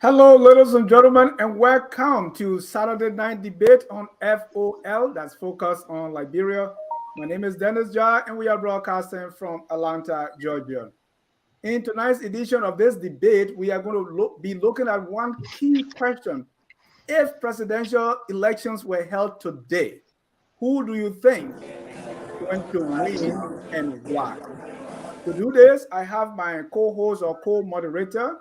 Hello, ladies and gentlemen, and welcome to Saturday Night Debate on FOL, that's focused on Liberia. My name is Dennis Jar, and we are broadcasting from Atlanta, Georgia. In tonight's edition of this debate, we are going to be looking at one key question. If presidential elections were held today, who do you think is going to win and why? To do this, I have my co-host or co-moderator,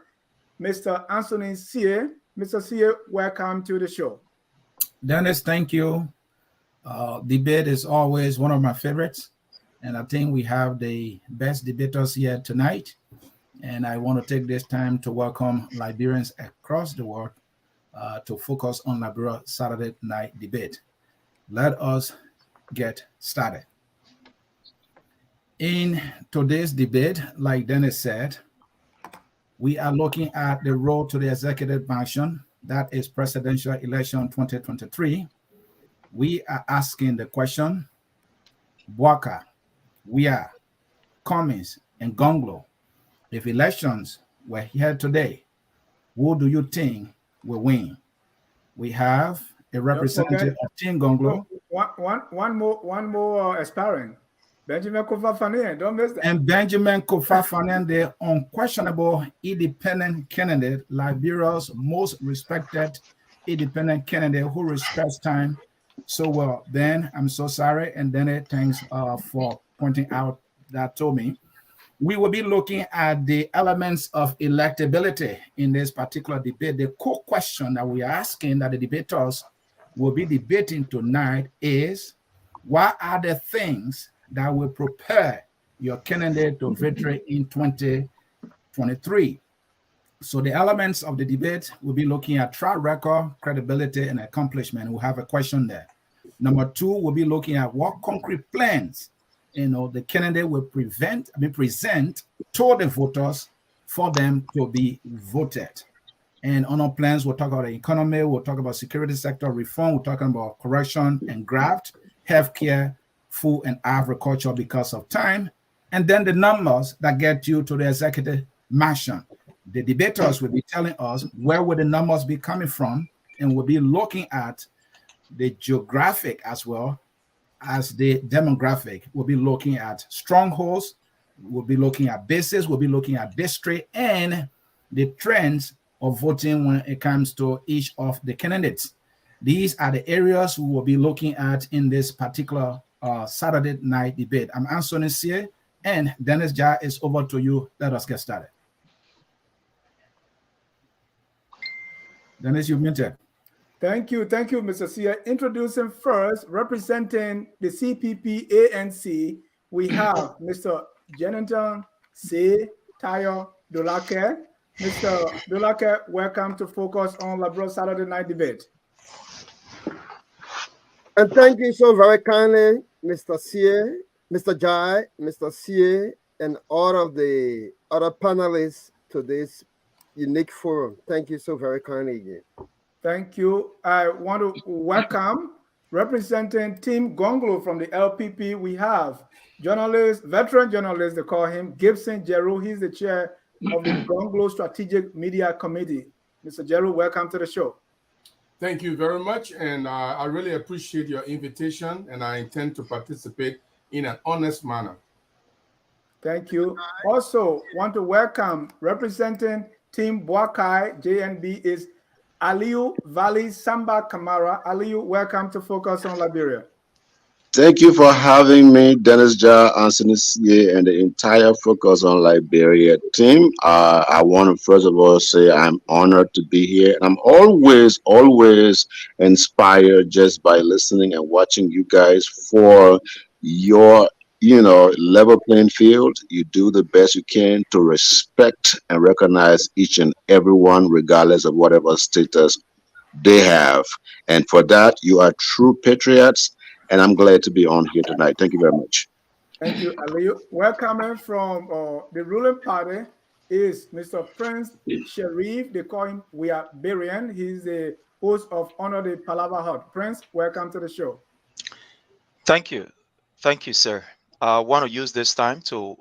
Mr. Anthony Sie. Mr. Sie, welcome to the show. Dennis, thank you. Debate is always one of my favorites, and I think we have the best debaters here tonight. And I want to take this time to welcome Liberians across the world to focus on Liberia Saturday Night Debate. Let us get started. In today's debate, like Dennis said, we are looking at the road to the executive mansion, that is presidential election 2023. We are asking the question, Bwaka, Wia, Cummins, and Gonglo, if elections were held today, who do you think will win? We have a representative of Team Gonglo. One more aspiring. Benjamin Kofa-Fanien, don't miss that. And Benjamin Kofa-Fanien, the unquestionable independent candidate, Liberia's most respected independent candidate who respects time so well. Ben, I'm so sorry. And then thanks for pointing out that to me. We will be looking at the elements of electability in this particular debate. The core question that we are asking that the debaters will be debating tonight is, what are the things that will prepare your candidate to victory in 2023? So the elements of the debate will be looking at track record, credibility, and accomplishment. We'll have a question there. Number two, we'll be looking at what concrete plans the candidate will present to the voters for them to be voted. And on our plans, we'll talk about the economy, we'll talk about security sector reform, we're talking about correction and graft, healthcare, food and agriculture because of time, and then the numbers that get you to the executive mansion. The debaters will be telling us where will the numbers be coming from, and we'll be looking at the geographic as well as the demographic. We'll be looking at strongholds, we'll be looking at bases, we'll be looking at district, and the trends of voting when it comes to each of the candidates. These are the areas we will be looking at in this particular Saturday night debate. I'm Anthony Sie, and Dennis Jar is over to you. Let us get started. Dennis, you're muted. Thank you, Mr. Sie. Introducing first, representing the CPP ANC, we have Mr. Jonathan C. Tayo Dolake. Mr. Dolake, welcome to Focus on Liberia Saturday Night Debate. And thank you so very kindly, Mr. Sie, Mr. Jai, Mr. Sie, and all of the other panelists to this unique forum. Thank you so very kindly again. Thank you. I want to welcome, representing Team Gonglo from the LPP, we have veteran journalist, they call him Gibson Jeru. He's the chair of the Gonglo Strategic Media Committee. Mr. Jeru, welcome to the show. Thank you very much, and I really appreciate your invitation, and I intend to participate in an honest manner. Thank you. Also, want to welcome, representing Team Bwakai JNB, is Aliyu Valley Samba Kamara. Aliyu, welcome to Focus on Liberia. Thank you for having me, Dennis Jar, Anthony Sie, and the entire Focus on Liberia team. I want to first of all say I'm honored to be here. And I'm always inspired just by listening and watching you guys for your, level playing field. You do the best you can to respect and recognize each and everyone, regardless of whatever status they have. And for that, you are true patriots. And I'm glad to be on here tonight. Thank you very much. Thank you, Aliyu. Welcoming from the ruling party is Mr. Prince Sharif. They call him Barian. He's the host of Honor the Palava Hut. Prince, welcome to the show. Thank you. Thank you, sir. I want to use this time to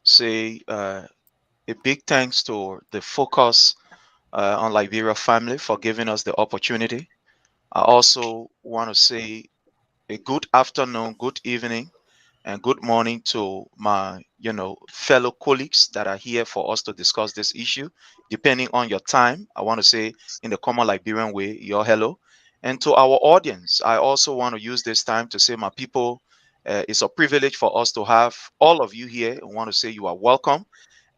say a big thanks to the Focus on Liberia family for giving us the opportunity. I also want to say a good afternoon, good evening, and good morning to my fellow colleagues that are here for us to discuss this issue. Depending on your time, I want to say in the common Liberian way, your hello. And to our audience, I also want to use this time to say, my people, it's a privilege for us to have all of you here. I want to say you are welcome.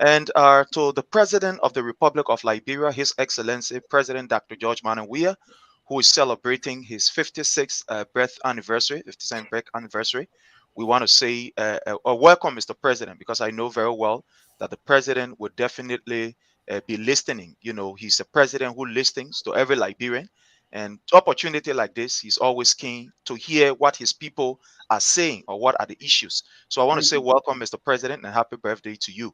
And to the President of the Republic of Liberia, His Excellency President Dr. George Weah, who is celebrating his 56th birth anniversary, 57th birth anniversary. We want to say welcome, Mr. President, because I know very well that the President would definitely be listening. You know, he's a president who listens to every Liberian. And opportunity like this, he's always keen to hear what his people are saying or what are the issues. So I want to say welcome, Mr. President, and happy birthday to you.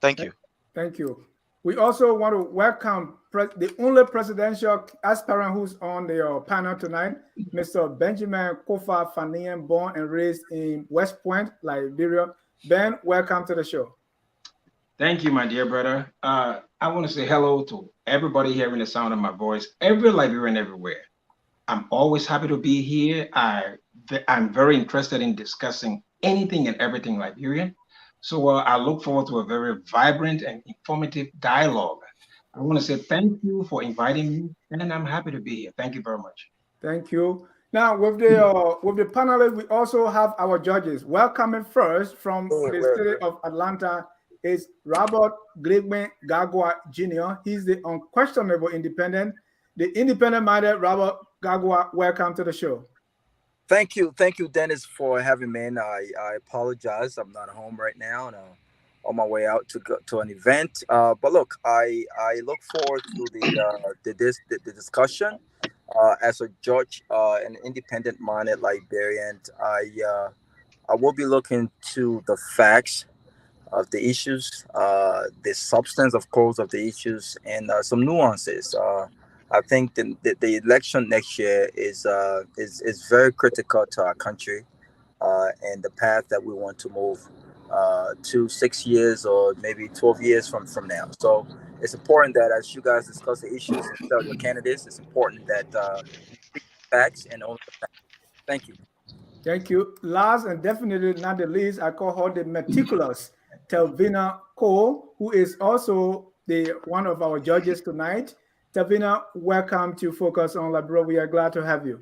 Thank you. Thank you. We also want to welcome the only presidential aspirant who's on the panel tonight, Mr. Benjamin Kofa Fanien, born and raised in West Point, Liberia. Ben, welcome to the show. Thank you, my dear brother. I want to say hello to everybody hearing the sound of my voice, every Liberian everywhere. I'm always happy to be here. I'm very interested in discussing anything and everything Liberian. So I look forward to a very vibrant and informative dialogue. I want to say thank you for inviting me, and I'm happy to be here. Thank you very much. Thank you. Now, with the panelists, we also have our judges. Welcoming first from the city of Atlanta is Robert Glegman Gagwa Jr. He's the unquestionable independent. The independent-minded Robert Gagwa, welcome to the show. Thank you, Dennis, for having me. And I apologize. I'm not home right now, and on my way out to go to an event. But look, I look forward to the discussion. As a judge, an independent-minded Liberian, I will be looking to the facts of the issues, the substance, of course, of the issues, and some nuances. I think the election next year is very critical to our country and the path that we want to move to 6 years or maybe 12 years from now. So it's important that as you guys discuss the issues and tell your candidates, it's important that speak facts and only the facts. Thank you. Thank you. Last and definitely not the least, I call her the meticulous Telvina Cole, who is also one of our judges tonight. Telvina, welcome to Focus on Liberia. We are glad to have you.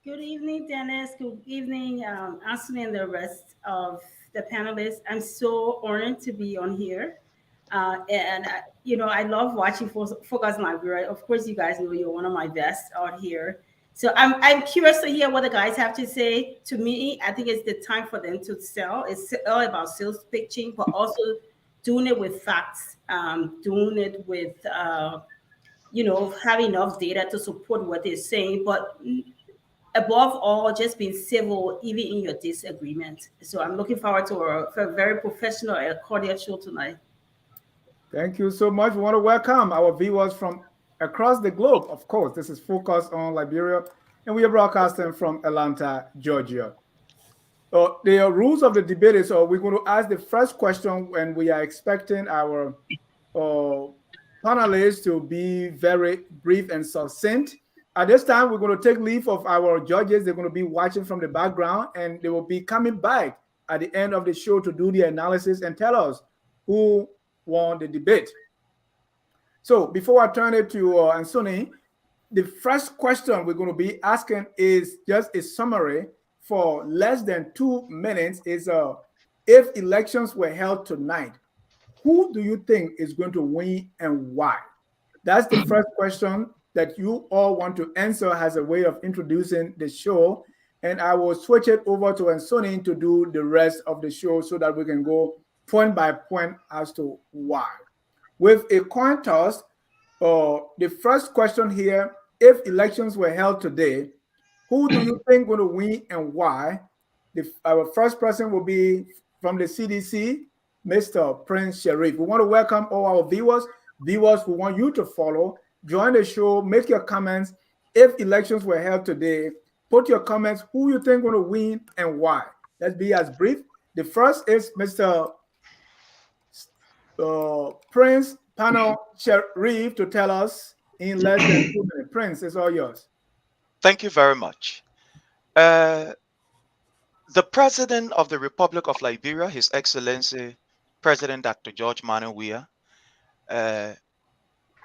Good evening, Dennis. Good evening, Anthony and the rest of the panelists. I'm so honored to be on here. I love watching Focus on Liberia. Of course, you guys know you're one of my best out here. So I'm curious to hear what the guys have to say. To me, I think it's the time for them to sell. It's all about sales pitching, but also doing it with facts, doing it with have enough data to support what they're saying, but above all, just being civil, even in your disagreement. So I'm looking forward to a very professional and cordial show tonight. Thank you so much. We want to welcome our viewers from across the globe. Of course, this is Focus on Liberia, and we are broadcasting from Atlanta, Georgia. The rules of the debate is we're going to ask the first question, and we are expecting our panelists to be very brief and succinct. At this time, we're going to take leave of our judges. They're going to be watching from the background, and they will be coming back at the end of the show to do the analysis and tell us who won the debate. So before I turn it to Ansoni, the first question we're going to be asking is just a summary for less than 2 minutes. Is if elections were held tonight, who do you think is going to win and why? That's the first question that you all want to answer as a way of introducing the show. And I will switch it over to Ansoni to do the rest of the show so that we can go point by point as to why. With a coin toss, the first question here, if elections were held today, who do you think going to win and why? Our first person will be from the CDC, Mr. Prince Sharif. We want to welcome all our viewers. Viewers, we want you to follow, join the show, make your comments. If elections were held today, put your comments, who you think going to win and why. Let's be as brief. The first is Mr. Prince panel Sharif to tell us in less than 2 minutes. Prince, it's all yours. Thank you very much. The President of the Republic of Liberia, His Excellency President Dr. George Manuel Weah,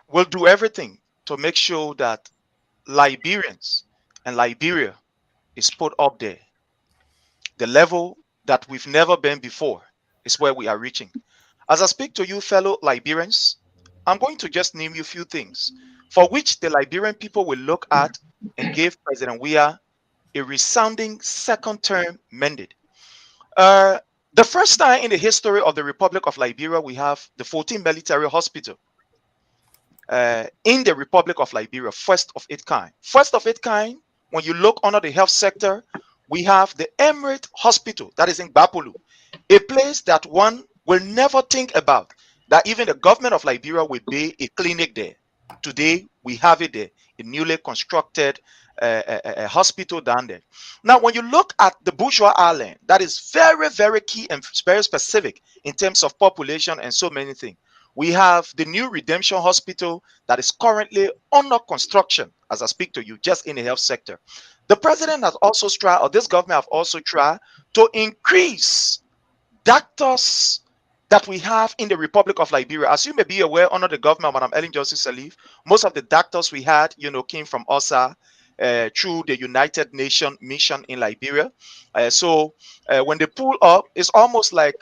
will do everything to make sure that Liberians and Liberia is put up there. The level that we've never been before is where we are reaching. As I speak to you, fellow Liberians, I'm going to just name you a few things for which the Liberian people will look at and give President Weah a resounding second term mandate. The first time in the history of the Republic of Liberia, we have the 14th Military Hospital in the Republic of Liberia, first of its kind. First of its kind, when you look under the health sector, we have the Emirate Hospital that is in Bapolu, a place that one will never think about, that even the government of Liberia will be a clinic there. Today, we have it there, a newly constructed a hospital down there. Now, when you look at the Bourgeois Island, that is very, very key and very specific in terms of population and so many things. We have the new Redemption Hospital that is currently under construction as I speak to you, just in the health sector. The president has also tried, or this government have also tried to increase doctors that we have in the Republic of Liberia. As you may be aware, under the government of Madam Ellen Johnson Sirleaf, most of the doctors we had, came from OSA through the United Nations mission in Liberia. So when they pull up, it's almost like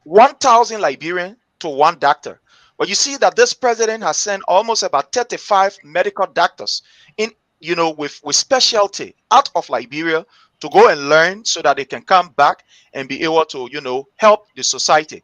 1,000 Liberian to one doctor. But you see that this president has sent almost about 35 medical doctors in, with specialty out of Liberia to go and learn so that they can come back and be able to, help the society.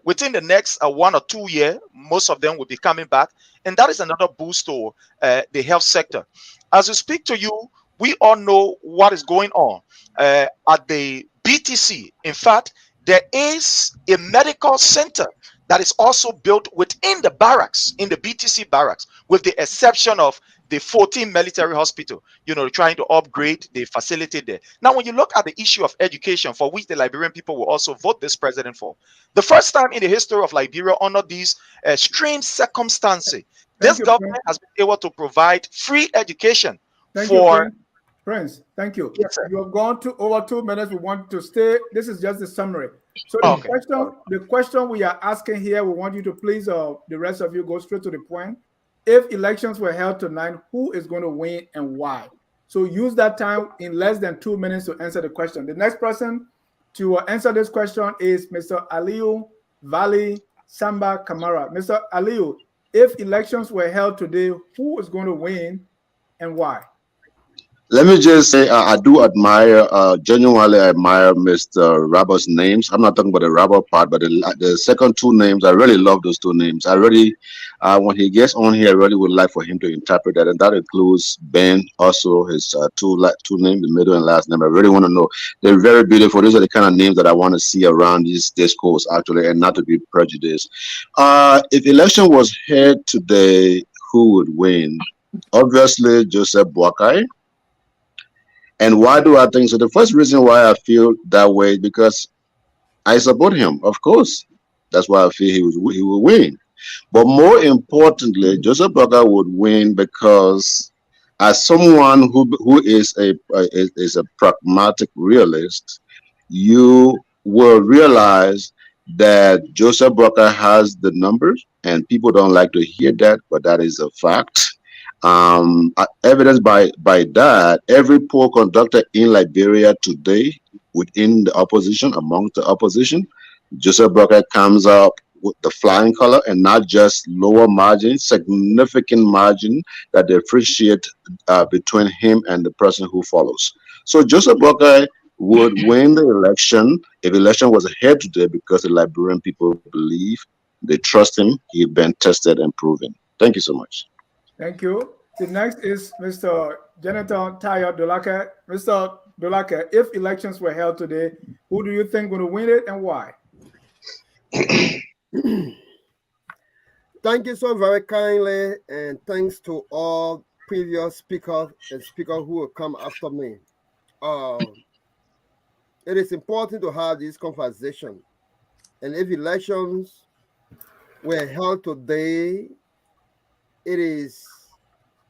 Within the next 1 or 2 years, most of them will be coming back. And that is another boost to the health sector. As we speak to you, we all know what is going on at the BTC. In fact, there is a medical center that is also built within the barracks, in the BTC barracks, with the exception of the 14th military hospital, trying to upgrade the facility there. Now, when you look at the issue of education, for which the Liberian people will also vote this president for, the first time in the history of Liberia, under these strange circumstances, this government has been able to provide free education for... Prince, thank you. Yes, sir. You have gone to over 2 minutes. We want to stay. This is just the summary. So the question we are asking here, we want you to please, the rest of you, go straight to the point. If elections were held tonight, who is going to win and why? So use that time in less than 2 minutes to answer the question. The next person to answer this question is Mr. Aliyu Valley Samba Kamara. Mr. Aliyu, if elections were held today, who is going to win and why? Let me just say, I do admire, genuinely admire Mr. Robert's names. I'm not talking about the Robert part, but the second two names, I really love those two names. I really, when he gets on here, I really would like for him to interpret that. And that includes Ben, also his two names, the middle and last name. I really want to know. They're very beautiful. These are the kind of names that I want to see around this discourse, actually, and not to be prejudiced. If election was held today, who would win? Obviously, Joseph Boakai. And why do I think so? The first reason why I feel that way is because I support him, of course. That's why I feel he will win. But more importantly, Joseph Boakai would win because as someone who is a pragmatic realist, you will realize that Joseph Boakai has the numbers, and people don't like to hear that, but that is a fact. Evidenced by that, every poll conducted in Liberia today within the opposition, amongst the opposition, Joseph Boakai comes up with the flying color, and not just lower margin, significant margin that differentiate between him and the person who follows. So Joseph Boakai would win the election if election was held today, because the Liberian people believe, they trust him, he's been tested and proven. Thank you so much. Thank you. The next is Mr. Jonathan Tayo Dolake. Mr. Dolake, if elections were held today, who do you think going to win it and why? Thank you so very kindly, and thanks to all previous speakers and speakers who will come after me. It is important to have this conversation. And if elections were held today, it is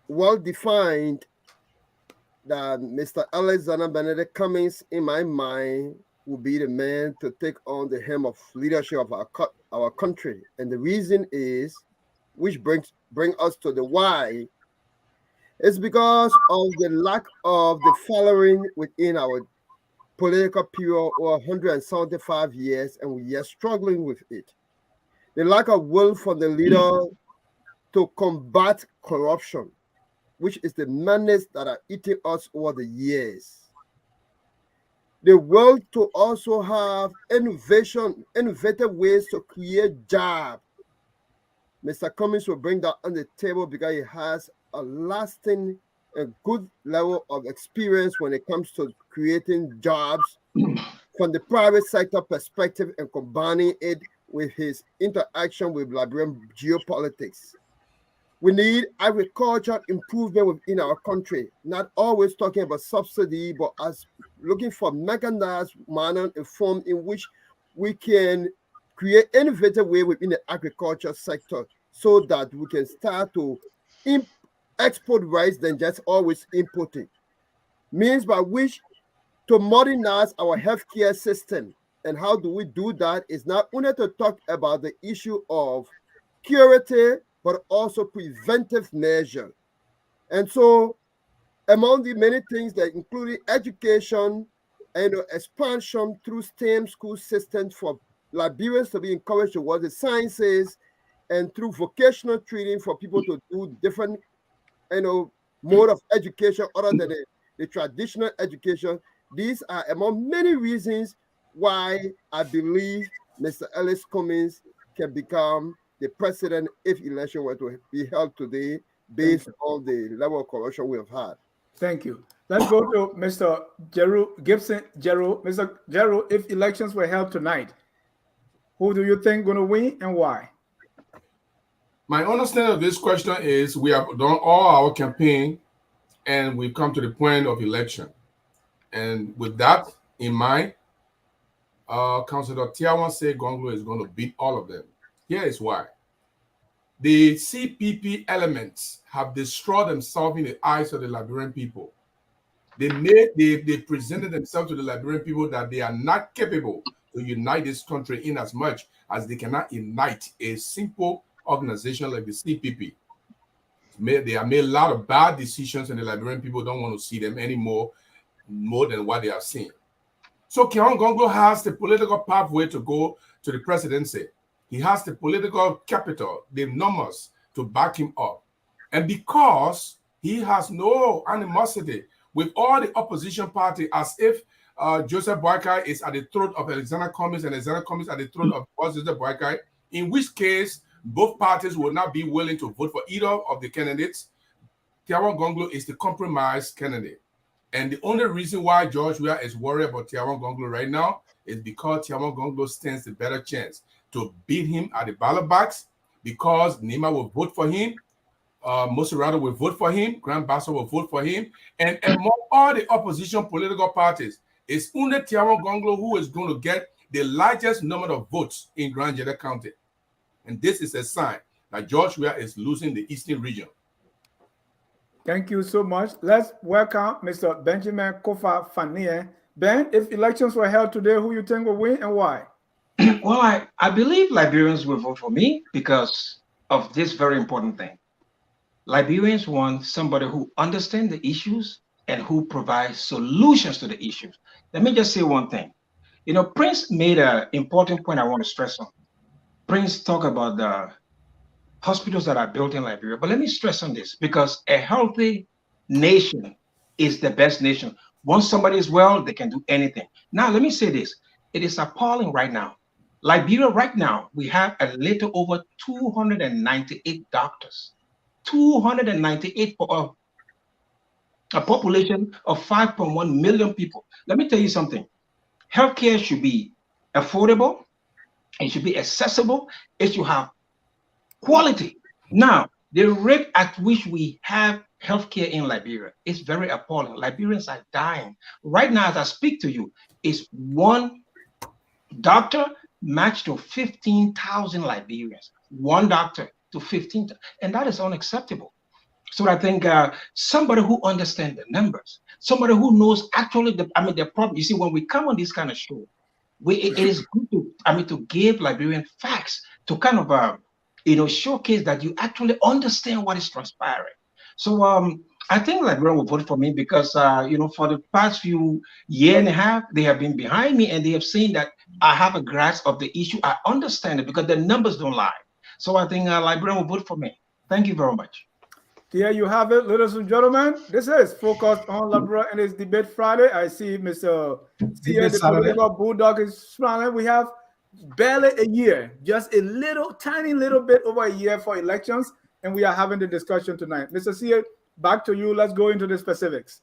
well defined that Mr. Alexander Benedict Cummings, in my mind, will be the man to take on the helm of leadership of our country. And the reason is, which bring us to the why, is because of the lack of the following within our political period over 175 years, and we are struggling with it. The lack of will from the leader to combat corruption, which is the menace that are eating us over the years. The will to also have innovative ways to create jobs. Mr. Cummings will bring that on the table because he has a lasting and good level of experience when it comes to creating jobs from the private sector perspective and combining it with his interaction with Liberian geopolitics. We need agricultural improvement within our country, not always talking about subsidy, but as looking for mechanized manner and form in which we can create innovative way within the agriculture sector so that we can start to export rice than just always importing. Means by which to modernize our healthcare system. And how do we do that? Is not only to talk about the issue of curative, but also preventive measure. And so among the many things that including education and expansion through STEM school systems for Liberians to be encouraged towards the sciences, and through vocational training for people to do different mode of education other than the traditional education. These are among many reasons why I believe Mr. Ellis Cummings can become the president if election were to be held today based on the level of corruption we have had. Thank you. Let's go to Mr. Jeru Gibson. Mr. Jeru, if elections were held tonight, who do you think going to win and why? My understanding of this question is we have done all our campaign and we've come to the point of election. And with that in mind, Councillor Tiawan said Gonglo is going to beat all of them. Here is why. The CPP elements have destroyed themselves in the eyes of the Liberian people. They presented themselves to the Liberian people that they are not capable to unite this country in as much as they cannot unite a simple organization like the CPP. They have made a lot of bad decisions and the Liberian people don't want to see them anymore, more than what they are seeing. So Kian Gonglo has the political pathway to go to the presidency. He has the political capital, the numbers to back him up. And because he has no animosity with all the opposition party, as if Joseph Boakai is at the throat of Alexander Cummings and Alexander Cummings at the throat of Joseph Boakai, in which case both parties will not be willing to vote for either of the candidates. Tiawan Gonglo is the compromise candidate. And the only reason why George Weah is worried about Tiawan Gonglo right now is because Tiawan Gonglo stands a better chance to beat him at the ballot box, because Nima will vote for him, Moserado will vote for him, Grand Bassa will vote for him, and among all the opposition political parties, it's only Tiawan Gonglo who is going to get the largest number of votes in Grand Jeddah County. And this is a sign that George Weah is losing the Eastern region. Thank you so much. Let's welcome Mr. Benjamin Kofa Fanie. Ben, if elections were held today, who you think will win and why? Well, I believe Liberians will vote for me because of this very important thing. Liberians want somebody who understands the issues and who provides solutions to the issues. Let me just say one thing. You know, Prince made an important point I want to stress on. Prince talked about the hospitals that are built in Liberia, but let me stress on this, because a healthy nation is the best nation. Once somebody is well, they can do anything. Now, let me say this. It is appalling right now. Liberia right now, we have a little over 298 doctors. 298 for a population of 5.1 million people. Let me tell you something. Healthcare should be affordable. It should be accessible. It should have quality. Now, the rate at which we have healthcare in Liberia is very appalling. Liberians are dying. Right now, as I speak to you, it's one doctor matched to 15,000 Liberians, one doctor to 15, and that is unacceptable. So I think somebody who understands the numbers, somebody who knows actually the problem. You see, when we come on this kind of show, it is good to give Liberian facts to kind of showcase that you actually understand what is transpiring. So I think Liberian will vote for me because for the past few year and a half they have been behind me and they have seen that I have a grasp of the issue. I understand it because the numbers don't lie. So I think Liberian will vote for me. Thank you very much. There you have it, ladies and gentlemen. This is Focused on Liberian and it's Debate Friday. I see Mr. Tia, the political bulldog, is smiling. We have barely a year, just a little, tiny little bit over a year for elections, and we are having the discussion tonight. Mr. Tia, back to you. Let's go into the specifics.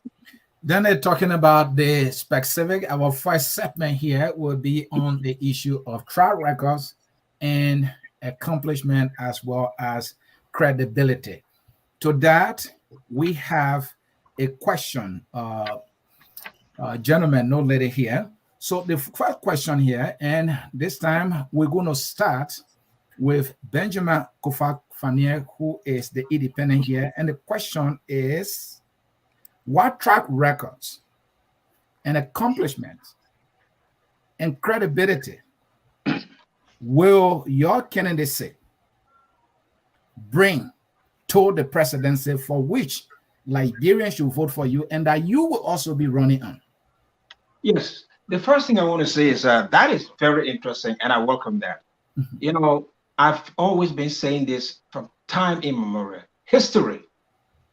Then they're talking about the specific. Our first segment here will be on the issue of track records and accomplishment as well as credibility. To that, we have a question, gentleman, no lady here. So the first question here, and this time we're going to start with Benjamin Kofa-Fanier, who is the independent here. And the question is, what track records and accomplishments and credibility will your candidacy bring to the presidency for which Liberians should vote for you and that you will also be running on? Yes. The first thing I want to say is that is very interesting and I welcome that. Mm-hmm. I've always been saying this from time immemorial. History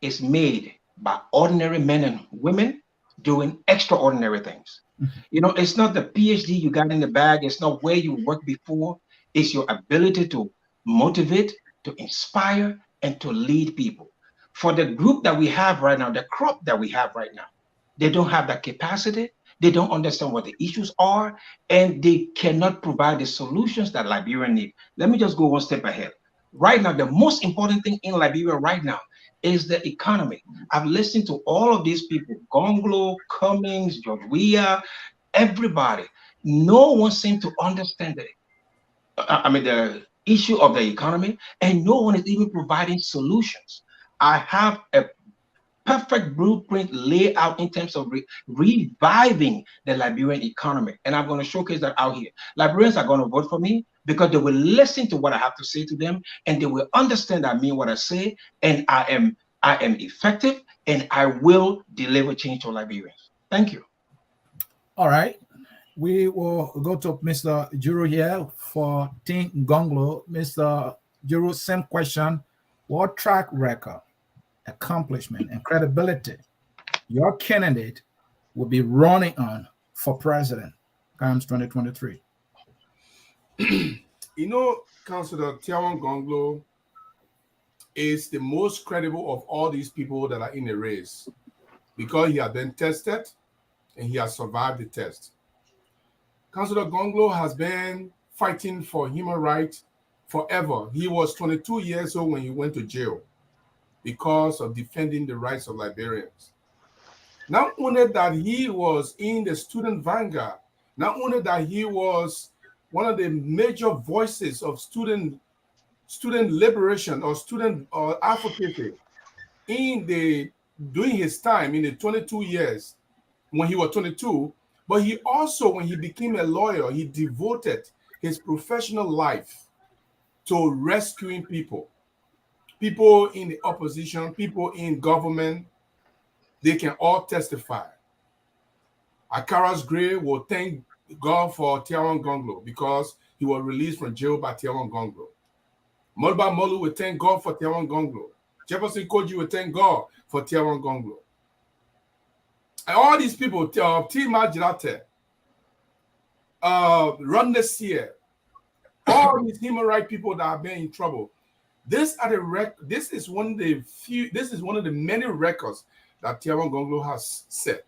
is made by ordinary men and women doing extraordinary things. Mm-hmm. It's not the PhD you got in the bag. It's not where you worked before. It's your ability to motivate, to inspire, and to lead people. For the group that we have right now, the crop that we have right now, they don't have that capacity. They don't understand what the issues are, and they cannot provide the solutions that Liberia need. Let me just go one step ahead. Right now, the most important thing in Liberia right now is the economy. I've listened to all of these people, Gonglo, Cummings, George Weah, everybody. No one seems to understand it. The issue of the economy, and no one is even providing solutions. I have a perfect blueprint laid out in terms of reviving the Liberian economy, and I'm going to showcase that out here. Liberians are going to vote for me because they will listen to what I have to say to them, and they will understand I mean what I say, and I am effective, and I will deliver change to Liberians. Thank you. All right. We will go to Mr. Juru here for Team Gonglo. Mr. Juru, same question. What track record, accomplishment, and credibility your candidate will be running on for president comes 2023? Councilor Tiawan Gonglo is the most credible of all these people that are in the race because he has been tested and he has survived the test. Councilor Gonglo has been fighting for human rights forever. He was 22 years old when he went to jail because of defending the rights of Liberians. Not only that he was in the student vanguard, not only that he was one of the major voices of student liberation or student advocacy during his time in the 22 years when he was 22, but he also, when he became a lawyer, he devoted his professional life to rescuing people in the opposition, people in government. They can all testify. Akara's grave will thank God for Tiawan Gonglo because he was released from jail by Tiawan Gonglo. Molba Molu will thank God for Tiawan Gonglo. Jefferson Koji will thank God for Tiawan Gonglo. And all these people, Tima Jirate, Ron Nessier, all these human rights people that have been in trouble. This is one of the many records that Tiawan Gonglo has set.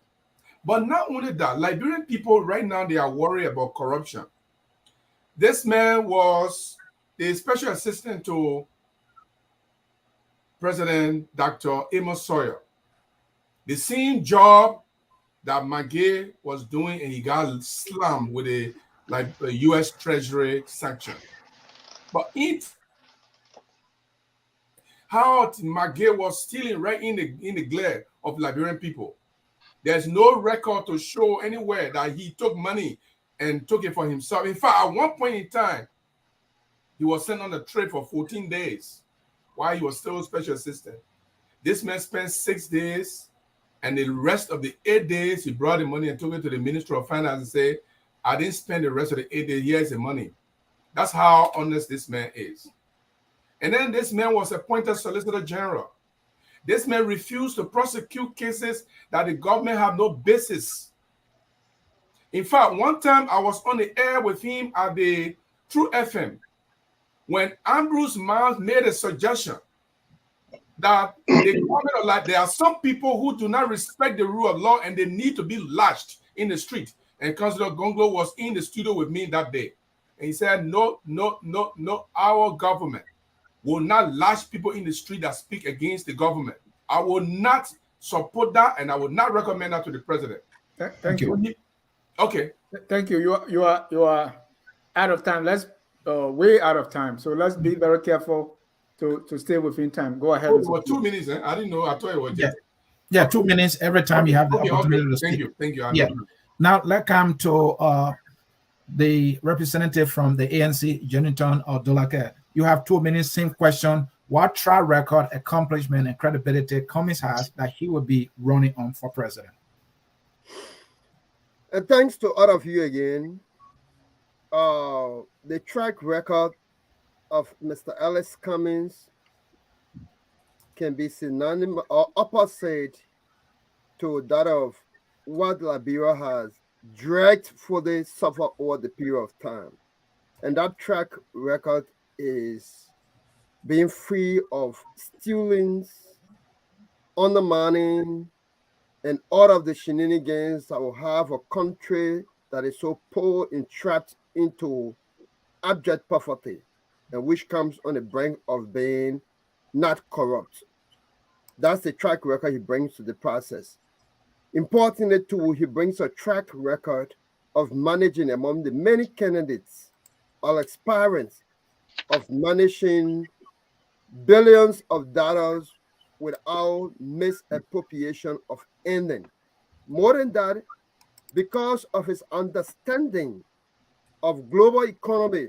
But not only that, Liberian people right now, they are worried about corruption. This man was the special assistant to President Dr. Amos Sawyer. The same job that Magay was doing, and he got slammed with a like the U.S. Treasury sanction. But how McGill was stealing right in the glare of Liberian people. There's no record to show anywhere that he took money and took it for himself. In fact, at one point in time, he was sent on a trip for 14 days while he was still special assistant. This man spent 6 days, and the rest of the 8 days, he brought the money and took it to the Minister of Finance and said, I didn't spend the rest of the 8 days. Here's the money. That's how honest this man is. And then this man was appointed Solicitor General. This man refused to prosecute cases that the government have no basis. In fact, one time I was on the air with him at the True FM when Ambrose Miles made a suggestion that the government, like, there are some people who do not respect the rule of law and they need to be lashed in the street. And Councillor Gongo was in the studio with me that day. And he said, no, our government will not lash people in the street that speak against the government. I will not support that, and I will not recommend that to the president. Thank you. Okay. Thank you. You are out of time. Let's way out of time. So let's be very careful to stay within time. Go ahead. For 2 minutes. I didn't know. I thought it was just. Yeah, 2 minutes every time you have the opportunity to speak. Thank you. Yeah. Now let's come to the representative from the ANC, Jeniton or Dolake. You have 2 minutes. Same question. What track record, accomplishment, and credibility Cummings has that he will be running on for president? And thanks to all of you again. The track record of Mr. Ellis Cummings can be synonymous or opposite to that of what Liberia has dragged for the suffer over the period of time. And that track record is being free of stealings, undermining, and all of the shenanigans that will have a country that is so poor and trapped into abject poverty, and which comes on the brink of being not corrupt. That's the track record he brings to the process. Importantly, too, he brings a track record of managing among the many candidates, all experience of managing billions of dollars without misappropriation of anything. More than that, because of his understanding of global economy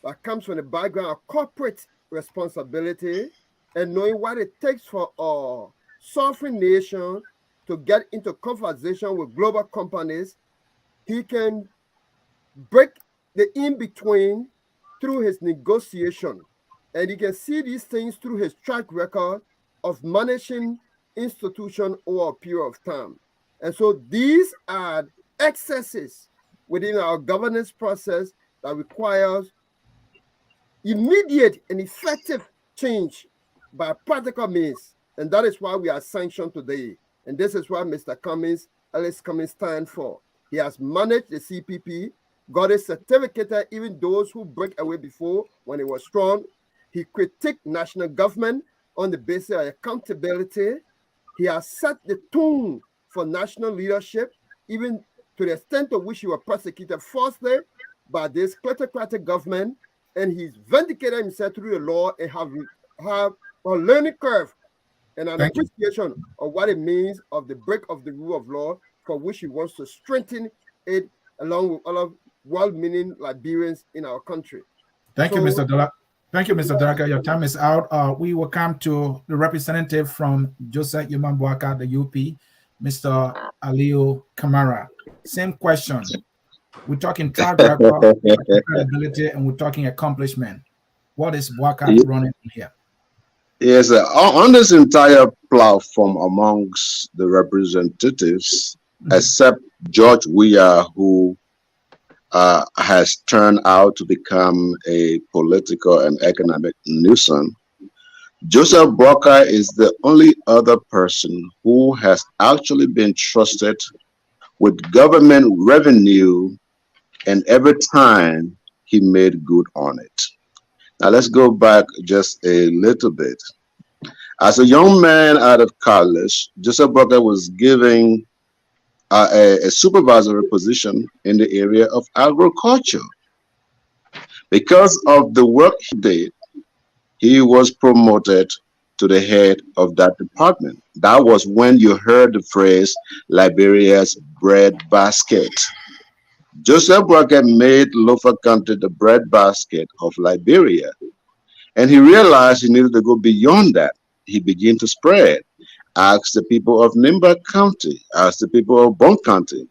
that comes from the background of corporate responsibility and knowing what it takes for a sovereign nation to get into conversation with global companies, he can break the in-between through his negotiation. And you can see these things through his track record of managing institutions over a period of time. And so these are excesses within our governance process that requires immediate and effective change by practical means. And that is why we are sanctioned today. And this is what Mr. Cummings, Ellis Cummings, stand for. He has managed the CPP, got a certificate, even those who break away before when it was strong. He critiqued national government on the basis of accountability. He has set the tone for national leadership, even to the extent to which he was prosecuted falsely by this kleptocratic government, and he's vindicated himself through the law and have a learning curve and an appreciation of what it means of the break of the rule of law, for which he wants to strengthen it along with other well-meaning Liberians in our country. Thank you, Mr. Dolake. Thank you, Mr. Dolake. Your time is out. We will come to the representative from Joseph Yumambuaka, the UP, Mr. Aliu Kamara. Same question. We're talking track record, credibility, and we're talking accomplishment. What is Waka running here? Yes, on this entire platform amongst the representatives, except George Weah, who has turned out to become a political and economic nuisance, Joseph Boakai is the only other person who has actually been trusted with government revenue, and every time he made good on it. Now let's go back just a little bit. As a young man out of college, Joseph Boakai was giving a supervisory position in the area of agriculture. Because of the work he did, he was promoted to the head of that department. That was when you heard the phrase Liberia's bread basket. Joseph Brackett made Lofa County the bread basket of Liberia. And he realized he needed to go beyond that. He began to spread. Ask the people of Nimba County, ask the people of Bon County.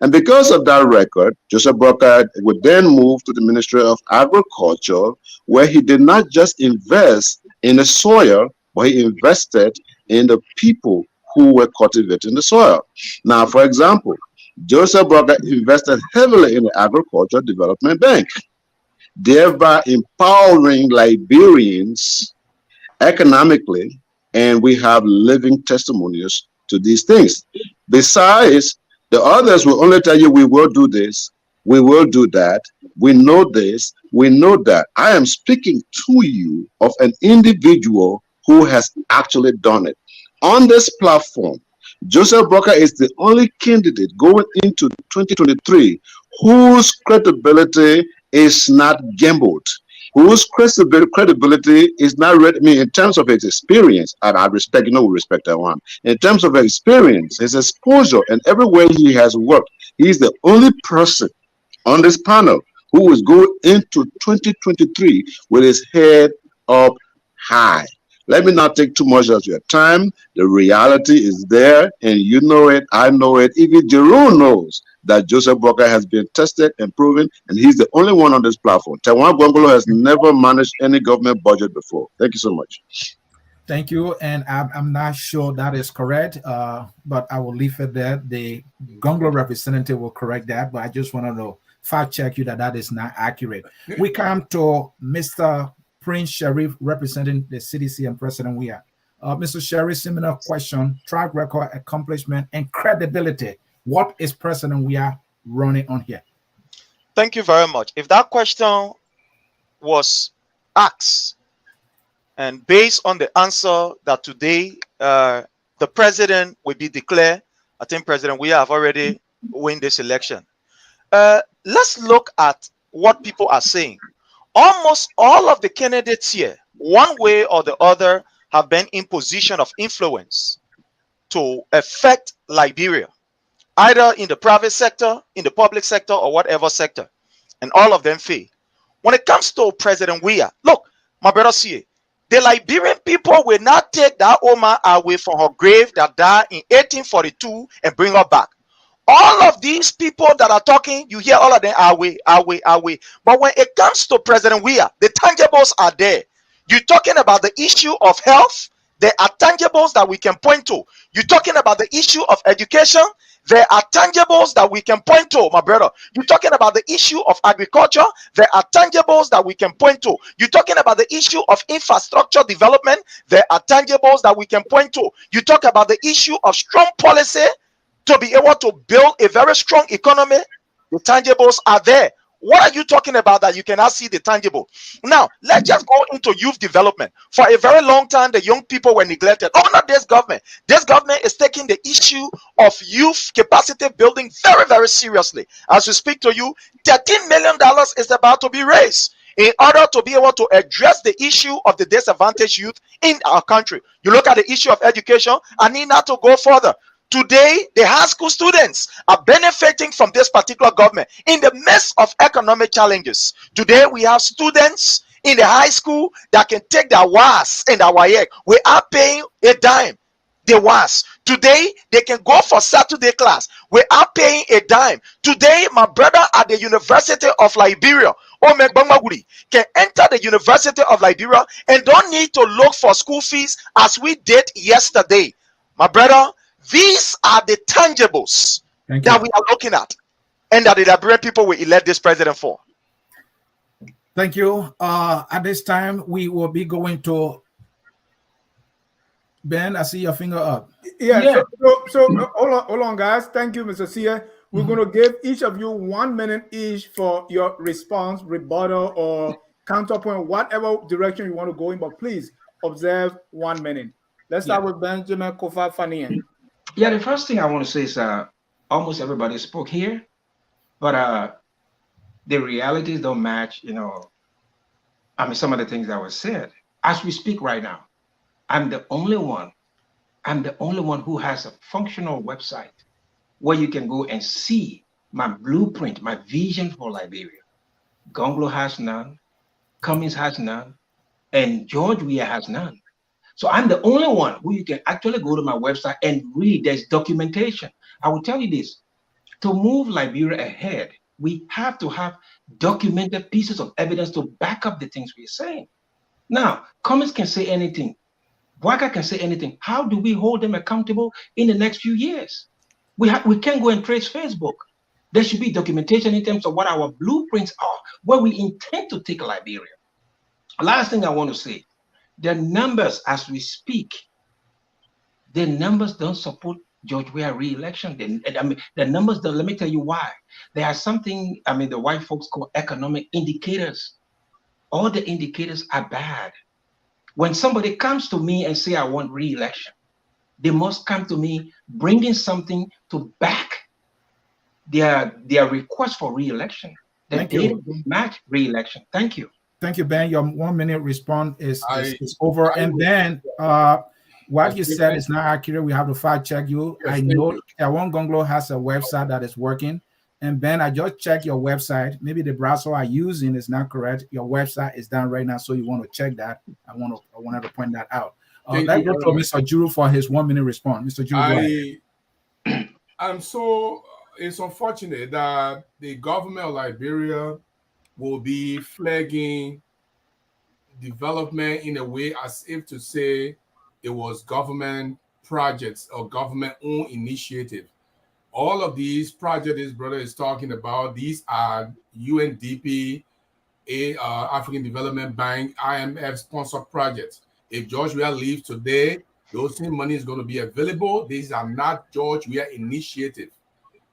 And because of that record, Joseph Brackett would then move to the Ministry of Agriculture, where he did not just invest in the soil, but he invested in the people who were cultivating the soil. Now, for example, Joseph Brackett invested heavily in the Agriculture Development Bank, thereby empowering Liberians economically, and we have living testimonials to these things. Besides, the others will only tell you, we will do this, we will do that, we know this, we know that. I am speaking to you of an individual who has actually done it. On this platform, Joseph Brackett is the only candidate going into 2023 whose credibility is not gambled, whose credibility is not read. I mean, in terms of his experience, and I respect, we respect that one. In terms of his experience, his exposure, and everywhere he has worked, he's the only person on this panel who is going into 2023 with his head up high. Let me not take too much of your time. The reality is there, and you know it, I know it, even Jerome knows that Joseph Brackett has been tested and proven, and he's the only one on this platform. Tewan Gwangolo has never managed any government budget before. Thank you so much. Thank you, and I'm not sure that is correct, but I will leave it there. The Gonglo representative will correct that, but I just want to fact check you that is not accurate. We come to Mr. Prince Sharif representing the CDC and President Weah. Mr. Sharif, similar question, track record, accomplishment, and credibility. What is President Weah running on here? Thank you very much. If that question was asked, and based on the answer that today the president will be declared, I think President Weah have already won this election. Let's look at what people are saying. Almost all of the candidates here, one way or the other, have been in position of influence to affect Liberia, either in the private sector, in the public sector, or whatever sector. And all of them fail. When it comes to President Weah, look, my brother see, the Liberian people will not take that woman away from her grave that died in 1842 and bring her back. All of these people that are talking, you hear all of them are away. But when it comes to President Weah, the tangibles are there. You're talking about the issue of health, there are tangibles that we can point to. You're talking about the issue of education, there are tangibles that we can point to, my brother. You're talking about the issue of agriculture, there are tangibles that we can point to. You're talking about the issue of infrastructure development, there are tangibles that we can point to. You talk about the issue of strong policy to be able to build a very strong economy, the tangibles are there. What are you talking about that you cannot see the tangible? Now, let's just go into youth development. For a very long time, the young people were neglected. Oh, not this government. This government is taking the issue of youth capacity building very, very seriously. As we speak to you, $13 million is about to be raised in order to be able to address the issue of the disadvantaged youth in our country. You look at the issue of education, I need not to go further. Today, the high school students are benefiting from this particular government in the midst of economic challenges. Today, we have students in the high school that can take their WAS and their WAEC without paying a dime. The WAS. Today, they can go for Saturday class without paying a dime. Today, my brother at the University of Liberia, Omegbangwaguri, can enter the University of Liberia and don't need to look for school fees as we did yesterday. My brother, these are the tangibles that we are looking at and that the Liberian people will elect this president for. Thank you. At this time, we will be going to Ben. I see your finger up. Yeah. So hold on, guys. Thank you, Mr. Sia. We're going to give each of you 1 minute each for your response, rebuttal, or counterpoint, whatever direction you want to go in. But please observe 1 minute. Let's start with Benjamin Kofa Fanian. Yeah, the first thing I want to say is almost everybody spoke here, but the realities don't match, I mean, some of the things that were said. As we speak right now, I'm the only one. I'm the only one who has a functional website where you can go and see my blueprint, my vision for Liberia. Gonglo has none, Cummins has none, and George Weah has none. So I'm the only one who you can actually go to my website and read. There's documentation. I will tell you this. To move Liberia ahead, we have to have documented pieces of evidence to back up the things we're saying. Now, Cummins can say anything. Waka can say anything. How do we hold them accountable in the next few years? We can't go and trace Facebook. There should be documentation in terms of what our blueprints are, where we intend to take Liberia. Last thing I want to say, the numbers as we speak, the numbers don't support George Weah re-election. The numbers don't. Let me tell you why. There are something, the white folks call economic indicators. All the indicators are bad. When somebody comes to me and say, I want re-election, they must come to me bringing something to back their request for re-election. The data don't match re-election. Thank you. Thank you, Ben. Your 1 minute response is over. And then what you said is not accurate. We have to fact check you. I know Ewon Gonglo has a website that is working. And Ben, I just checked your website. Maybe the browser I'm using is not correct. Your website is down right now, so you want to check that. I wanted to point that out. Let's go to Mr. Juru for his 1 minute response. Mr. Juru, it's unfortunate that the government of Liberia will be flagging development in a way as if to say it was government projects or government-owned initiative. All of these projects this brother is talking about, these are UNDP, African Development Bank, IMF-sponsored projects. If George Weah leaves today, those same money is going to be available. These are not George Weah initiative.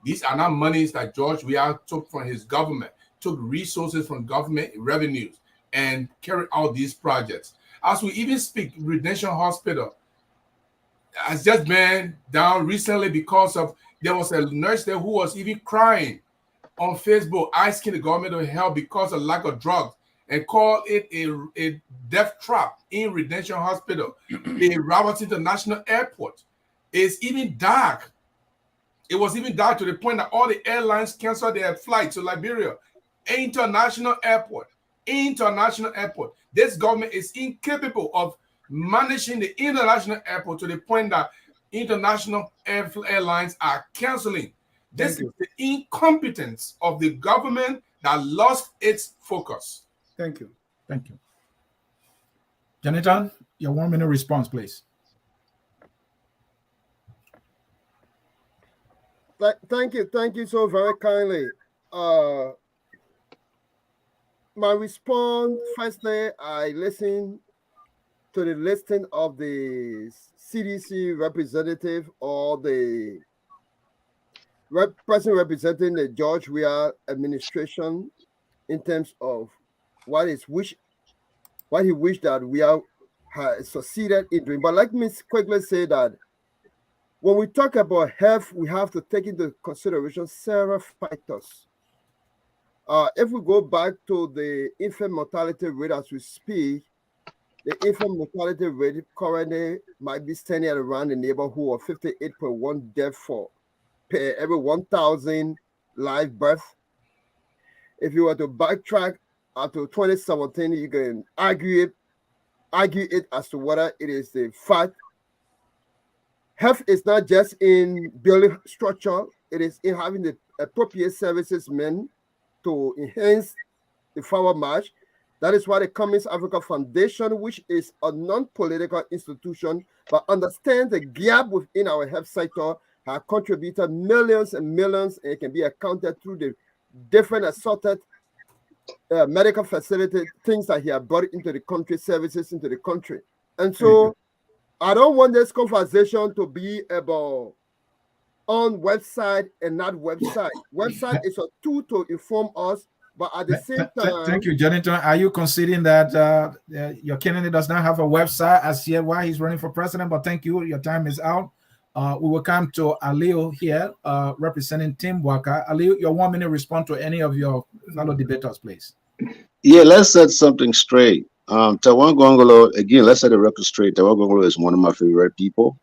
These are not monies that George Weah took from his government, took resources from government revenues, and carried out these projects. As we even speak, Redemption Hospital has just been down recently because of there was a nurse there who was even crying on Facebook, asking the government to help because of lack of drugs, and called it a death trap in Redemption Hospital, in Roberts International Airport. It's even dark. It was even dark to the point that all the airlines canceled their flight to Liberia. International airport. This government is incapable of managing the international airport to the point that international airlines are canceling. This is the incompetence of the government that lost its focus. Thank you. Jonathan, your 1 minute response, please. Thank you so very kindly. My response, firstly, I listened to the listing of the CDC representative or the person representing the George Weah administration in terms of what he wished that Weah had succeeded in doing. But let me quickly say that when we talk about health, we have to take into consideration several factors. If we go back to the infant mortality rate as we speak, the infant mortality rate currently might be standing at around the neighborhood of 58.1 deaths per every 1,000 live births. If you were to backtrack up to 2017, you can argue it as to whether it is the fact. Health is not just in building structure, it is in having the appropriate services meant to enhance the forward march. That is why the Cummins Africa Foundation, which is a non-political institution, but understands the gap within our health sector, has contributed millions and millions, and it can be accounted through the different assorted medical facility things that he has brought into the country, services into the country. And so I don't want this conversation to be about on website and not website. Website is a tool to inform us, but at the same time... Thank you, Jonathan. Are you conceding that your candidate does not have a website as yet while he's running for president? But thank you. Your time is out. We will come to Aliu here, representing Team Waka. Aliu, your 1 minute respond to any of your fellow debaters, please. Yeah, let's set something straight. Tawan Gongolo, again, let's set the record straight. Tawan Gongolo is one of my favorite people,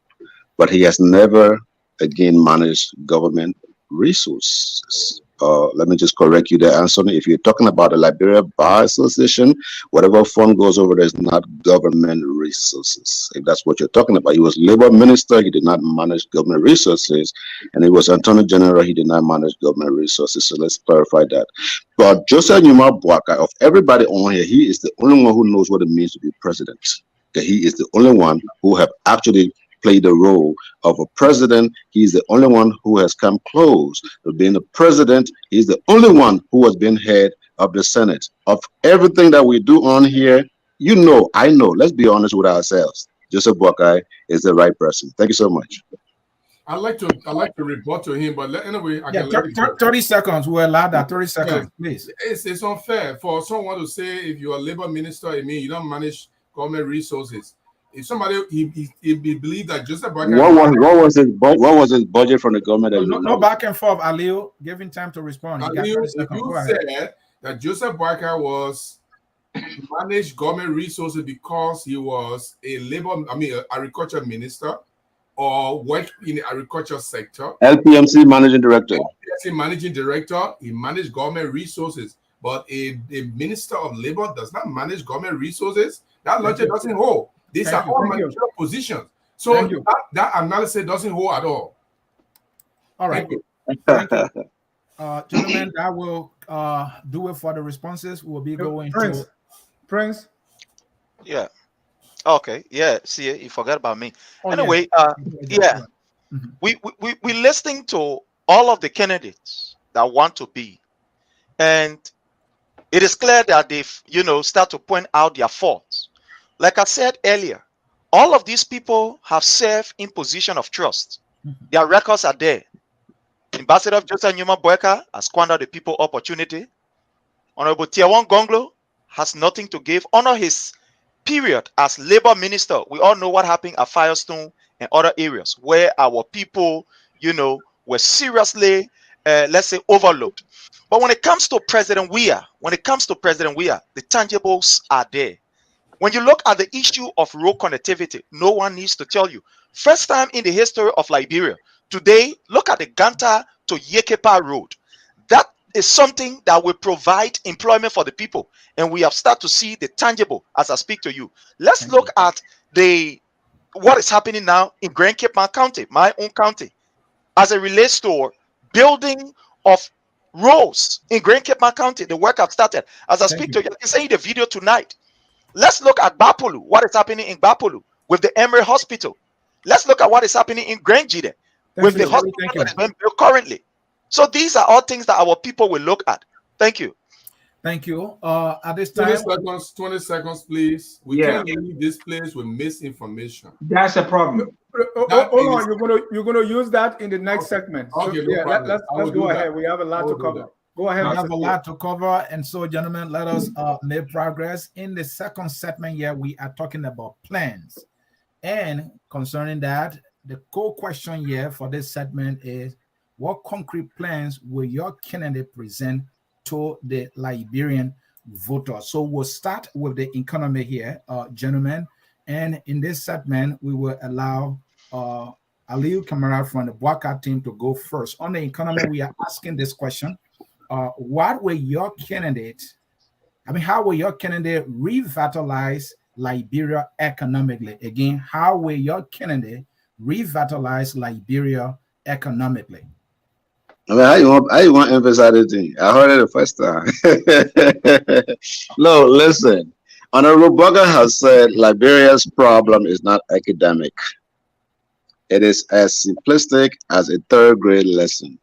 but he has never, again, managed government resources. Let me just correct you there, Anthony. If you're talking about the Liberia Bar Association, whatever fund goes over there is not government resources. If that's what you're talking about, he was labor minister, he did not manage government resources, and he was attorney general, he did not manage government resources. So let's clarify that. But Joseph Nyuma Boakai, of everybody on here, he is the only one who knows what it means to be president. Okay, he is the only one who have actually played the role of a president. He's the only one who has come close to being the president. He's the only one who has been head of the Senate. Of everything that we do on here, you know, I know, let's be honest with ourselves. Joseph Boakai is the right person. Thank you so much. I like to rebut to him, but anyway, I can let it go. 30 seconds. We're allowed that. 30 seconds, please. It's unfair for someone to say if you're a labor minister, it means you don't manage government resources. If somebody he believed that Joseph Boakai, what was his budget from the government? No back and forth, Aliu. Give him time to respond. Aliu, if you said that Joseph Boakai was managed government resources because he was a agriculture minister or worked in the agriculture sector. LPMC managing director. LPMC managing director, he managed government resources. But a minister of labor does not manage government resources. That logic doesn't hold. These are all managerial positions. So that analysis doesn't hold at all. All right. Thank you. Gentlemen, that will do it for the responses. We'll be going to Prince. Yeah. Okay. Yeah. See, you forgot about me. Anyway, we listening to all of the candidates that want to be, and it is clear that they've start to point out their faults. Like I said earlier, all of these people have served in position of trust. Their records are there. Ambassador Joseph Nyuma Boakai has squandered the people opportunity. Honorable Tawan Gongolo has nothing to give. Honor his period as labor minister. We all know what happened at Firestone and other areas where our people, were seriously, let's say, overlooked. But when it comes to President Weah, the tangibles are there. When you look at the issue of road connectivity, no one needs to tell you. First time in the history of Liberia. Today, look at the Ganta to Yekepa Road. That is something that will provide employment for the people. And we have started to see the tangible as I speak to you. Let's look at what is happening now in Grand Cape County, my own county, as it relates to building of roads in Grand Cape County. The work have started. As I speak to you, I can send you the video tonight. Let's look at Bapolu, what is happening in Bapolu with the Emery Hospital. Let's look at what is happening in Grand Jide with the hospital that is being built currently. So these are all things that our people will look at. Thank you. Thank you. At this time, 20 seconds, please. We can't leave this place with misinformation. That's a problem. Hold on, you're gonna use that in the next segment. Okay, so, let's go ahead. We have a lot to cover. Go ahead. We have a lot to cover, and so, gentlemen, let us make progress. In the second segment here, we are talking about plans, and concerning that, the core question here for this segment is: what concrete plans will your candidate present to the Liberian voter? So we'll start with the economy here, gentlemen, and in this segment, we will allow Aliu Kamara from the Boakai team to go first. On the economy, we are asking this question. What will your candidate, how will your candidate revitalize Liberia economically? Again, how will your candidate revitalize Liberia economically? How you want to emphasize this thing? I heard it the first time. No, listen. Honorable Boakai has said Liberia's problem is not academic. It is as simplistic as a third grade lesson.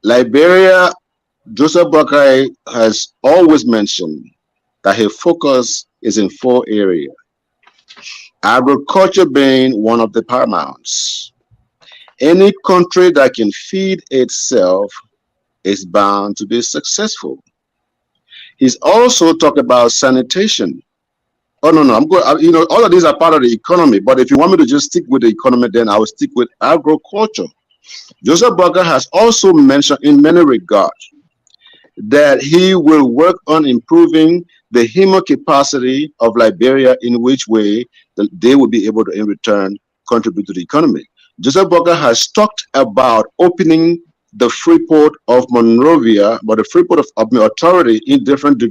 Liberia, Joseph Boakai has always mentioned that his focus is in 4 areas. Agriculture being one of the paramounts. Any country that can feed itself is bound to be successful. He's also talked about sanitation. Oh no, I'm good. You know, all of these are part of the economy. But if you want me to just stick with the economy, then I will stick with agriculture. Joseph Burger has also mentioned, in many regards, that he will work on improving the human capacity of Liberia, in which way they will be able to, in return, contribute to the economy. Joseph Burger has talked about opening the Freeport of Monrovia, but the Freeport of Authority in different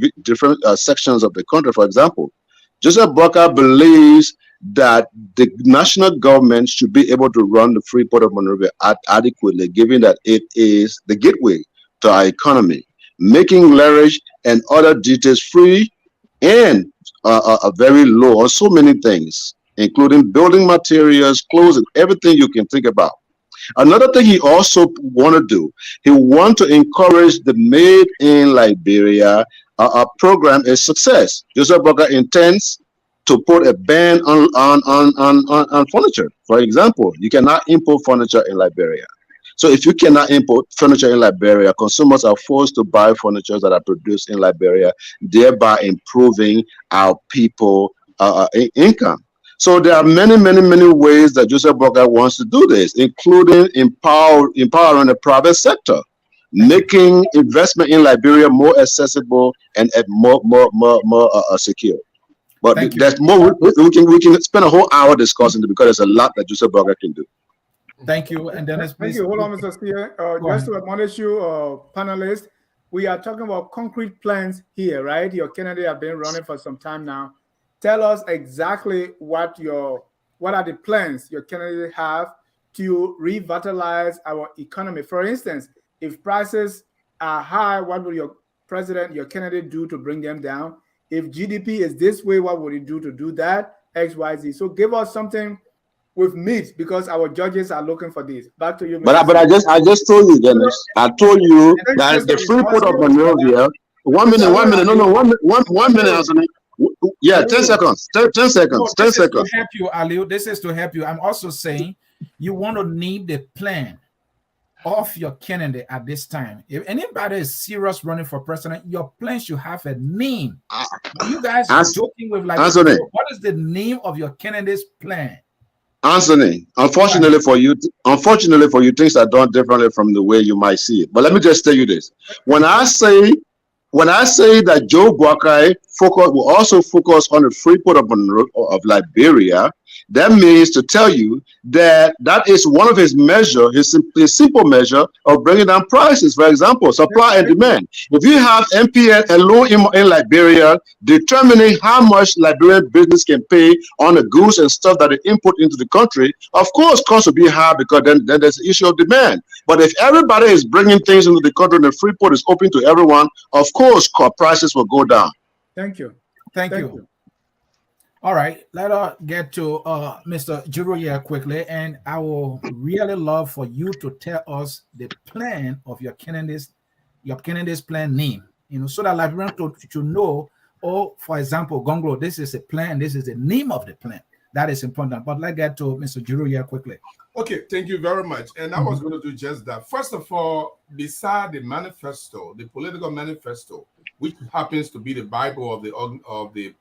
sections of the country. For example, Joseph Burger believes that the national government should be able to run the Freeport of Monrovia adequately, given that it is the gateway to our economy, making leverage and other duties free and very low on so many things, including building materials, clothes, everything you can think about. Another thing he also want to do, he want to encourage the Made in Liberia program a success. Joseph Burger intends to put a ban on furniture. For example, you cannot import furniture in Liberia. So if you cannot import furniture in Liberia, consumers are forced to buy furniture that are produced in Liberia, thereby improving our people income. So there are many ways that Joseph Burger wants to do this, including empowering the private sector, making investment in Liberia more accessible and more secure. But there's more. We can spend a whole hour discussing it because there's a lot that Joseph Burger can do. Thank you. And then thank you. Hold on, Mr. Steer. Just to admonish you, panelists, we are talking about concrete plans here, right? Your candidate have been running for some time now. Tell us exactly what are the plans your candidate have to revitalize our economy. For instance, if prices are high, what will your candidate do to bring them down? If GDP is this way, what would he do to do that? X, Y, Z. So give us something with meat, because our judges are looking for this. Back to you, Mr. But I just told you, Dennis. I told you that the Freeport of Monrovia. 1 minute. No. 1 minute, Anthony. Yeah, 10 seconds. 10 seconds. 10 seconds. To help you, Aliu. This is to help you. I'm also saying you want to name the plan of your candidate at this time. If anybody is serious running for president, your plan should have a name. You guys are joking with like, Anthony, what is the name of your candidate's plan? Anthony, unfortunately for you, things are done differently from the way you might see it. But let me just tell you this: when I say that Joe Boakai will also focus on the Freeport of Liberia, that means to tell you that is one of his measures, his simple measure of bringing down prices. For example, supply and demand. If you have MPN alone in Liberia, determining how much Liberian business can pay on the goods and stuff that they import into the country, of course, costs will be high, because then there's the issue of demand. But if everybody is bringing things into the country and the Freeport is open to everyone, of course, prices will go down. Thank you. Thank you. All right, let us get to Mr. Juroya quickly, and I will really love for you to tell us the plan of your candidate's plan name, so that Liberians should know. Oh, for example, Gonglo, this is a plan, this is the name of the plan. That is important. But let's get to Mr. Juroya quickly. Okay, thank you very much. And I was going to do just that. First of all, beside the manifesto, the political manifesto, which happens to be the Bible of the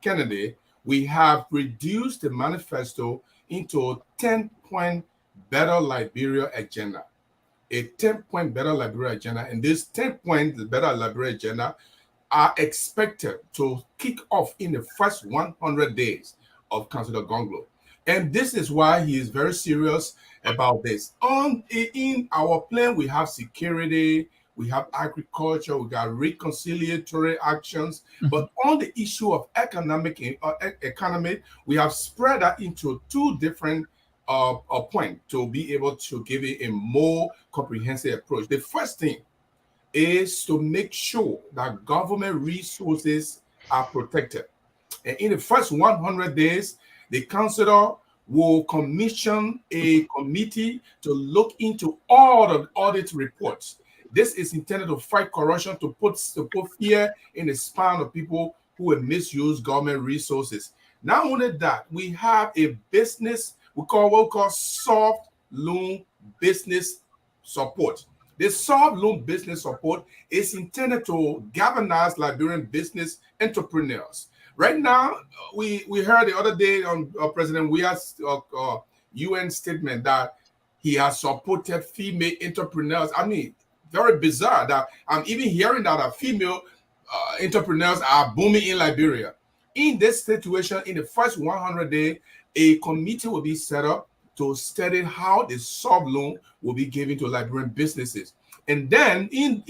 candidate, we have reduced the manifesto into a 10-point Better Liberia agenda. A 10-point Better Liberia agenda. And this 10-point Better Liberia agenda are expected to kick off in the first 100 days of Councillor Gonglo. And this is why he is very serious about this. In our plan, we have security, we have agriculture, we got reconciliatory actions. But on the issue of economy, we have spread that into two different points to be able to give it a more comprehensive approach. The first thing is to make sure that government resources are protected. And in the first 100 days, the councillor will commission a committee to look into all the audit reports. This is intended to fight corruption, to put fear in the spine of people who will misuse government resources. Not only that, we have a business, we call soft loan business support. This soft loan business support is intended to galvanize Liberian business entrepreneurs Right now, we heard the other day on President Weah's UN statement that he has supported female entrepreneurs. I mean, very bizarre that I'm even hearing that female entrepreneurs are booming in Liberia. In this situation, in the first 100 days, a committee will be set up to study how the soft loan will be given to Liberian businesses. And then, in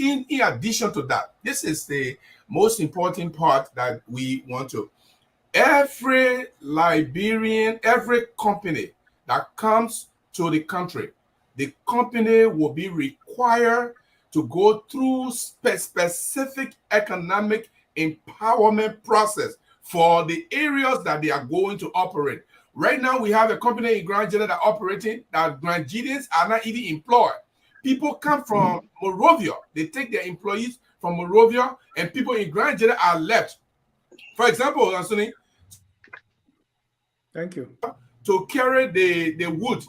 addition to that, this is the most important part that we want to. Every Liberian, every company that comes to the country, the company will be required to go through specific economic empowerment process for the areas that they are going to operate. Right now, we have a company in Grand Jeddah that are operating, that Grandians are not even employed. People come from Morovia. They take their employees from Morovia, and people in Grand Jeddah are left. For example, Anthony, thank you. To carry the wood.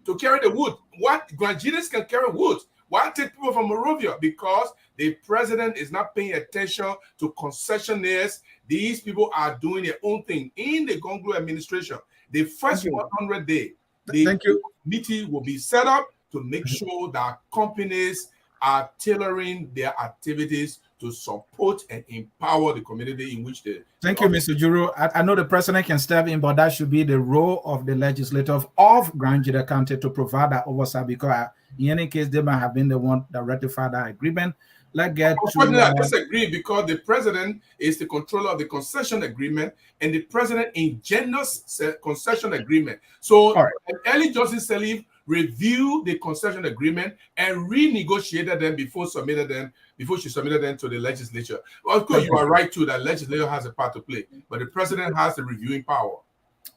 To carry the wood. What Grandians can carry wood? Why take people from Morovia? Because the president is not paying attention to concessionaires. These people are doing their own thing in the Gonglo administration. The first 100 days, the committee will be set up to make sure that companies are tailoring their activities to support and empower the community in which they. Thank you, Mr. Juro. I know the president can step in, but that should be the role of the legislative of Grand Jeddah County to provide that oversight, because in any case, they might have been the one that ratified that agreement. Let's get to. I disagree, because the president is the controller of the concession agreement, and the president engenders concession agreement. So, Ellie Johnson Sirleaf reviewed the concession agreement and renegotiated them before she submitted them to the legislature. Well, of course, you are right too that legislature has a part to play, but the president has the reviewing power.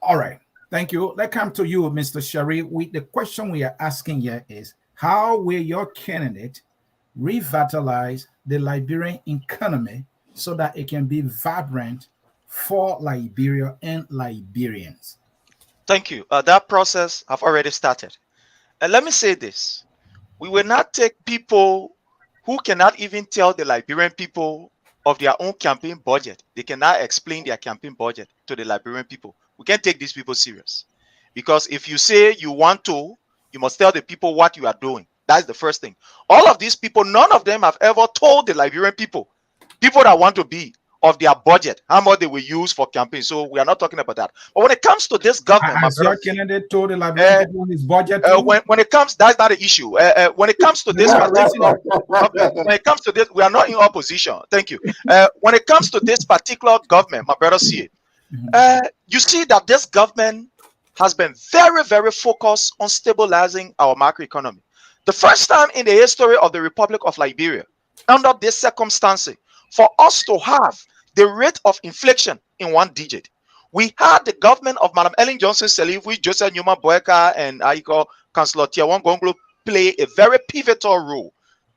All right, thank you. Let's come to you, Mr. Sherry. The question we are asking here is, how will your candidate revitalize the Liberian economy so that it can be vibrant for Liberia and Liberians? Thank you. That process have already started. And let me say this. We will not take people who cannot even tell the Liberian people of their own campaign budget. They cannot explain their campaign budget to the Liberian people. We can't take these people serious. Because if you say you want to, you must tell the people what you are doing. That's the first thing. All of these people, none of them have ever told the Liberian people that want to be, of their budget, how much they will use for campaign. So we are not talking about that. But when it comes to this government, has your candidate told the Liberian people his budget? When it comes, that's not an issue. When it comes to this, when it comes to this, we are not in opposition. Thank you. When it comes to this particular government, my brother, see it. You see that this government has been very, very focused on stabilizing our macroeconomy. The first time in the history of the Republic of Liberia, under this circumstance, for us to have the rate of inflation in 1 digit. We had the government of Madam Ellen Johnson Sirleaf, with Joseph Newman Boyka and Councillor Tiawan Gonglo play a very pivotal role.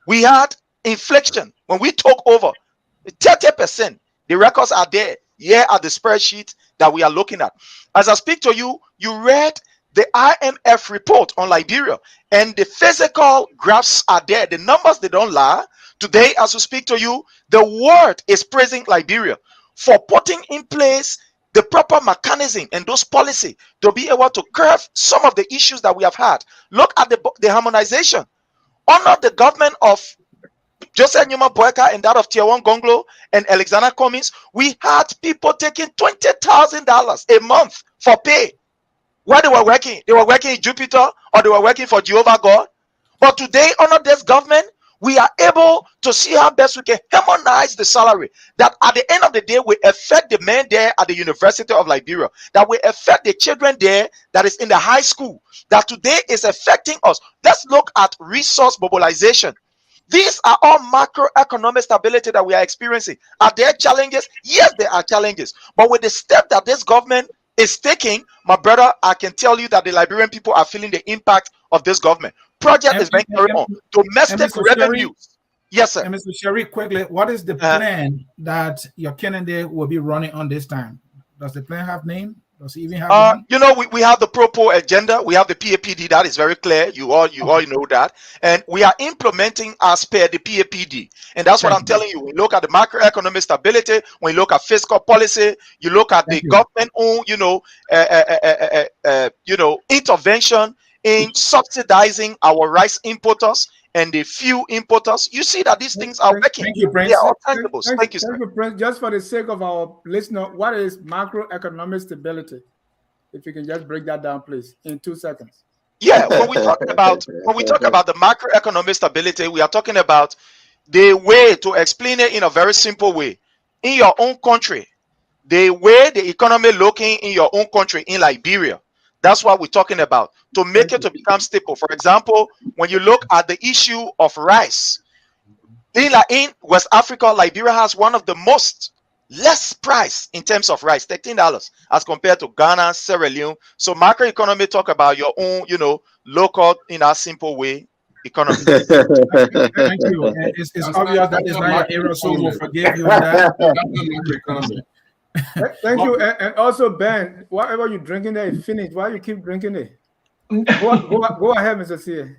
We had inflation when we took over 30%. The records are there. Here are the spreadsheet that we are looking at. As I speak to you, you read the IMF report on Liberia, and the physical graphs are there. The numbers, they don't lie. Today, as we speak to you, the world is praising Liberia for putting in place the proper mechanism and those policies to be able to curb some of the issues that we have had. Look at the harmonization. Under the government of Joseph Newman Boyka and that of Tiawan Gonglo and Alexander Cummings, we had people taking $20,000 a month for pay. Where they were working in Jupiter, or they were working for Jehovah God. But today, under this government, we are able to see how best we can harmonize the salary, that at the end of the day will affect the men there at the University of Liberia, that will affect the children there that is in the high school, that today is affecting us. Let's look at resource mobilization. These are all macroeconomic stability that we are experiencing. Are there challenges? Yes, there are challenges. But with the step that this government is taking, my brother, I can tell you that the Liberian people are feeling the impact of this government. Project is being carried on. Domestic revenues. Yes, sir. And Mr. Sherry, quickly, what is the plan that your candidate will be running on this time? Does the plan have name? Does he even have one? You know, we have the Propo agenda. We have the PAPD. That is very clear. You all know that. And we are implementing as per the PAPD. And that's what I'm telling you. When you look at the macroeconomic stability, when you look at fiscal policy, you look at the government own, intervention in subsidizing our rice importers and the few importers. You see that these things are working. Thank you, Prince. They are all tangibles. Thank you, sir. Thank you, Prince. Just for the sake of our listener, what is macroeconomic stability? If you can just break that down, please, in 2 seconds. Yeah, when we talk about the macroeconomic stability, we are talking about the way to explain it in a very simple way. In your own country, the way the economy looking in your own country, in Liberia, that's what we're talking about, to make it to become stable. For example, when you look at the issue of rice, in West Africa, Liberia has one of the most less price in terms of rice, $13, as compared to Ghana, Sierra Leone. So macroeconomy talk about your own, local, in a simple way, economy. Thank you. It's obvious that is not your area, so we'll forgive you on that. Thank you. And also, Ben, whatever you're drinking there is finished. Why you keep drinking it? Go ahead, Mr. C.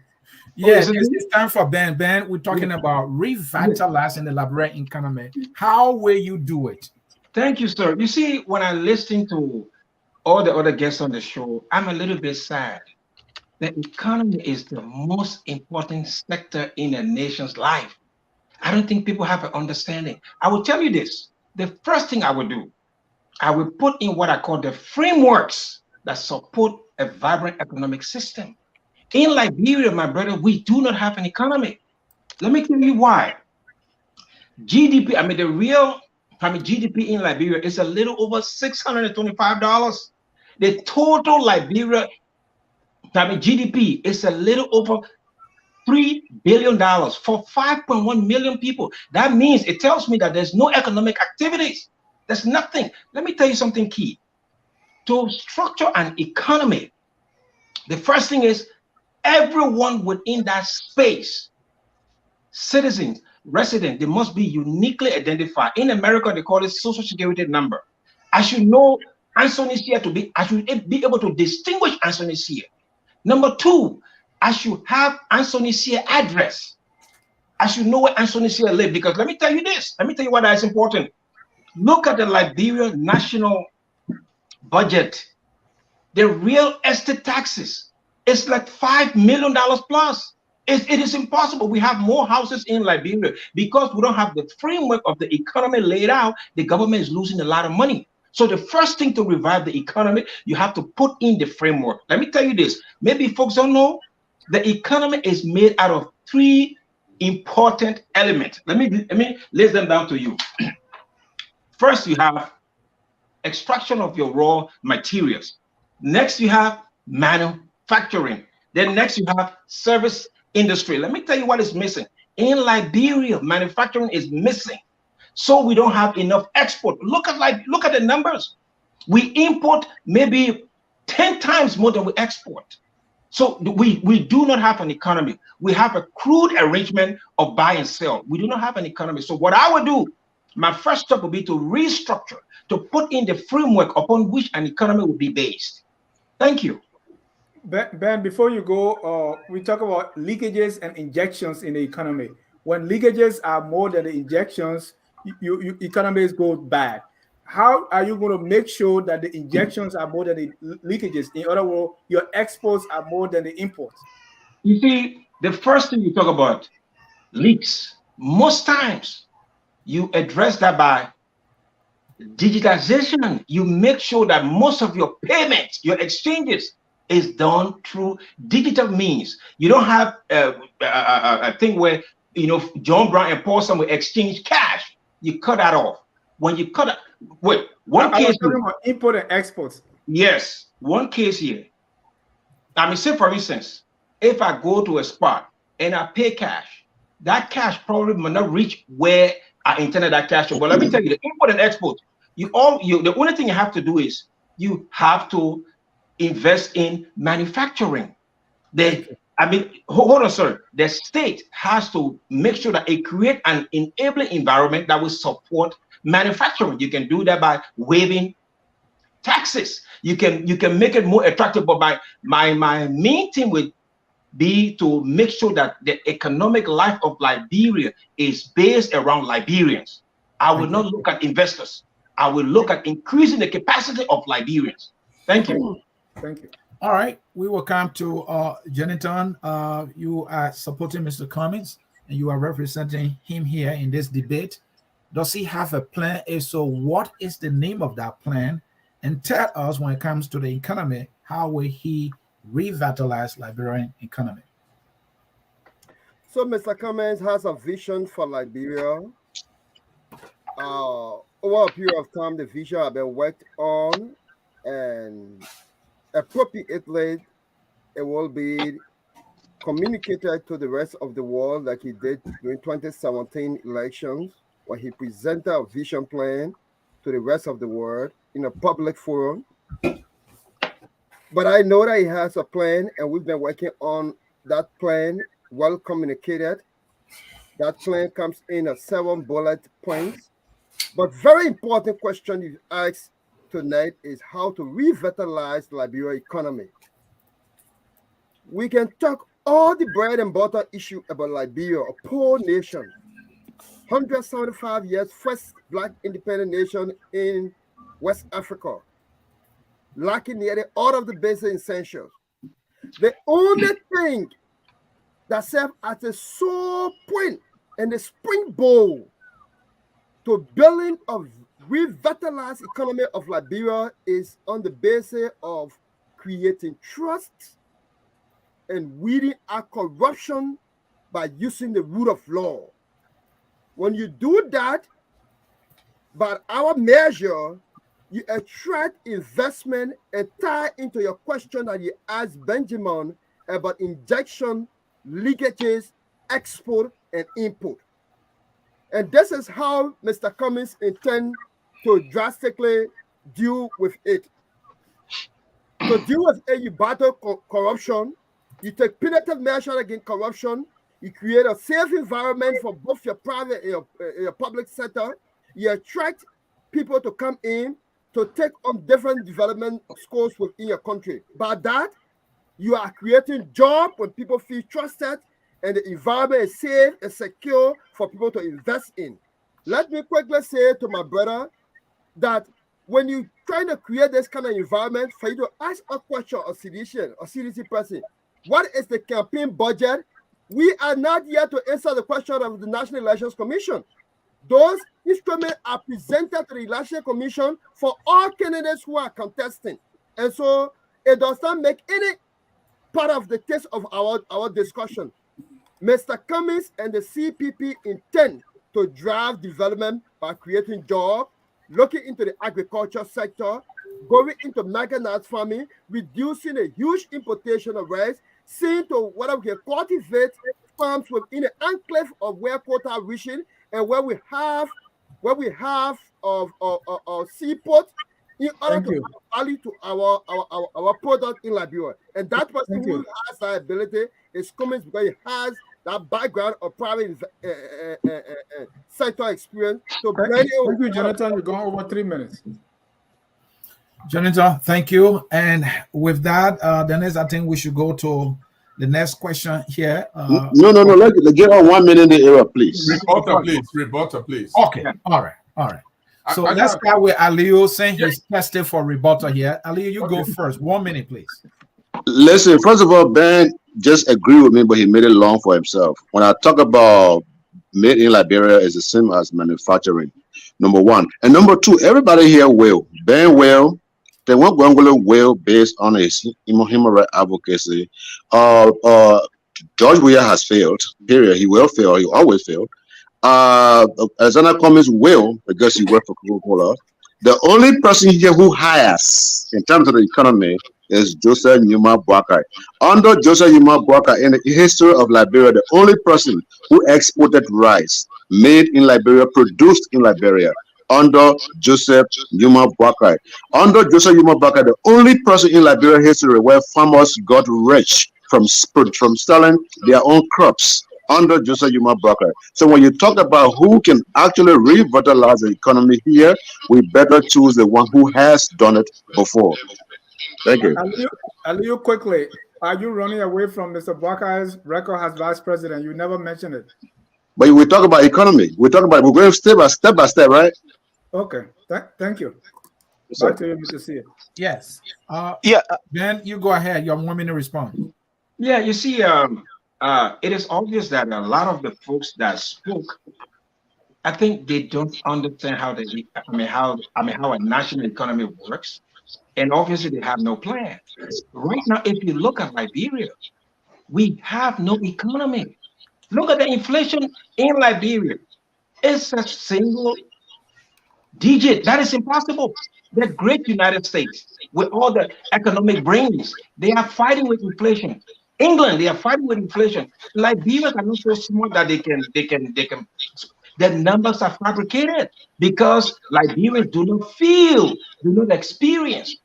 Yes, it's time for Ben. Ben, we're talking about revitalizing the Liberian economy. How will you do it? Thank you, sir. You see, when I listen to all the other guests on the show, I'm a little bit sad. The economy is the most important sector in a nation's life. I don't think people have an understanding. I will tell you this. The first thing I will do, I will put in what I call the frameworks that support a vibrant economic system. In Liberia, my brother, we do not have an economy. Let me tell you why. GDP, GDP in Liberia is a little over $625. The total Liberia, GDP is a little over $3 billion for 5.1 million people. That means, it tells me that there's no economic activities. There's nothing. Let me tell you something key. To structure an economy, the first thing is everyone within that space, citizens, residents, they must be uniquely identified. In America, they call it social security number. I should know Anthony Sear I should be able to distinguish Anthony Sear. Number two, I should have Anthony Sear address. I should know where Anthony Sear lives, because let me tell you this. Let me tell you why that's important. Look at the Liberian national budget. The real estate taxes, it's like $5 million plus. It is impossible. We have more houses in Liberia because we don't have the framework of the economy laid out. The government is losing a lot of money. So the first thing to revive the economy, you have to put in the framework. Let me tell you this. Maybe folks don't know, the economy is made out of three important elements. Let me list them down to you. First, you have extraction of your raw materials. Next, you have manufacturing. Then next, you have service industry. Let me tell you what is missing. In Liberia, manufacturing is missing. So we don't have enough export. Look at the numbers. We import maybe 10 times more than we export. So we do not have an economy. We have a crude arrangement of buy and sell. We do not have an economy. So what I would do, my first step would be to restructure, to put in the framework upon which an economy will be based. Thank you. Ben, before you go, we talk about leakages and injections in the economy. When leakages are more than the injections, economies go bad. How are you going to make sure that the injections are more than the leakages? In other words, your exports are more than the imports. You see, the first thing you talk about, leaks, most times you address that by digitization. You make sure that most of your payments, your exchanges, is done through digital means. You don't have a thing where, John Brown and Paulson will exchange cash. You cut that off. When you cut it, wait, one case. Talking about import and exports. Yes, one case here. I mean, say for instance, if I go to a spot and I pay cash, that cash probably might not reach where I intended that cash to. But let me tell you, the import and export, the only thing you have to do is you have to invest in manufacturing. Hold on, sir. The state has to make sure that it creates an enabling environment that will support manufacturing. You can do that by waiving taxes. You can make it more attractive. But my main thing would be to make sure that the economic life of Liberia is based around Liberians. I will not look at investors. I will look at increasing the capacity of Liberians. Thank you. Thank you. All right, we will come to Jonathan. You are supporting Mr. Cummings, and you are representing him here in this debate. Does he have a plan? If so, what is the name of that plan? And tell us, when it comes to the economy, how will he revitalize Liberian economy? So Mr. Cummings has a vision for Liberia. Over a period of time, the vision has been worked on, and appropriately, it will be communicated to the rest of the world like he did during 2017 elections, where he presented a vision plan to the rest of the world in a public forum. But I know that he has a plan, and we've been working on that plan, well communicated. That plan comes in a 7 bullet points. But very important question you asked tonight is how to revitalize the Liberia economy. We can talk all the bread and butter issue about Liberia, a poor nation. 175 years, first Black independent nation in West Africa, lacking nearly all of the basic essentials. The only thing that serves as a sore point and the springboard to building of revitalized economy of Liberia is on the basis of creating trust and weeding out corruption by using the rule of law. When you do that, by our measure, you attract investment and tie into your question that you asked Benjamin about injection, leakages, export, and import. And this is how Mr. Cummings intends to drastically deal with it. To deal with it, you battle corruption, you take punitive measures against corruption, you create a safe environment for both your private and your public sector, you attract people to come in to take on different development scopes within your country. By that, you are creating jobs when people feel trusted and the environment is safe and secure for people to invest in. Let me quickly say to my brother that when you're trying to create this kind of environment, for you to ask a question of CDC person, what is the campaign budget? We are not yet to answer the question of the National Elections Commission. Those instruments are presented to the Election Commission for all candidates who are contesting. And so it does not make any part of the taste of our discussion. Mr. Cummings and the CPP intend to drive development by creating jobs, looking into the agriculture sector, going into mechanized farming, reducing a huge importation of rice, seeing to whether we can cultivate farms within an enclave of where quota reaching and where we have seaport in order to add value to our product in Liberia. And that person who has that ability is Cummings because he has that background of private sector experience. So thank you, Jonathan. We're going over 3 minutes. Jonathan, thank you. And with that, Dennis, I think we should go to the next question here. No. Let's get on 1 minute era, please. Rebuttal, please. Okay. All right. So let's start with Aliyu saying he's tested for rebuttal here. Aliyu, you go first. 1 minute, please. Listen, first of all, Ben just agreed with me, but he made it long for himself. When I talk about made in Liberia, is the same as manufacturing, number one. And number two, everybody here will. Ben will. They want Gwangolo will based on his human rights advocacy. George Weah has failed, period. He will fail. He always failed. Alexander Cummings will, because he worked for Coca-Cola. The only person here who hires in terms of the economy is Joseph Numa Boakai. Under Joseph Numa Boakai, in the history of Liberia, the only person who exported rice made in Liberia, produced in Liberia, under Joseph Numa Boakai. Under Joseph Numa Boakai, the only person in Liberia history where farmers got rich from selling their own crops under Joseph Yuma Brocker. So when you talk about who can actually revitalize the economy here, we better choose the one who has done it before. Thank you. Aliyu, quickly, are you running away from Mr. Brockers' record as vice president? You never mentioned it. But we talk about economy. We're going step by step, right? Okay. Thank you. Yes, Back to you, Mr. C. Yes. Yeah. Then you go ahead. You have 1 minute to respond. Yeah, you see, it is obvious that a lot of the folks that spoke, I think they don't understand how how a national economy works, and obviously they have no plan. Right now, if you look at Liberia, we have no economy. Look at the inflation in Liberia. It's a single digit. That is impossible. The great United States, with all the economic brains, they are fighting with inflation. England, they are fighting with inflation. Liberians are not so smart that they can. The numbers are fabricated because Liberians do not feel, do not experience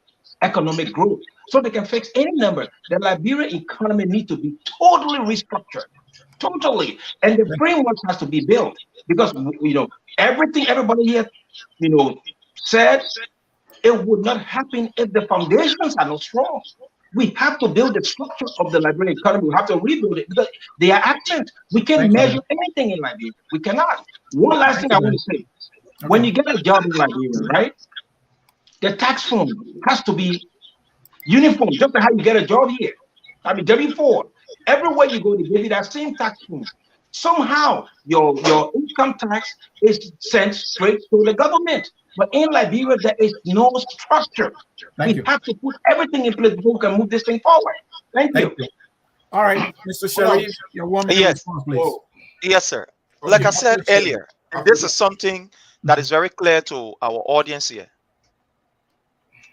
economic growth, so they can fix any number. The Liberian economy needs to be totally restructured, totally, and the framework has to be built because everything everybody here said, it would not happen if the foundations are not strong. We have to build the structure of the Liberian economy. We have to rebuild it because they are absent. We can't measure anything in Liberia. We cannot. One last thing I want to say. Okay. When you get a job in Liberia, right, the tax form has to be uniform, just like how you get a job here. I mean, W-4. Everywhere you go, they give you that same tax form. Somehow, your income tax is sent straight to the government. But in Liberia, there is no structure. We have to put everything in place before we can move this thing forward. Thank you. All right, Mr. Sharif, your 1 minute response, please. Yes, sir. Like I said earlier, and this is something that is very clear to our audience here.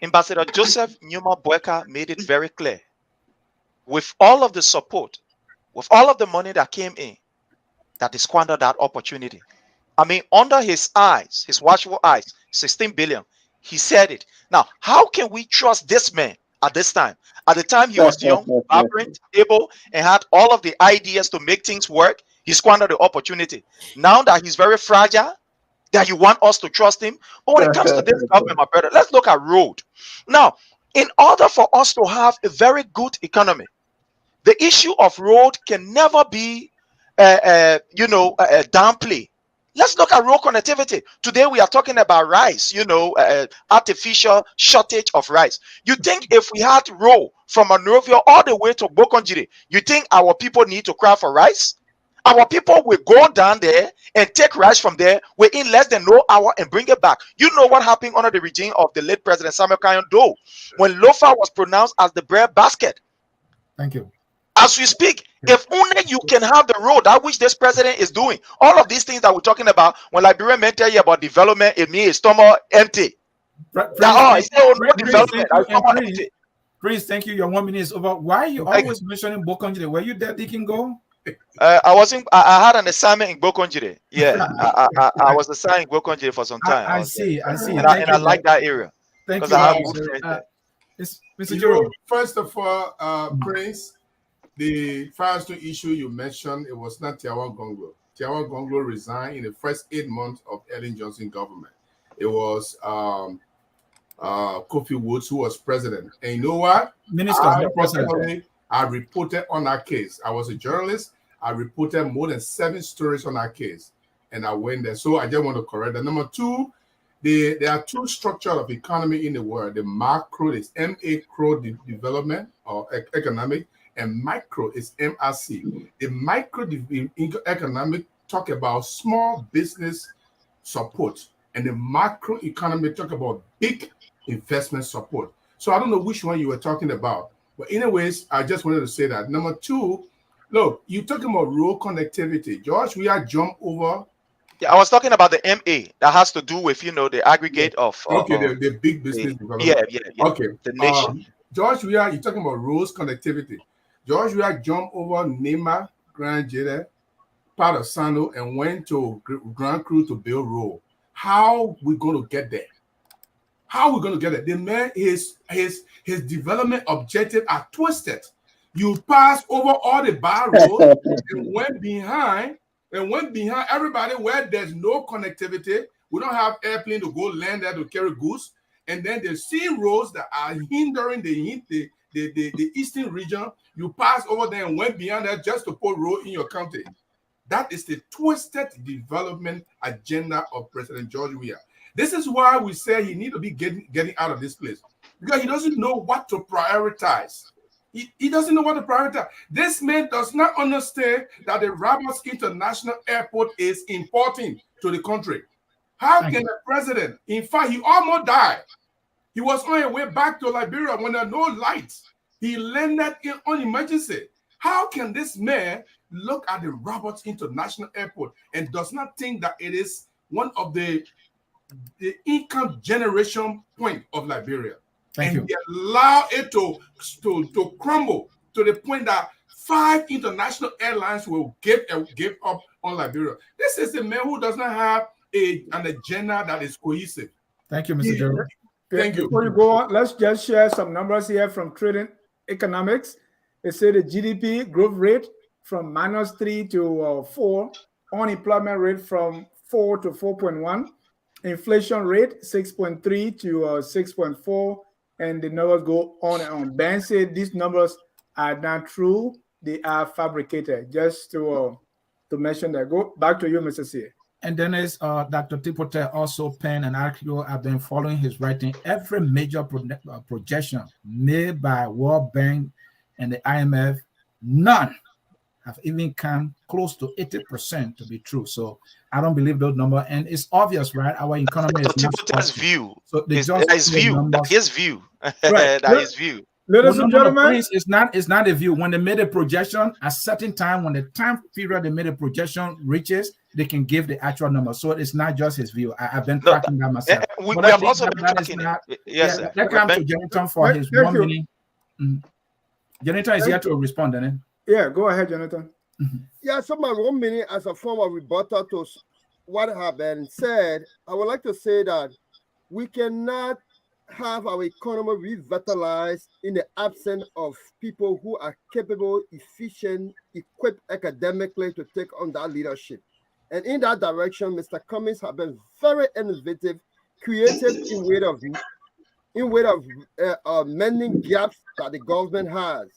Ambassador Joseph Numa Boyka made it very clear. With all of the support, with all of the money that came in, that he squandered that opportunity. I mean, under his eyes, his watchful eyes, 16 billion, he said it. Now, how can we trust this man at this time? At the time he was young, vibrant, able, and had all of the ideas to make things work, he squandered the opportunity. Now that he's very fragile, that you want us to trust him. But when it comes to this government, my brother, let's look at road. Now, in order for us to have a very good economy, the issue of road can never be downplay. Let's look at road connectivity. Today we are talking about rice, artificial shortage of rice. You think if we had road from Monrovia all the way to Bokonjiri, you think our people need to cry for rice? Our people will go down there and take rice from there within less than no hour and bring it back. You know what happened under the regime of the late President Samuel Kayon Do when lofa was pronounced as the bread basket. Thank you. As we speak, if only you can have the road that which this president is doing, all of these things that we're talking about, when Liberian men tell you about development, it means stomach empty. Chris, thank you. Your 1 minute is over. Why are you always mentioning Bokonjire? Were you there, Deacon Go? I wasn't. I had an assignment in Bokonjire. Yeah, I was assigned in Bokonjire for some time. I see. And I like that area. Thank you. I have good friends there. Mr. Jerome. First of all, Prince, the first issue you mentioned, it was not Tiawan Gonglo. Tiawan Gonglo resigned in the first 8 months of Ellen Johnson government. It was Kofi Woods who was president. And you know what? I reported on our case. I was a journalist. I reported more than 7 stories on our case. And I went there. So I just want to correct that. Number 2, there are 2 structures of economy in the world. The macro is macro development or economic, and micro is MRC. The micro economic talk about small business support, and the macro economy talk about big investment support. So I don't know which one you were talking about. But anyways, I just wanted to say that. Number 2, look, you're talking about road connectivity. George, we are jump over. Yeah, I was talking about the MA that has to do with, the aggregate of. The big business development. Yeah. Okay. The nation. George, you're talking about roads connectivity. George, we are jump over Nema, Grand Jede, part of Sano, and went to Grand Cru to build road. How we going to get there? How are we going to get it? The man, his development objective are twisted. You pass over all the bad roads and went behind everybody where there's no connectivity. We don't have airplane to go land there to carry goods. And then the sea roads that are hindering the eastern region, you pass over there and went beyond that just to put road in your county. That is the twisted development agenda of President George Weah. This is why we say he needs to be getting out of this place, because he doesn't know what to prioritize. He doesn't know what to prioritize. This man does not understand that the Rebuttals International Airport is important to the country. How can the president, in fact, he almost died. He was on his way back to Liberia when there were no lights. He landed on emergency. How can this man look at the Rebuttals International Airport and does not think that it is one of the income generation point of Liberia? Thank you. He allow it to crumble to the point that 5 international airlines will give up on Liberia. This is a man who does not have an agenda that is cohesive. Thank you, Mr. Gerald. Thank you. Before you go on, let's just share some numbers here from Trading Economics. They say the GDP growth rate from -3 to 4, unemployment rate from 4 to 4.1, inflation rate 6.3 to 6.4, and the numbers go on and on. Ben said these numbers are not true; they are fabricated. Just to mention that. Go back to you, Mr. C. And then is Dr. Tipote also penned an article. I've been following his writing. Every major projection made by World Bank and the IMF, none have even come close to 80% to be true. So I don't believe those numbers. And it's obvious, right? Our economy is not Tipote's view. So His view. Numbers. His view. Right. That is view. Ladies and gentlemen, it's not a view. When they made a projection, at certain time, when the time period they made a projection reaches, they can give the actual number. So it's not just his view. I've been tracking that myself. We have also been tracking it. Yes, sir. That comes to Jonathan for his 1 minute. Jonathan is here to respond, then. Yeah, go ahead, Jonathan. Yeah, so my 1 minute as a form of rebuttal to what have been said, I would like to say that we cannot have our economy revitalized in the absence of people who are capable, efficient, equipped academically to take on that leadership. And in that direction, Mr. Cummings has been very innovative, creative in way of mending gaps that the government has.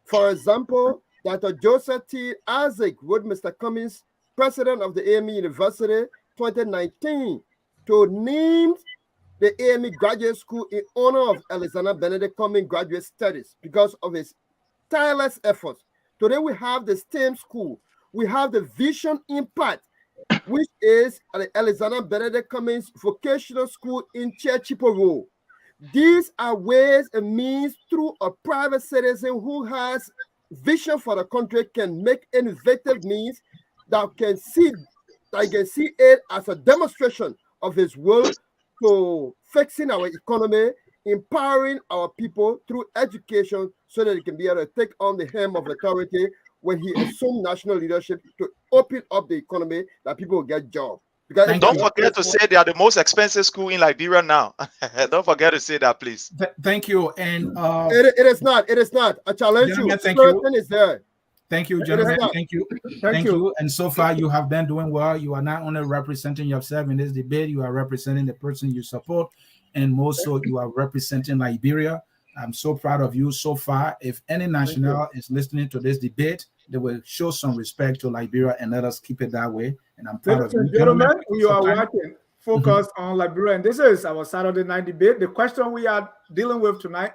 For example, Dr. Joseph T. Isaac wrote Mr. Cummings, president of the AME University, 2019, to name the AME Graduate School in honor of Alexander Benedict Cummings Graduate Studies because of his tireless efforts. Today we have the STEM school. We have the Vision Impact, which is the Alexander Benedict Cummings Vocational School in Churchill. These are ways and means through a private citizen who has vision for the country can make innovative means that can see it as a demonstration of his will to fixing our economy, empowering our people through education so that they can be able to take on the helm of authority when he assumed national leadership to open up the economy that people will get jobs. Because don't forget to say they are the most expensive school in Liberia now. Don't forget to say that, please. Thank you. And it is not. It is not. I challenge you. Thank you. Is there. Thank you, gentlemen. Thank you. Thank you. And so far, you have been doing well. You are not only representing yourself in this debate, you are representing the person you support, and most so you are representing Liberia. I'm so proud of you so far. If any national is listening to this debate, they will show some respect to Liberia and let us keep it that way. And I'm proud of you. Gentlemen, we are watching Focus on Liberia, and this is our Saturday night debate. The question we are dealing with tonight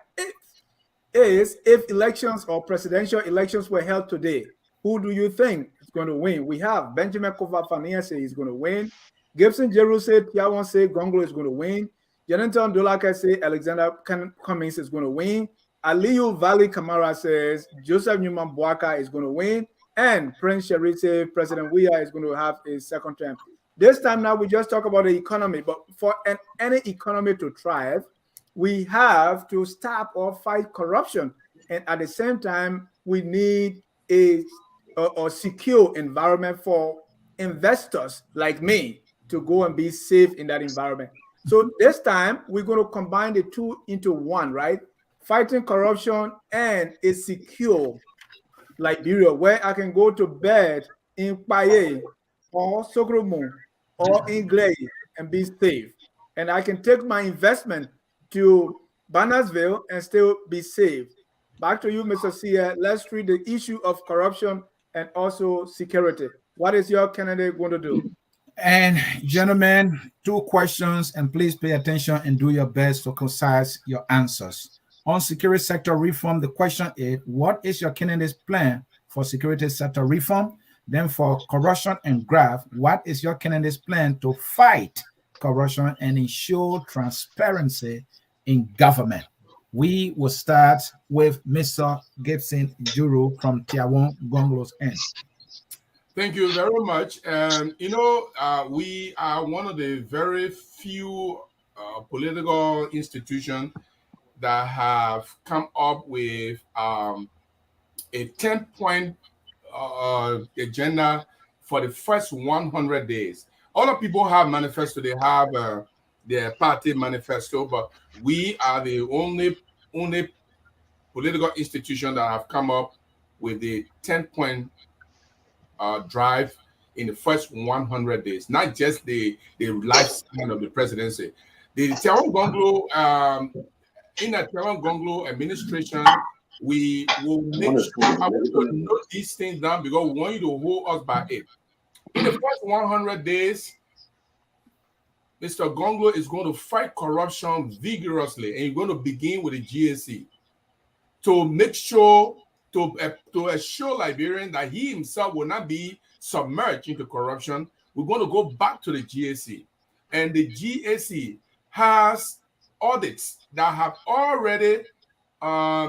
is if elections or presidential elections were held today, who do you think is going to win? We have Benjamin Kofa-Fania say he's going to win. Gibson Jeru said, Piawon say Gongolo is going to win. Jonathan Dolaka say Alexander Cummings is going to win. Aliyu Valley Kamara says Joseph Newman Boaka is going to win. And Prince Sherry says President Weah is going to have a second term. This time now we just talk about the economy, but for any economy to thrive, we have to stop or fight corruption. And at the same time, we need a secure environment for investors like me to go and be safe in that environment. So this time, we're going to combine the two into one, right? Fighting corruption and a secure Liberia, where I can go to bed in Paye or Sokromo or in Glay and be safe. And I can take my investment to Bannersville and still be safe. Back to you, Mr. Sia. Let's treat the issue of corruption and also security. What is your candidate going to do? And gentlemen, 2 questions, and please pay attention and do your best to concise your answers. On security sector reform, the question is, what is your candidate's plan for security sector reform? Then for corruption and graft, what is your candidate's plan to fight corruption and ensure transparency in government? We will start with Mr. Gibson Juru from Tiawan Gonglo's end. Thank you very much. And we are one of the very few political institutions that have come up with a 10-point agenda for the first 100 days. Other people have manifesto, they have their party manifesto, but we are the only political institution that have come up with the 10-point drive in the first 100 days, not just the lifespan of the presidency. The Tiawan Gonglo, in the Tiawan Gonglo administration, we will make sure I want you to note these things down because we want you to hold us by it. In the first 100 days, Mr. Gonglo is going to fight corruption vigorously, and he's going to begin with the GAC to make sure, to assure Liberians that he himself will not be submerged into corruption. We're going to go back to the GAC. And the GAC has audits that have already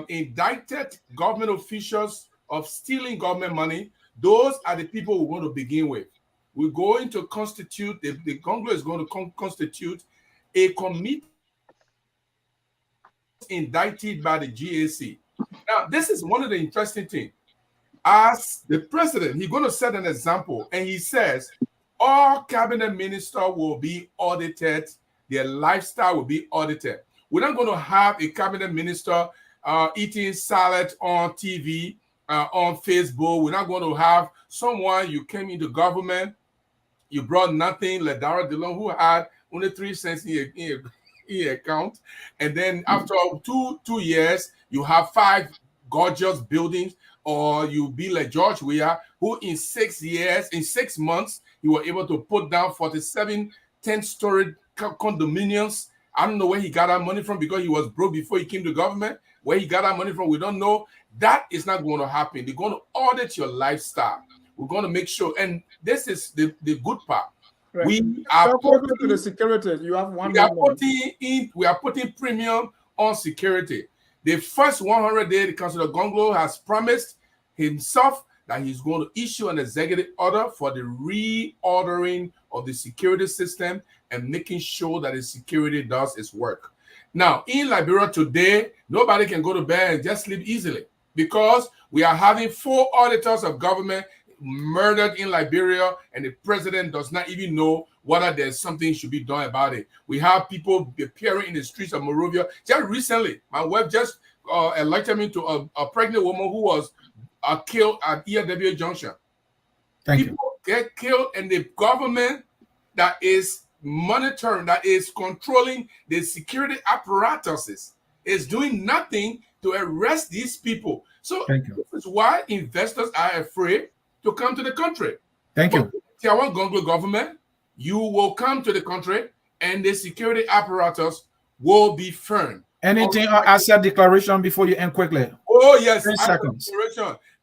indicted government officials of stealing government money. Those are the people we're going to begin with. We're going to constitute, the Gonglo is going to constitute a committee indicted by the GAC. Now, this is one of the interesting things. As the president, he's going to set an example, and he says all cabinet ministers will be audited, their lifestyle will be audited. We're not going to have a cabinet minister eating salad on TV, on Facebook. We're not going to have someone you came into government, you brought nothing, Ledara Dillon, who had only 3 cents in account, and then after two years, you have 5 gorgeous buildings, or you be like George Weah, who in 6 years, in 6 months, you were able to put down 47 10-story condominiums. I don't know where he got that money from because he was broke before he came to government. Where he got that money from, we don't know. That is not going to happen. They're going to audit your lifestyle. We're going to make sure, and this is the good part. Right. We are putting, to the security. You have one. We are putting premium on security. The first 100 days, the Councilor Gonglo has promised himself that he's going to issue an executive order for the reordering of the security system and making sure that the security does its work. Now, in Liberia today, nobody can go to bed and just sleep easily because we are having 4 auditors of government murdered in Liberia, and the president does not even know whether there's something should be done about it. We have people appearing in the streets of Monrovia. Just recently, my wife just elected me to a pregnant woman who was killed at ERW Junction. People get killed, and the government that is monitoring, that is controlling the security apparatuses is doing nothing to arrest these people. So this is why investors are afraid to come to the country. Thank you. Tiawan Gonglo government, you will come to the country and the security apparatus will be firm. Anything on asset declaration before you end quickly? Oh, yes. 10 seconds.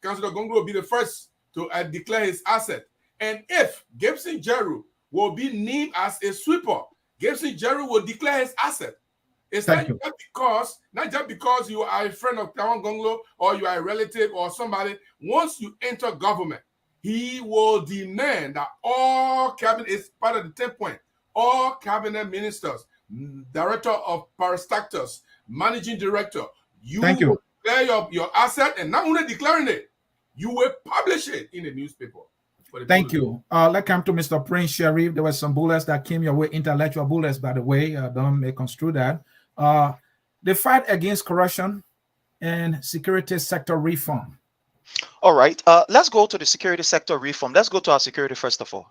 Councilor Gonglo will be the first to declare his asset. And if Gibson Jeru will be named as a sweeper, Gibson Jeru will declare his asset. It's not just because you are a friend of Tiawan Gonglo or you are a relative or somebody. Once you enter government, he will demand that all cabinet, is part of the 10 point, all cabinet ministers, director of parastatals, managing director, you will declare your asset, and not only declaring it, you will publish it in the newspaper. Thank you. Let's come to Mr. Prince Sharif. There were some bullets that came your way, intellectual bullets, by the way. Don't misconstrue that. The fight against corruption and security sector reform. All right. Let's go to the security sector reform. Let's go to our security first of all.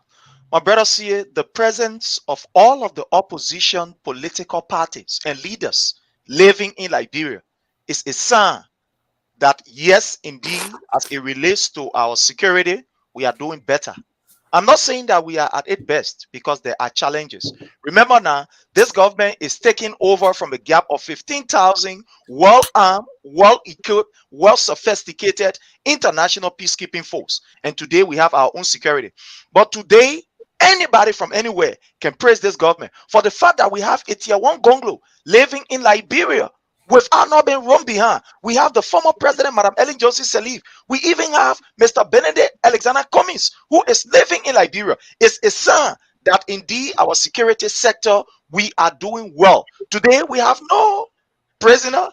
My brother, see the presence of all of the opposition political parties and leaders living in Liberia is a sign that yes, indeed, as it relates to our security, we are doing better. I'm not saying that we are at its best because there are challenges. Remember now, this government is taking over from a gap of 15,000 well armed, well equipped, well sophisticated international peacekeeping force. And today we have our own security. But today, anybody from anywhere can praise this government for the fact that we have a tier one gonglo living in Liberia without not being run behind. We have the former president, Madam Ellen Johnson Sirleaf. We even have Mr. Benedict Alexander Cummings, who is living in Liberia. It's a sign that indeed our security sector, we are doing well. Today, we have no prisoner,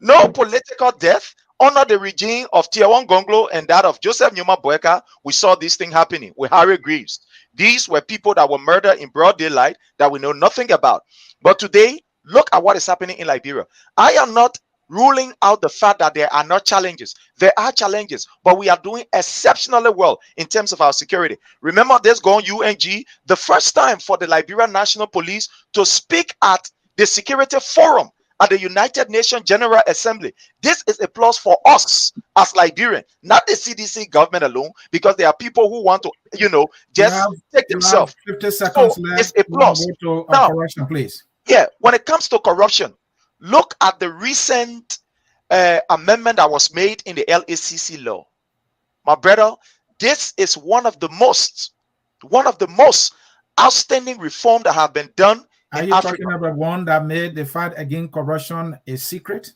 no political death under the regime of Tier 1 Gonglo and that of Joseph Nyuma Boeka. We saw this thing happening with Harry Greaves. These were people that were murdered in broad daylight that we know nothing about. But today, look at what is happening in Liberia. I am not ruling out the fact that there are not challenges. There are challenges, but we are doing exceptionally well in terms of our security. Remember this going UNG, the first time for the Liberian National Police to speak at the Security Forum at the United Nations General Assembly. This is a plus for us as Liberian, not the CDC government alone, because there are people who want to, just take themselves. 50 seconds left. It's a plus. Go to now, correction, please. Yeah, when it comes to corruption, look at the recent amendment that was made in the LACC law. My brother, this is one of the most outstanding reform that have been done. Are you talking about one that made the fight against corruption a secret?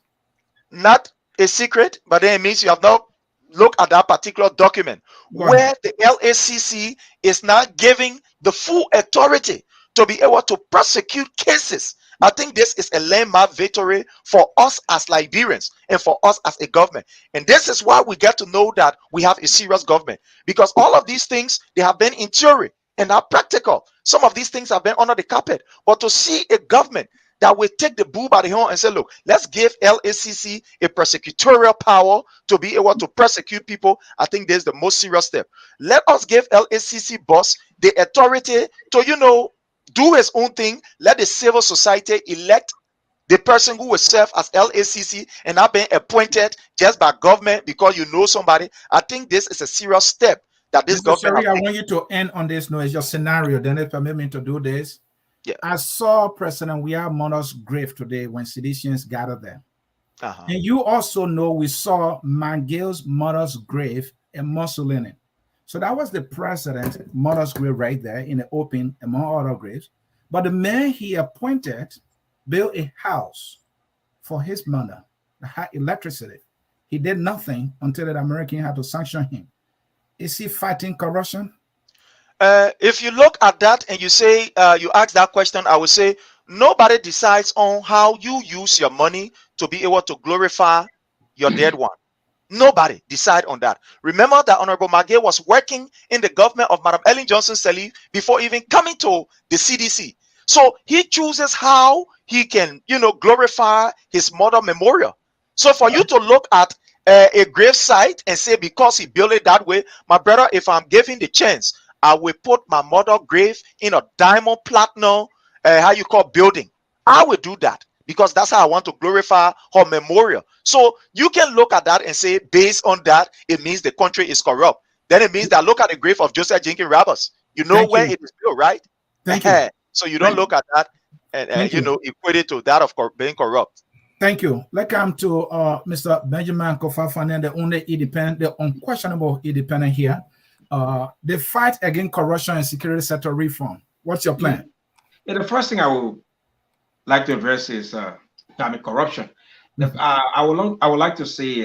Not a secret, but then it means you have not looked at that particular document where the LACC is now giving the full authority to be able to prosecute cases. I think this is a landmark victory for us as Liberians and for us as a government. And this is why we get to know that we have a serious government, because all of these things, they have been in theory and not practical. Some of these things have been under the carpet. But to see a government that will take the bull by the horn and say, look, let's give LACC a prosecutorial power to be able to prosecute people, I think this is the most serious step. Let us give LACC boss the authority to, do his own thing. Let the civil society elect the person who will serve as LACC and not being appointed just by government because you know somebody. I think this is a serious step that this government. I want you to end on this. No, it's your scenario. Then if permit me to do this. Yeah. I saw President William Mother's grave today when citizens gathered there. And you also know we saw Mangail's mother's grave in Mussolini. So that was the president's mother's grave right there in the open among other graves. But the man he appointed built a house for his mother, had electricity. He did nothing until the American had to sanction him. Is he fighting corruption? If you look at that and you say, you ask that question, I would say nobody decides on how you use your money to be able to glorify your dead one. Nobody decide on that. Remember that Honorable Maguire was working in the government of Madam Ellen Johnson Sirleaf before even coming to the CDC. So he chooses how he can, glorify his mother memorial. So for you to look at a grave site and say because he built it that way, my brother, if I'm given the chance, I will put my mother grave in a diamond platinum, building. I will do that, because that's how I want to glorify her memorial. So you can look at that and say, based on that, it means the country is corrupt. Then it means that look at the grave of Joseph Jenkins Roberts. You know where it is built, right? Thank you. So you don't look at that and equate it to that of being corrupt. Thank you. Let's come to Mr. Benjamin Kofa-Fanning, the only independent, the unquestionable independent here. The fight against corruption and security sector reform. What's your plan? Yeah, the first thing I would like to address is corruption. I would like to say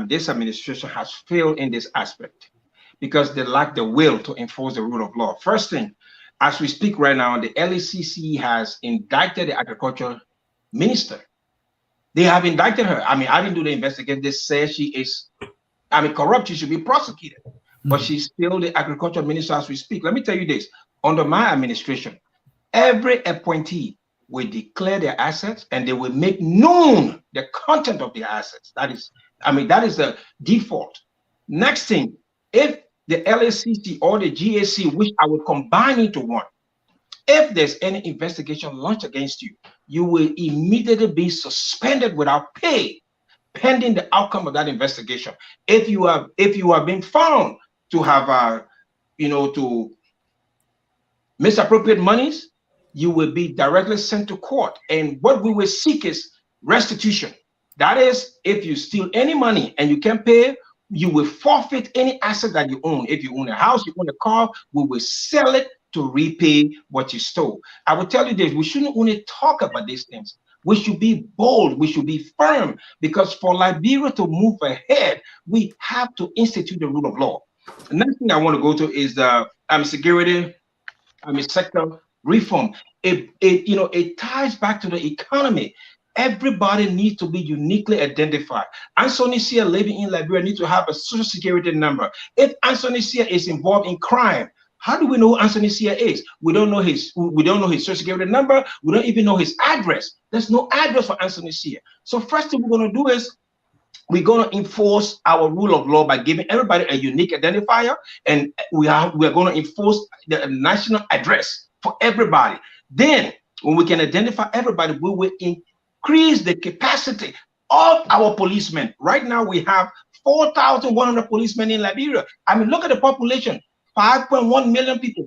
this administration has failed in this aspect because they lack the will to enforce the rule of law. First thing, as we speak right now, the LACC has indicted the agriculture minister. They have indicted her. I didn't do the investigation. They say she is, corrupt. She should be prosecuted. But she's still the agriculture minister as we speak. Let me tell you this. Under my administration, every appointee will declare their assets and they will make known the content of their assets. That is the default. Next thing, if the LACC or the GAC, which I will combine into one, if there's any investigation launched against you, you will immediately be suspended without pay, pending the outcome of that investigation. If you have been found to have to misappropriate monies, you will be directly sent to court. And what we will seek is restitution. That is, if you steal any money and you can't pay, you will forfeit any asset that you own. If you own a house, you own a car, we will sell it to repay what you stole. I will tell you this, we shouldn't only talk about these things. We should be bold, we should be firm, because for Liberia to move ahead, we have to institute the rule of law. The next thing I want to go to is the security sector reform. It ties back to the economy. Everybody needs to be uniquely identified. Anthony Sia living in Liberia needs to have a social security number. If Anthony Sia is involved in crime, how do we know who Anthony Sia is? We don't know his social security number. We don't even know his address. There's no address for Anthony Sia. So first thing we're going to do is we're going to enforce our rule of law by giving everybody a unique identifier, and we are going to enforce the national address for everybody. Then when we can identify everybody, we will increase the capacity of our policemen. Right now we have 4,100 policemen in Liberia. I mean, look at the population, 5.1 million people.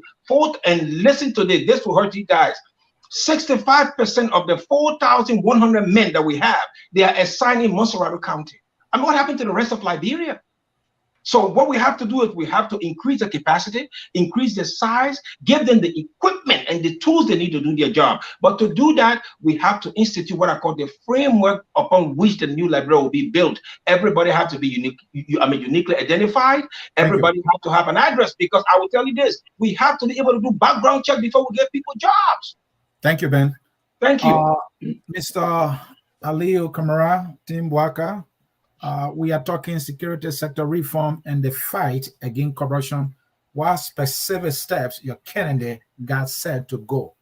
And listen to this, this will hurt you guys. 65% of the 4,100 men that we have, they are assigned in Monserrate County. I mean, what happened to the rest of Liberia? So what we have to do is we have to increase the capacity, increase the size, give them the equipment and the tools they need to do their job. But to do that, we have to institute what I call the framework upon which the new Liberia will be built. Everybody have to be uniquely identified. Everybody have to have an address, because I will tell you this, we have to be able to do background check before we give people jobs. Thank you, Ben. Thank you. Mr. Aliyu Kamara, Tim Waka. We are talking security sector reform and the fight against corruption. What specific steps your candidate got set to go?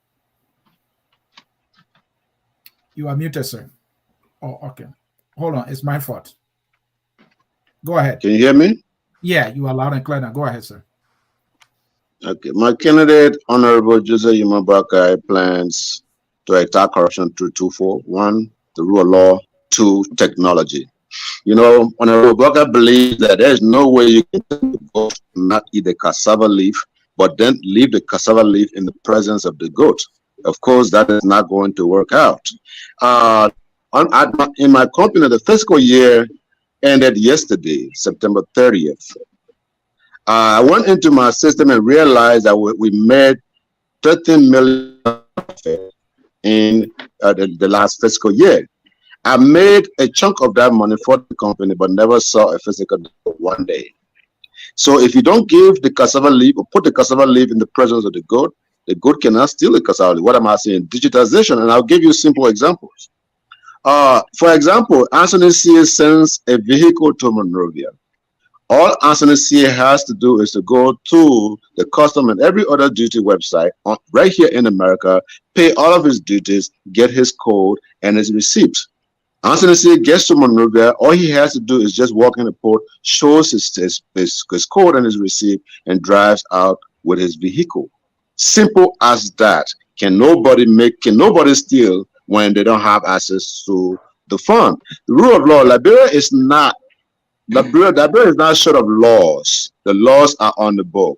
You are muted, sir. Oh, okay. Hold on, it's my fault. Go ahead. Can you hear me? Yeah, you are loud and clear now. Go ahead, sir. Okay, my candidate, Honorable Joseph Yumabakai, plans to attack corruption through twofold. One, the rule of law. Two, technology. You know, Honorable Bakai believes that there is no way you can not eat the cassava leaf, but then leave the cassava leaf in the presence of the goat. Of course, that is not going to work out. In my company, the fiscal year ended yesterday, September 30th. I went into my system and realized that we made $13 million in the last fiscal year. I made a chunk of that money for the company, but never saw a physical one day. So if you don't give the cassava leaf or put the cassava leaf in the presence of the goat cannot steal the cassava leaf. What am I saying? Digitization. And I'll give you simple examples. For example, Anthony Sia sends a vehicle to Monrovia. All Anthony Sia has to do is to go to the custom and every other duty website right here in America, pay all of his duties, get his code and his receipt. Anthony Sia gets to Monrovia, all he has to do is just walk in the port, shows his code and his receipt, and drives out with his vehicle. Simple as that. Can nobody steal when they don't have access to the fund? The rule of law, Liberia is not short of laws. The laws are on the book.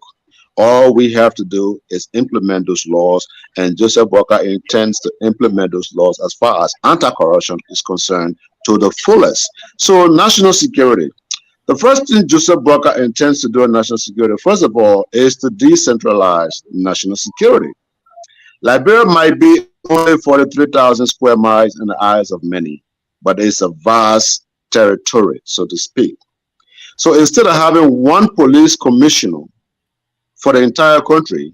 All we have to do is implement those laws, and Joseph Walker intends to implement those laws as far as anti-corruption is concerned to the fullest. So national security. The first thing Joseph Walker intends to do in national security, first of all, is to decentralize national security. Liberia might be only 43,000 square miles in the eyes of many, but it's a vast territory, so to speak. So instead of having one police commissioner for the entire country,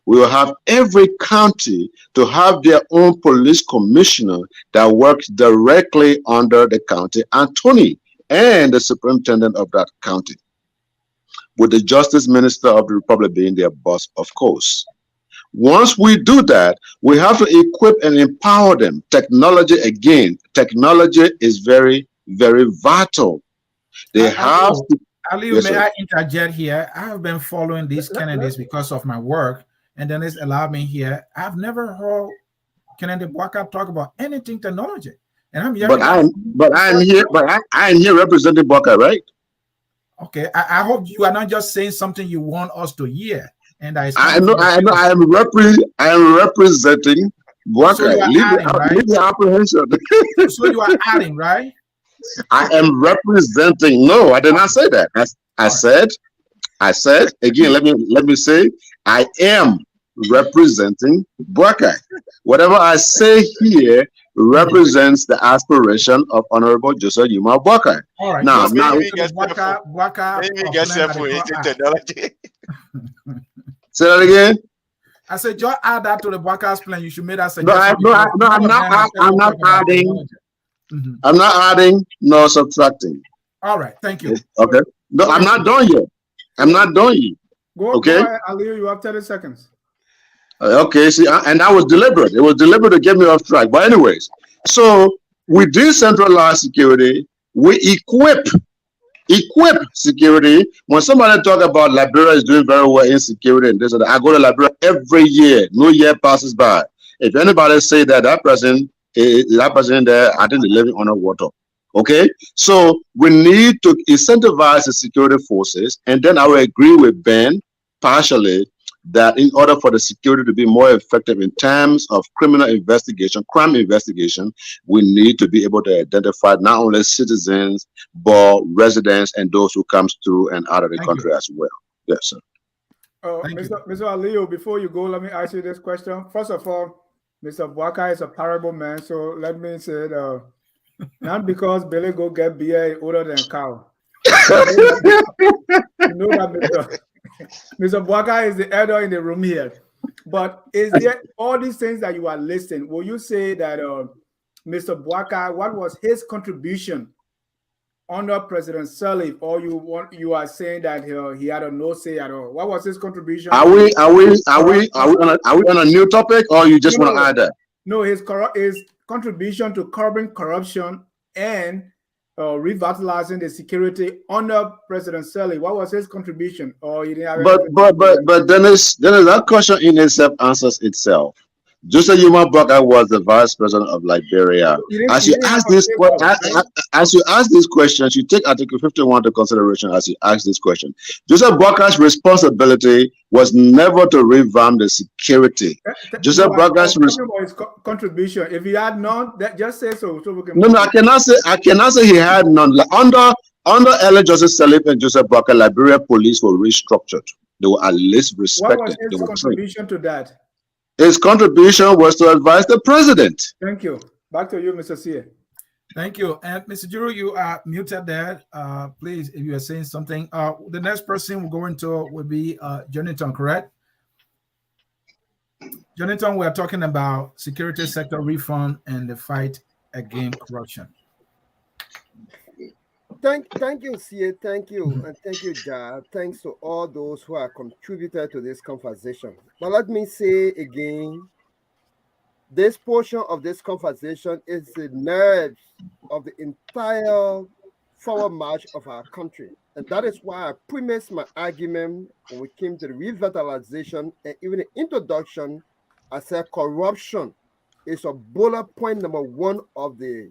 we will have every county to have their own police commissioner that works directly under the county attorney and the superintendent of that county, with the justice minister of the republic being their boss, of course. Once we do that, we have to equip and empower them. Technology, again, technology is very, very vital. They have to. Aliu, Yes, may sir. I interject here? I have been following these candidates because of my work, and then it's allowed me here. I've never heard Kennedy Bwaka talk about anything technology, and I'm hearing that. I am here representing Boca, right? Okay, I hope you are not just saying something you want us to hear, and that is I coming know, from the I know. field. I am representing So Boca. you are adding, right? Leave the apprehension. So you are adding, right? I am representing. No, I did not say that. I said again. Let me say. I am representing Boca. Whatever I say here represents the aspiration of Honorable Joseph Yuma Boca. All right. Now, Just now, Maybe Bwaka get plan at for the into top. technology. say that again. I said, just add that to the Bwaka's plan. You should make that No, suggestion. I'm not adding. Mm-hmm. I'm not adding nor subtracting. All right, thank you. Okay. No, I'm not done yet. I'm not done yet. Go ahead, Aliu. You have 30 seconds. Okay. See, and that was deliberate. It was deliberate to get me off track. But anyways, so we decentralize security. We equip security. When somebody talk about Liberia is doing very well in security and this and that, I go to Liberia every year. No year passes by. If anybody say that person there, I think they living underwater. Okay, so we need to incentivize the security forces, and then I will agree with Ben partially that in order for the security to be more effective in terms of criminal investigation, crime investigation, we need to be able to identify not only citizens but residents and those who comes through and out of the country as well. Yes, sir. Mr. Aliu, before you go, let me ask you this question. First of all, Mr. Bwaka is a parable man, so let me say not because Billy go get beer older than cow. You know that Mr. Bwaka is the elder in the room here. But is there all these things that you are listing? Will you say that Mr. Bwaka, what was his contribution under President Sirleaf, or you are saying that he had a no say at all? What was his contribution? Are we on a new topic, or you just want to add that? No, his contribution to curbing corruption and revitalizing the security under President Sirleaf. What was his contribution? Or he didn't have but Dennis, that question in itself answers itself. Joseph Yuma Bwaka was the vice president of Liberia. As you ask these questions, you take Article 51 into consideration as you ask this question. Joseph Bwaka's responsibility was never to revamp the security. Joseph Bwaka's contribution. If he had none, just say so. We can I cannot say he had none. Like, under Ellen Joseph Sirleaf and Joseph Bwaka, Liberia police were restructured. They were at least respected. What was his contribution to that? His contribution was to advise the president. Thank you. Back to you, Mr. C. Thank you. And Mr. Juru, you are muted there. Please, if you are saying something. The next person we'll go into will be Jonathan, correct? Jonathan, we are talking about security sector reform and the fight against corruption. Thank you, CA. Thank you. And thank you, Jar. Thanks to all those who have contributed to this conversation. But let me say again, this portion of this conversation is the nerve of the entire forward march of our country. And that is why I premised my argument when we came to the revitalization and even the introduction. I said corruption is a bullet point number one of the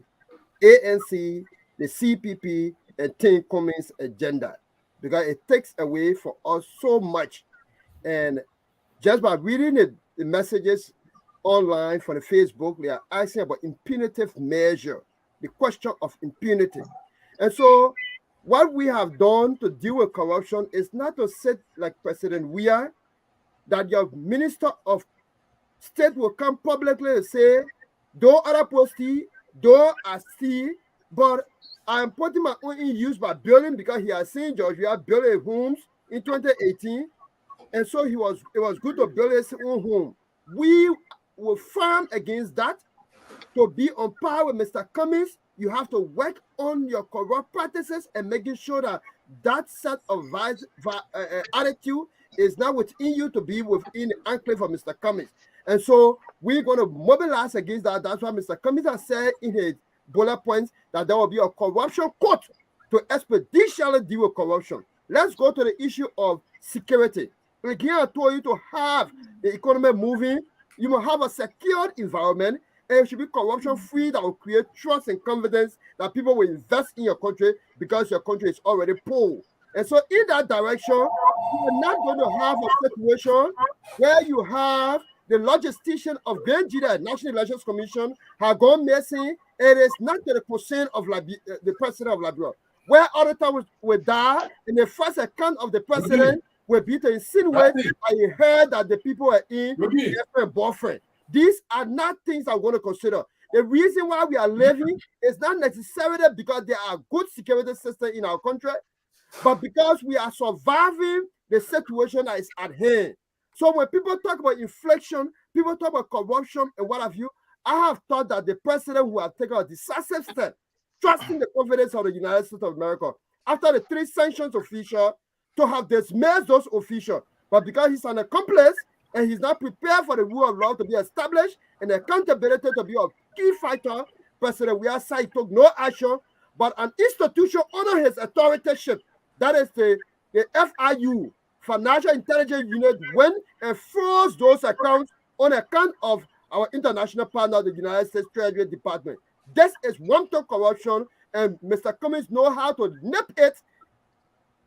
ANC, the CPP, and Tim Cummings' agenda, because it takes away from us so much. And just by reading the messages online from the Facebook, they are asking about impunitive measure, the question of impunity. And so what we have done to deal with corruption is not to sit like President Weah, that your minister of state will come publicly and say, though other postie, though I see, but I'm putting my own in use by building, because he has seen George Weah build homes in 2018. And so it was good to build his own home. We will firm against that. To be on par with Mr. Cummings, you have to work on your corrupt practices and making sure that that set of attitude is not within you to be within the enclave of Mr. Cummings. And so we're going to mobilize against that. That's why Mr. Cummings has said in his bullet points that there will be a corruption court to expeditiously deal with corruption. Let's go to the issue of security. Again, I told you to have the economy moving. You must have a secured environment, and it should be corruption-free that will create trust and confidence that people will invest in your country because your country is already poor. And so in that direction, you're not going to have a situation where you have the logistician of Nigeria, National Elections Commission, have gone missing. It is not to the concern of the president of Liberia, where auditors will die, and the first account of the president will be to insinuate I heard that the people are in their boyfriend. These are not things I'm going to consider. The reason why we are living is not necessarily because there are good security systems in our country, but because we are surviving the situation that is at hand. So when people talk about inflation, people talk about corruption and what have you, I have thought that the president who has taken a decisive step, trusting the confidence of the United States of America, after the 3 sanctions officials, to have dismissed those officials. But because he's an accomplice and he's not prepared for the rule of law to be established and accountability to be a key fighter, President Wiasa took no action, but an institution under his authorship, that is the FIU, Financial Intelligence Unit, went and froze those accounts on account of our international partner, the United States Treasury Department. This is one-time corruption, and Mr. Cummings knows how to nip it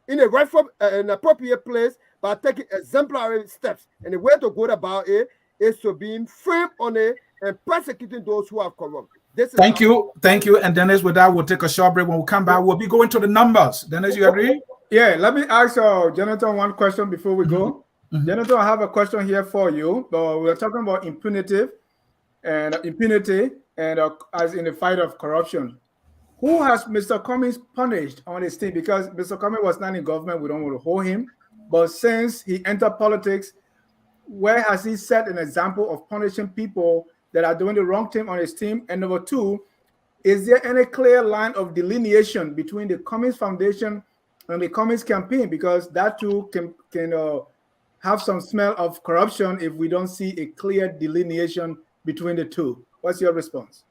in a rightful and appropriate place by taking exemplary steps. And the way to go about it is to be firm on it and prosecuting those who are corrupt. Thank you. And Dennis, with that, we'll take a short break. When we come back, we'll be going to the numbers. Dennis, you agree? Yeah, let me ask Jonathan one question before we go. Jonathan, I have a question here for you. We're talking about impunity and as in the fight of corruption. Who has Mr. Cummings punished on his team? Because Mr. Cummings was not in government, we don't want to hold him. But since he entered politics, where has he set an example of punishing people that are doing the wrong thing on his team? And number 2, is there any clear line of delineation between the Cummings Foundation and the Cummings campaign? Because that too can have some smell of corruption if we don't see a clear delineation between the two. What's your response?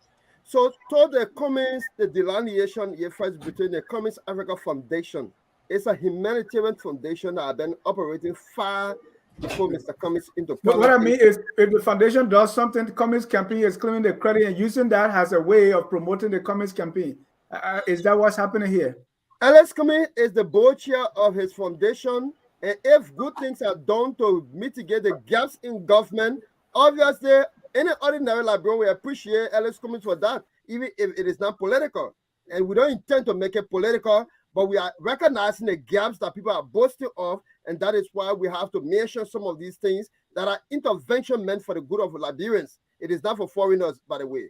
So to the Cummings, the delineation efforts between the Cummings Africa Foundation, it's a humanitarian foundation that has been operating far before Mr. Cummings into politics. What I mean is, if the foundation does something, the Cummings campaign is claiming the credit and using that as a way of promoting the Cummings campaign. Is that what's happening here? Alex Cummings is the board chair of his foundation, and if good things are done to mitigate the gaps in government, obviously, any ordinary Liberian will appreciate Alex Cummings for that, even if it is not political. And we don't intend to make it political, but we are recognizing the gaps that people are boasting of, and that is why we have to mention some of these things that are intervention meant for the good of Liberians. It is not for foreigners, by the way.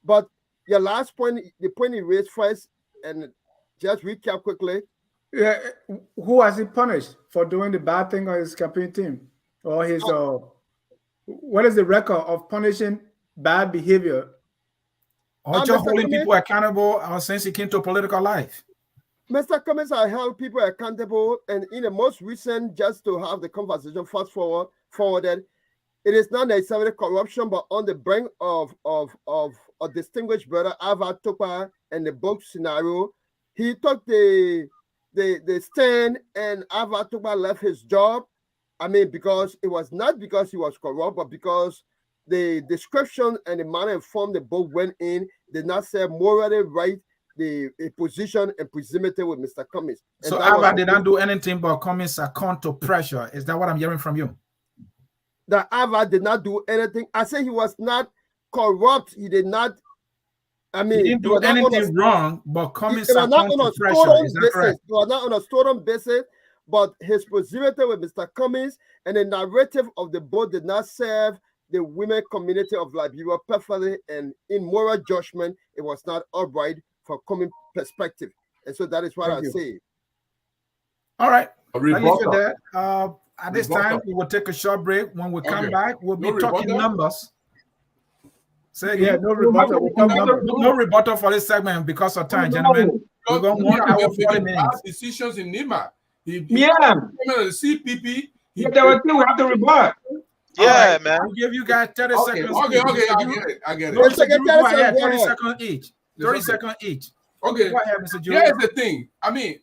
But your last point, the point you raised first, and just recap quickly. Yeah, who has he punished for doing the bad thing on his campaign team? Or his what is the record of punishing bad behavior? Or just holding people accountable since he came to political life? Mr. Cummings has held people accountable, and in the most recent, just to have the conversation fast forwarded, it is not necessarily corruption, but on the brink of a distinguished brother, Ava Topa, and the book scenario. He took the stand, and Ava Topa left his job. I mean, because it was not because he was corrupt, but because the description and the manner and form the book went in did not say morally right the position and proximity with Mr. Cummings. And so Ava did not do anything but Cummings succumbed to pressure. Is that what I'm hearing from you? That Ava did not do anything. I say he was not corrupt. He did not. I mean, he didn't do anything wrong, but Cummings succumbed to pressure. Is that correct? He was not on a stolen basis, but his proximity with Mr. Cummings and the narrative of the book did not serve the women community of Liberia perfectly, and in moral judgment, it was not upright for Cummings' perspective. And so that is what I say. All right. At this time, we will take a short break. When we come back, we'll be talking numbers. Say again. Yeah, no rebuttal. No rebuttal for this segment because of time, gentlemen. We're going 1 hour 40 minutes. Decisions in NIMA. The CPP. There were two we have to rebut. Yeah, right, man. We'll give you guys 30 seconds. Okay, I get it. No, 30 seconds each. 30 seconds each. Okay. Go ahead, Mr. Joe. Here's the thing. I mean,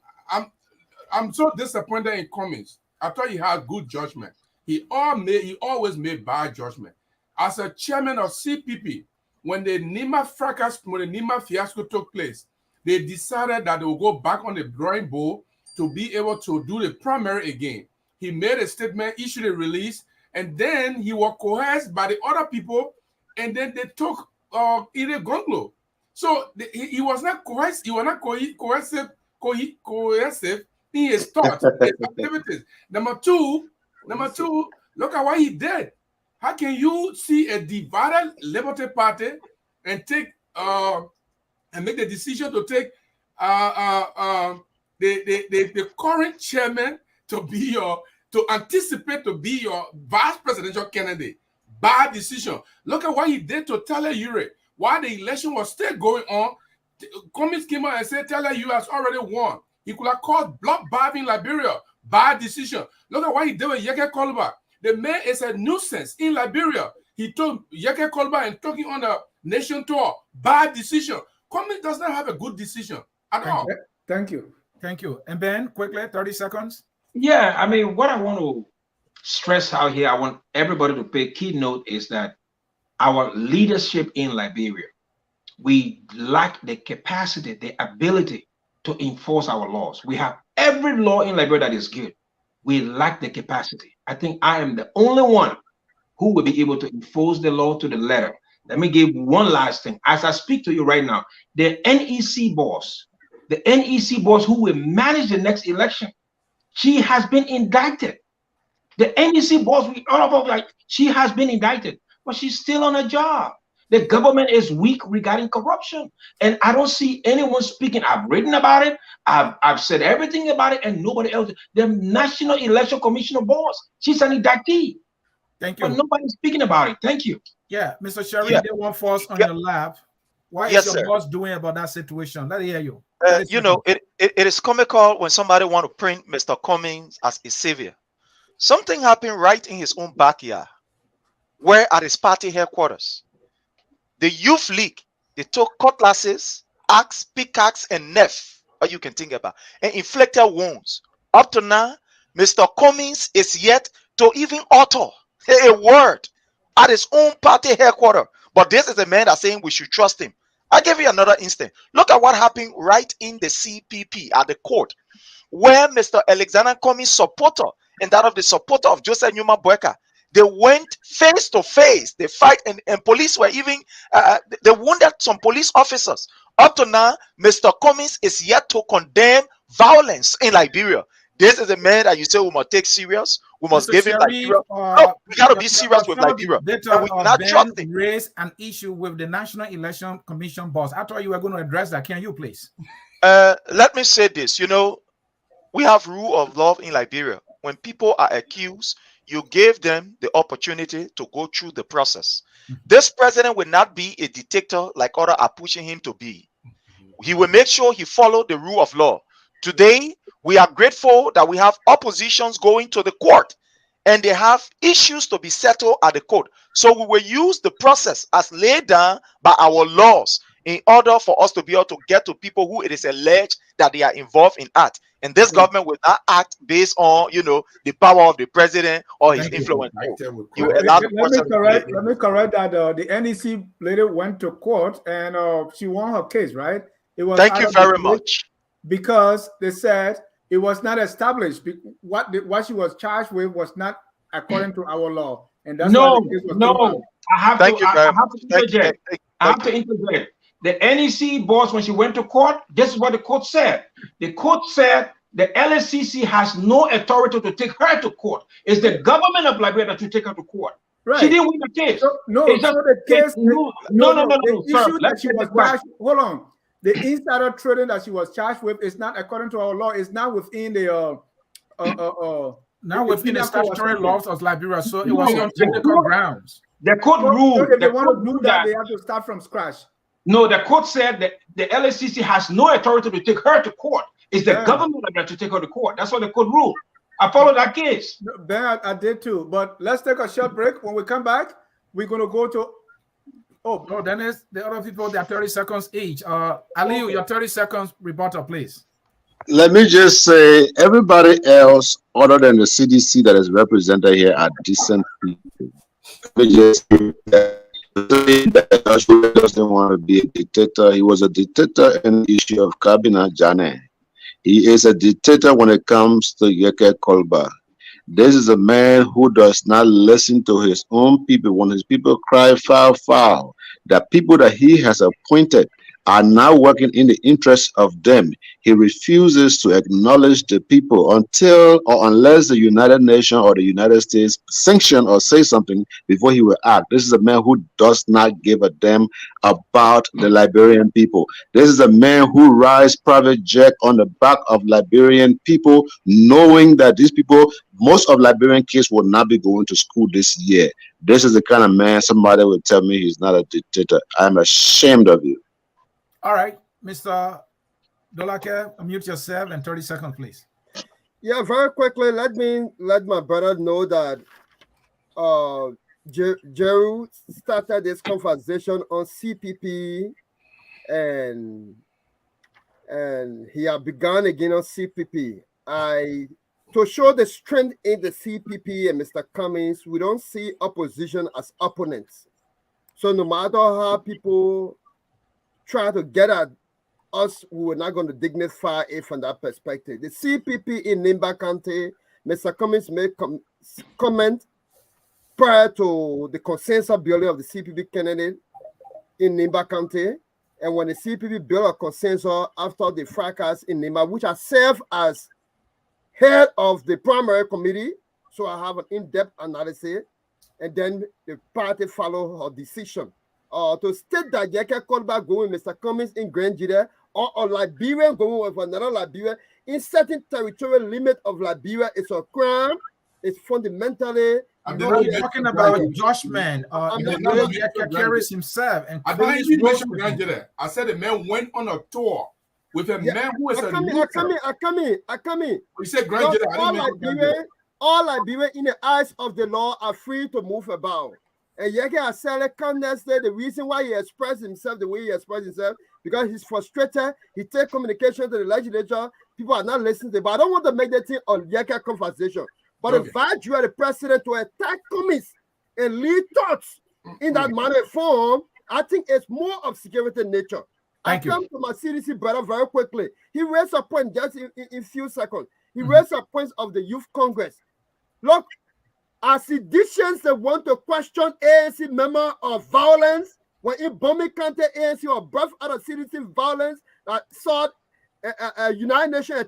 I'm so disappointed in Cummings. I thought he had good judgment. He always made bad judgment. As a chairman of CPP, when the Nima fiasco took place, they decided that they will go back on the drawing board to be able to do the primary again. He made a statement, issued a release, and then he was coerced by the other people, and then they took Ire Gonglo. So he was not coerced. He was not coercive in his thoughts, his activities. Number two, look at what he did. How can you see a divided Liberty Party and take and make the decision to take the current chairman to anticipate to be your vice presidential candidate? Bad decision. Look at what he did to Taylor Ure. While the election was still going on, Cummings came out and said Taylor Ure has already won. He could have called blockbath in Liberia. Bad decision. Look at what he did with Yeke Kolba. The man is a nuisance in Liberia. He told Yeke Kolba and talking on a nation tour. Bad decision. Cummings does not have a good decision at all. Thank you. Thank you. And Ben, quickly, 30 seconds. Yeah, I mean, what I want to stress out here, I want everybody to pay key note is that our leadership in Liberia, we lack the capacity, the ability to enforce our laws. We have every law in Liberia that is good. We lack the capacity. I think I am the only one who will be able to enforce the law to the letter. Let me give one last thing. As I speak to you right now, the NEC boss who will manage the next election, she has been indicted. The NEC boss, she has been indicted, but she's still on a job. The government is weak regarding corruption, and I don't see anyone speaking. I've written about it. I've said everything about it, and nobody else. The National Election Commissioner boss, she's an indictee. Thank you. But nobody's speaking about it. Thank you. Yeah, Mr. Sherry, they want force on your lap. What is your boss doing about that situation? Let me hear you. You know, it is comical when somebody want to print Mr. Cummings as a savior. Something happened right in his own backyard, where at his party headquarters, the Youth League, they took cutlasses, axe, pickaxe, and knife, what you can think about, and inflicted wounds. Up to now, Mr. Cummings is yet to even utter a word at his own party headquarters. But this is a man that's saying we should trust him. I'll give you another instance. Look at what happened right in the CPP at the court, where Mr. Alexander Cummings' supporter and that of the supporter of Joseph Newman Boyka, they went face to face. They fight, and police were even, they wounded some police officers. Up to now, Mr. Cummings is yet to condemn violence in Liberia. This is a man that you say we must take serious. We must give him Liberia. No, we got to be serious with Liberia. And we cannot trust him. Raise an issue with the National Election Commission boss. I thought you were going to address that. Can you please? Let me say this. You know, we have rule of law in Liberia. When people are accused, you give them the opportunity to go through the process. This president will not be a dictator like others are pushing him to be. He will make sure he follows the rule of law. Today, we are grateful that we have oppositions going to the court, and they have issues to be settled at the court. So we will use the process as laid down by our laws in order for us to be able to get to people who it is alleged that they are involved in act. And this government will not act based on, you know, the power of the president or his influence. Let me correct that the NEC lady went to court and she won her case, right? It was Thank you very much. Because they said it was not established. What she was charged with was not according to our law, and that's why the case was I have to interject. The NEC boss, when she went to court, this is what the court said. The court said the LSCC has no authority to take her to court. It's the government of Liberia that should take her to court. Right. She didn't win the case. Hold on. The insider trading that she was charged with is not according to our law. It's not within the now within the statutory laws of Liberia. So it was on technical grounds. The court ruled. If they want to do that, they have to start from scratch. No, the court said that the LSCC has no authority to take her to court. It's the government that to take her to court. That's what the court ruled. I followed that case. Ben, I did too. But let's take a short break. When we come back, we're going to go to Oh, No, Dennis, the other people, they are 30 seconds each. Aliu, your 30 seconds rebuttal, please. Let me just say, everybody else other than the CDC that is represented here are decent people. Let me just say that Joshua doesn't want to be a dictator. He was a dictator in the issue of Kabina Jane. He is a dictator when it comes to Yeke Kolba. This is a man who does not listen to his own people. When his people cry foul, foul, the people that he has appointed are now working in the interest of them. He refuses to acknowledge the people until or unless the United Nations or the United States sanction or say something before he will act. This is a man who does not give a damn about the Liberian people. This is a man who rides private jet on the back of Liberian people, knowing that these people, most of Liberian kids will not be going to school this year. This is the kind of man somebody will tell me he's not a dictator. I'm ashamed of you. All right, Mr. Dolake, unmute yourself and 30 seconds, please. Yeah, very quickly, let my brother know that Jeru started this conversation on CPP and he had begun again on CPP. To show the strength in the CPP and Mr. Cummings, we don't see opposition as opponents. So no matter how people try to get at us, we were not going to dignify it from that perspective. The CPP in Nimba County, Mr. Cummings made comment prior to the consensus building of the CPP candidate in Nimba County. And when the CPP built a consensus after the fracas in Nimba, which I serve as head of the primary committee, so I have an in-depth analysis, and then the party follow her decision. To state that Yeke Kolba going with Mr. Cummings in Grand Jide or Liberia going with another Liberia in certain territorial limit of Liberia is a crime. It's fundamentally. We're talking about judgment. The way Yeke carries himself. And I didn't even mention Grand Jide. I said the man went on a tour with a man who is a I come in. You said Grand Jide. I didn't mention all Liberia in the eyes of the law are free to move about. And Yeke has said the reason why he expressed himself the way he expressed himself, because he's frustrated. He takes communication to the legislature. People are not listening to him. But I don't want to make that thing on Yeke conversation. But invite you as the president to attack Cummings and lead thoughts in that manner form, I think it's more of security nature. I come to my CDC brother very quickly. He raised a point just in a few seconds. He raised a point of the Youth Congress. Look, as seditious, they want to question ANC member of violence. When in Bombay County, ANC or birth out of CDC violence that sought United Nations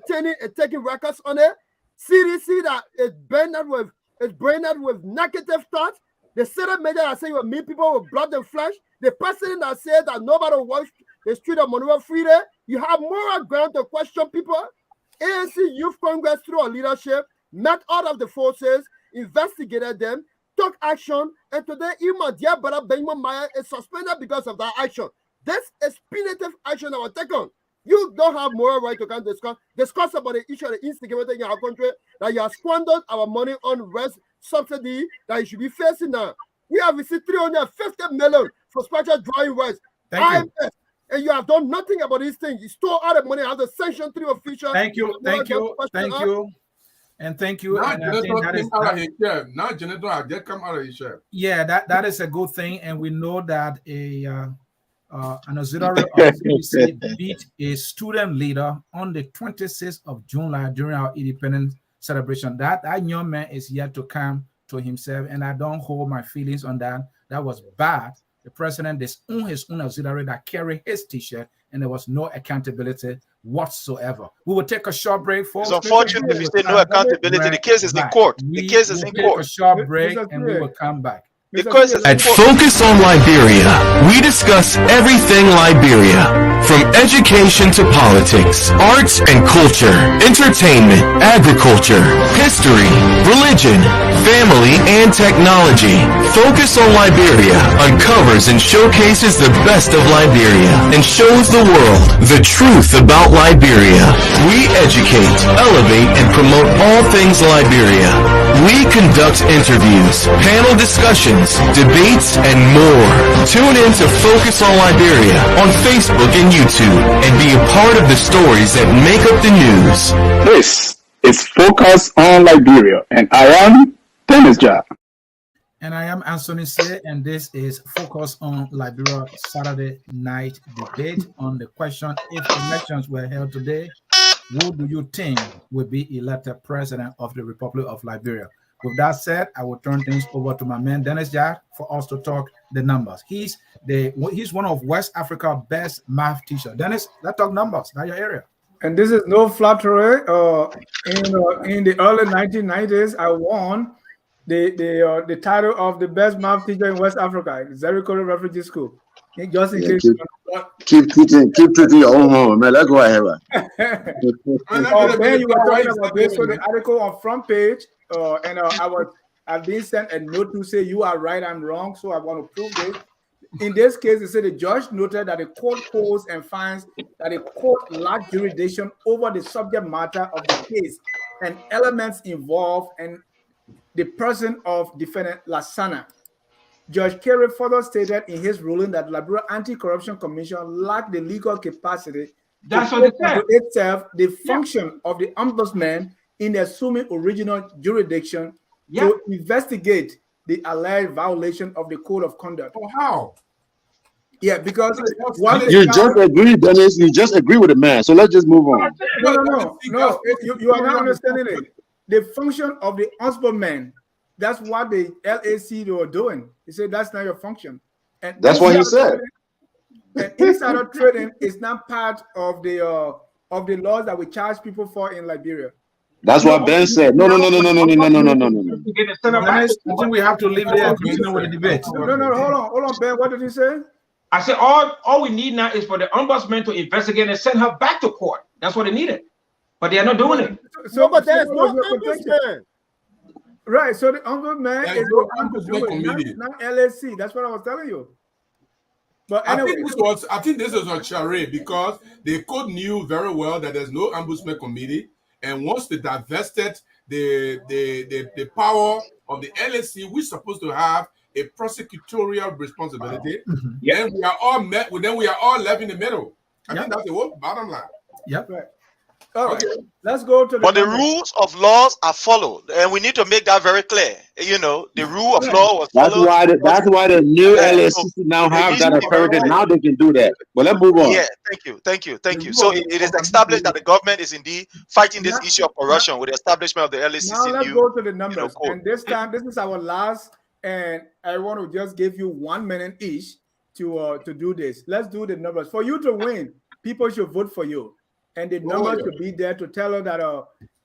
taking records on it. CDC that is branded with negative thoughts. The Senate measure that say you will meet people with blood and flesh. The president that said that nobody will watch the street of Monroe Freedom. You have moral ground to question people. ANC Youth Congress through our leadership met all of the forces, investigated them, took action, and today my dear brother Benjamin Maya is suspended because of that action. This is punitive action that was taken. You don't have moral right to come discuss about the issue of the insecurity in our country, that you have squandered our money on rest subsidy that you should be facing now. We have received 350 million for special drawing rights. And you have done nothing about these things. You stole all the money out of the sanction 3 officials. Thank you. And thank you. Now, And I think that is now, Senator, I get come out of his chair. Yeah, that is a good thing, and we know that an auxiliary of CDC beat a student leader on the 26th of July during our independence celebration. That young man is yet to come to himself, and I don't hold my feelings on that. That was bad. The president disowned his own auxiliary that carried his T-shirt, and there was no accountability whatsoever. We will take a short break, folks. It's unfortunate if you say no accountability. The case is in court. The case is in court. Take a short break, and we will come back. At Focus on Liberia, we discuss everything Liberia, from education to politics, arts and culture, entertainment, agriculture, history, religion, family, and technology. Focus on Liberia uncovers and showcases the best of Liberia and shows the world the truth about Liberia. We educate, elevate, and promote all things Liberia. We conduct interviews, panel discussions, debates, and more. Tune in to Focus on Liberia on Facebook and YouTube and be a part of the stories that make up the news. This is Focus on Liberia, and I am Dennis Jar. And I am Anthony Say, and this is Focus on Liberia Saturday night debate on the question: if elections were held today, who do you think will be elected president of the Republic of Liberia? With that said, I will turn things over to my man Dennis Jar for us to talk the numbers. He's one of West Africa's best math teachers. Dennis, let's talk numbers. That's your area. And this is no flattery. In the early 1990s, I won the title of the best math teacher in West Africa, Zeriko Refugee School. Just in case. Keep treating your own home, man. Let's go ahead. Ben, you were talking about this. So the article on front page, I've been sent a note to say you are right, I'm wrong. So I want to prove this. In this case, it said the judge noted that the court holds and finds that the court lacked jurisdiction over the subject matter of the case and elements involved and the person of defendant Lasana. Judge Kerry further stated in his ruling that Liberia Anti-Corruption Commission lacked the legal capacity That's to what it said. itself the function of the ombudsman in assuming original jurisdiction to investigate the alleged violation of the code of conduct. Oh, how? Yeah, because You just agree, Dennis. You just agree with the man. So let's just move on. No. You are not understanding it. The function of the ombudsman, that's what the LAC they were doing. He said that's not your function. And That's what he said. And insider trading is not part of the laws that we charge people for in Liberia. That's what Ben said. No. Dennis, I think we have to leave there and continue with the debate. No, hold on, Ben. What did he say? I said all we need now is for the ombudsman to investigate and send her back to court. That's what they needed. But they are not doing it. So, but there's no ombudsman. Right, so the ombudsman is no the one to do committee. it, not LAC. That's what I was telling you. But anyway, I think this was a charade because the court knew very well that there's no ombudsman committee, and once they divested the power of the LAC, we're supposed to have a prosecutorial responsibility. Then we are all left in the middle. I think that's the whole bottom line. Yep. right. All right, let's go to the. But the rules of laws are followed, and we need to make that very clear. You know, the rule of law was followed. That's why the new LSC now have that authority. Now they can do that. But let's move on. Yeah, thank you. So it is established that the government is indeed fighting this issue of corruption with the establishment of the LSC. Now let's go to the numbers. And this time, this is our last, and I want to just give you 1 minute each to do this. Let's do the numbers. For you to win, people should vote for you. And the numbers should be there to tell us that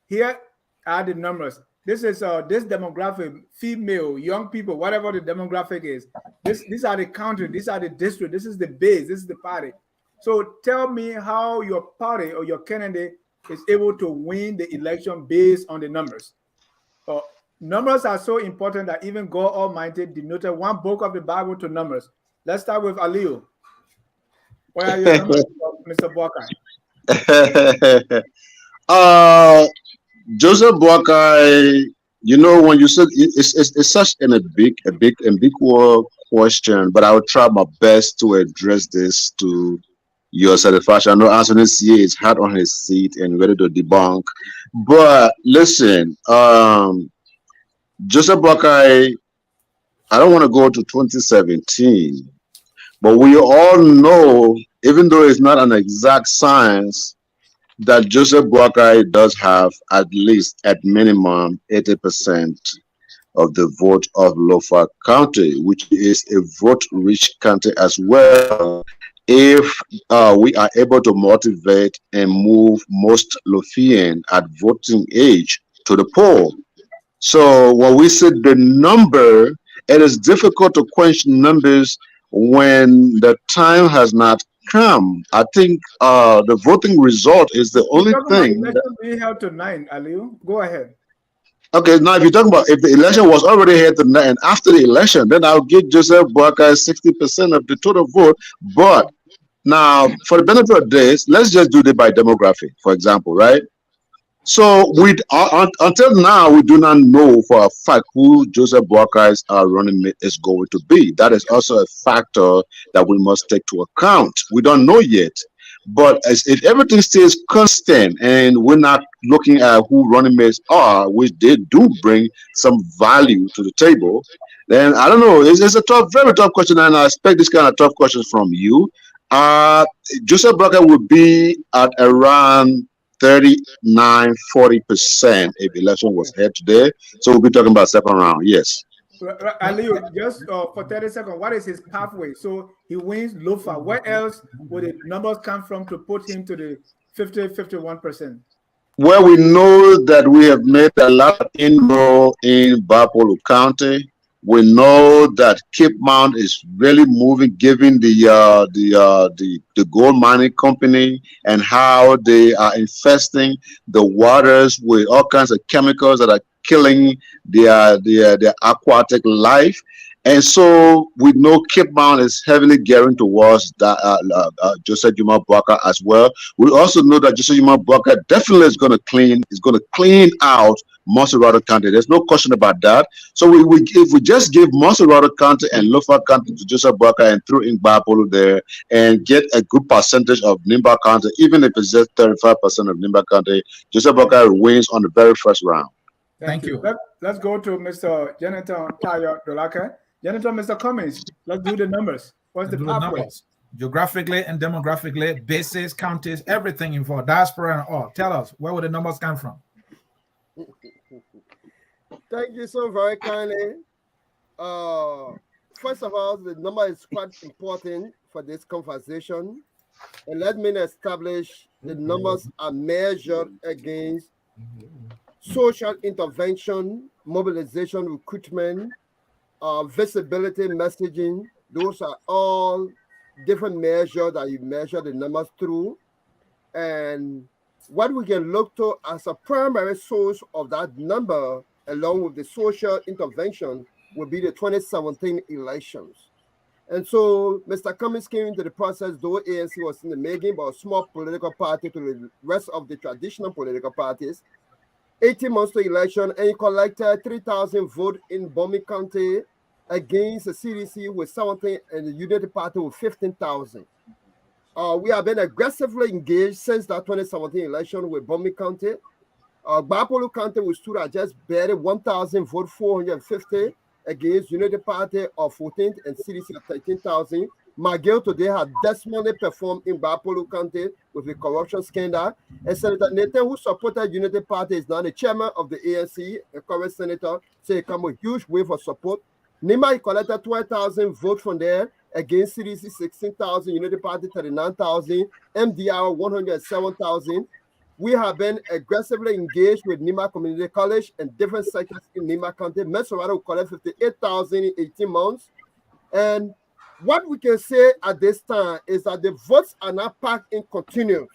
here are the numbers. This is this demographic, female, young people, whatever the demographic is. These are the country, these are the district, this is the base, this is the party. So tell me how your party or your candidate is able to win the election based on the numbers. Numbers are so important that even God Almighty denoted one book of the Bible to numbers. Let's start with Aliu. Where are your numbers, Mr. Boakai? Joseph Boakai, you know, when you said it's such a big question, but I will try my best to address this to your satisfaction. I know Anthony C is hard on his seat and ready to debunk, but listen, Joseph Boakai, I don't want to go to 2017, but we all know, even though it's not an exact science, that Joseph Boakai does have at least, at minimum, 80% of the vote of Lofa County, which is a vote-rich county as well, if we are able to motivate and move most Lofian at voting age to the poll. So when we say the number, it is difficult to quench numbers when the time has not come. I think the voting result is the only thing. We have tonight, Aliu. Go ahead. Okay, now if you're talking about if the election was already here tonight and after the election, then I'll give Joseph Boakai 60% of the total vote. But now, for the benefit of this, let's just do it by demographic, for example, right? So until now, we do not know for a fact who Joseph Boakai's running mate is going to be. That is also a factor that we must take to account. We don't know yet. But if everything stays constant and we're not looking at who running mates are, which they do bring some value to the table, then I don't know. It's a tough, very tough question, and I expect this kind of tough questions from you. Joseph Boakai will be at around 39-40% if election was held today. So we'll be talking about second round. Yes. Aliyu, just for 30 seconds, what is his pathway? So he wins Lofa. Where else would the numbers come from to put him to the 50-51%? Well, we know that we have made a lot of inroad in Bapolu County. We know that Cape Mount is really moving, given the gold mining company and how they are infesting the waters with all kinds of chemicals that are killing their aquatic life. And so we know Cape Mount is heavily gearing towards that Joseph Juma Boakai as well. We also know that Joseph Juma Boakai definitely is going to clean out Monserrado County. There's no question about that. So if we just give Monserrado County and Lofa County to Joseph Boakai and throw in Bapolu there and get a good percentage of Nimba County, even if it's just 35% of Nimba County, Joseph Boakai wins on the very first round. Thank you. Let's go to Mr. Janitor Tayo Dolake. Janitor, Mr. Cummings, let's do the numbers. What's the pathway? Geographically and demographically, bases, counties, everything involved, diaspora and all. Tell us, where would the numbers come from? Thank you so very kindly. First of all, the number is quite important for this conversation. And let me establish the numbers are measured against social intervention, mobilization, recruitment, visibility, messaging. Those are all different measures that you measure the numbers through. And what we can look to as a primary source of that number, along with the social intervention, will be the 2017 elections. And so Mr. Cummings came into the process, though ANC was in the making, but a small political party to the rest of the traditional political parties. 18 months to election, and he collected 3,000 votes in Bomi County against the CDC with 17 and the Unity Party with 15,000. We have been aggressively engaged since that 2017 election with Bomi County. Bapolu County, we stood at just barely 1,000 votes, 450 against Unity Party of 14th and CDC of 13,000. McGill today had desperately performed in Bapolu County with a corruption scandal. And Senator Nathan, who supported Unity Party, is now the chairman of the ANC, a current senator, so he come a huge wave of support. Nima collected 12,000 votes from there against CDC 16,000, Unity Party 39,000, MDR 107,000. We have been aggressively engaged with Nima Community College and different sectors in Nima County. Monserrado collected 58,000 in 18 months. And what we can say at this time is that the votes are not packed in continuous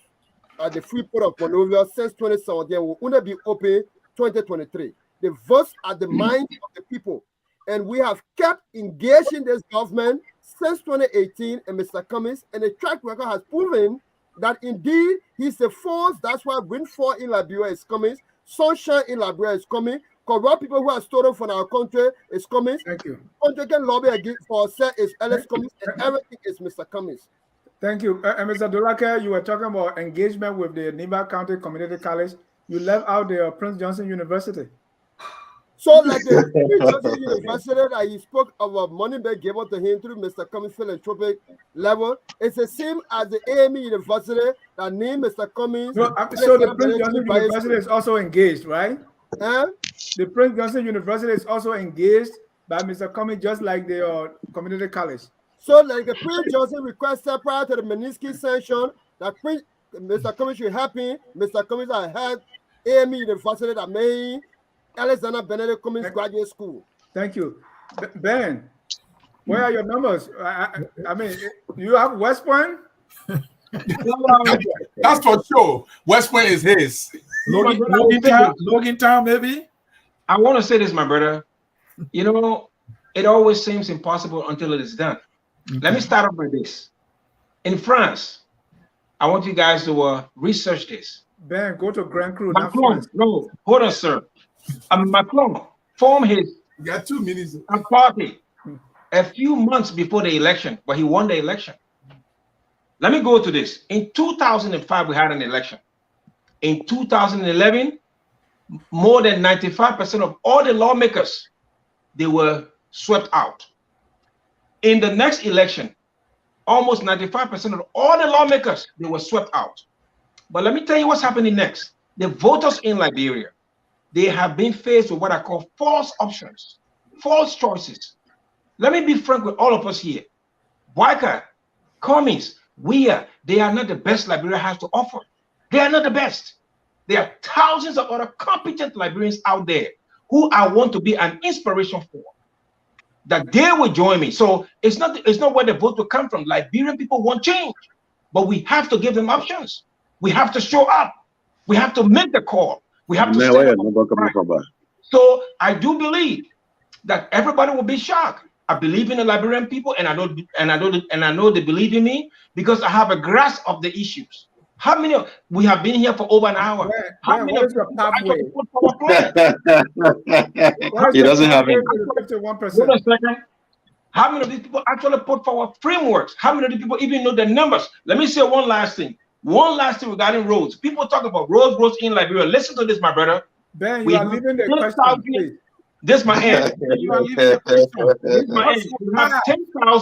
at the Freeport of Monrovia since 2017. Will only be open 2023. The votes are the minds of the people. And we have kept engaging this government since 2018 and Mr. Cummings, and the track record has proven that indeed he's the force. That's why Windfall in Liberia is coming, Sunshine in Liberia is coming, corrupt people who are stolen from our country is coming. Thank you. Country can lobby against for us is Ellis Cummings, and everything is Mr. Cummings. Thank you. Mr. Dolake, you were talking about engagement with the Nimba County Community College. You left out the Prince Johnson University. So, like the Prince Johnson University that he spoke about money they gave out to him through Mr. Cummings' philanthropic level, it's the same as the AME University that named Mr. Cummings. So the Prince Johnson University is also engaged, right? The Prince Johnson University is also engaged by Mr. Cummings, just like the community college. So, like the Prince Johnson requested prior to the Meninsky sanction that Mr. Cummings should happen. Mr. Cummings had AME University that made Alexander Benedict Cummings Graduate School. Thank you. Ben, where are your numbers? I mean, you have West Point? That's for sure. West Point is his. Logan Town, maybe? I want to say this, my brother. You know, it always seems impossible until it is done. Let me start off with this. In France, I want you guys to research this. Ben, go to Grand Crew, not Macron, France. no, hold on, sir. Macron formed his You got 2 minutes. party a few months before the election, but he won the election. Let me go to this. In 2005, we had an election. In 2011, more than 95% of all the lawmakers, they were swept out. In the next election, almost 95% of all the lawmakers, they were swept out. But let me tell you what's happening next. The voters in Liberia, they have been faced with what I call false options, false choices. Let me be frank with all of us here. Boyka, Cummings, they are not the best Liberia has to offer. They are not the best. There are thousands of other competent Liberians out there who I want to be an inspiration for, that they will join me. So it's not where the vote will come from. Liberian people want change, but we have to give them options. We have to show up. We have to make the call. We have to stand up. So I do believe that everybody will be shocked. I believe in the Liberian people, and I know they believe in me because I have a grasp of the issues. How many we have been here for over an hour? How many of you actually put for a plan? He doesn't have it. 51%. Wait a second. How many of these people actually put forward frameworks? How many of these people even know the numbers? Let me say one last thing. One last thing regarding roads. People talk about roads in Liberia. Listen to this, my brother. Ben, you are leaving the question, please. This is my end. You are leaving the question. This is my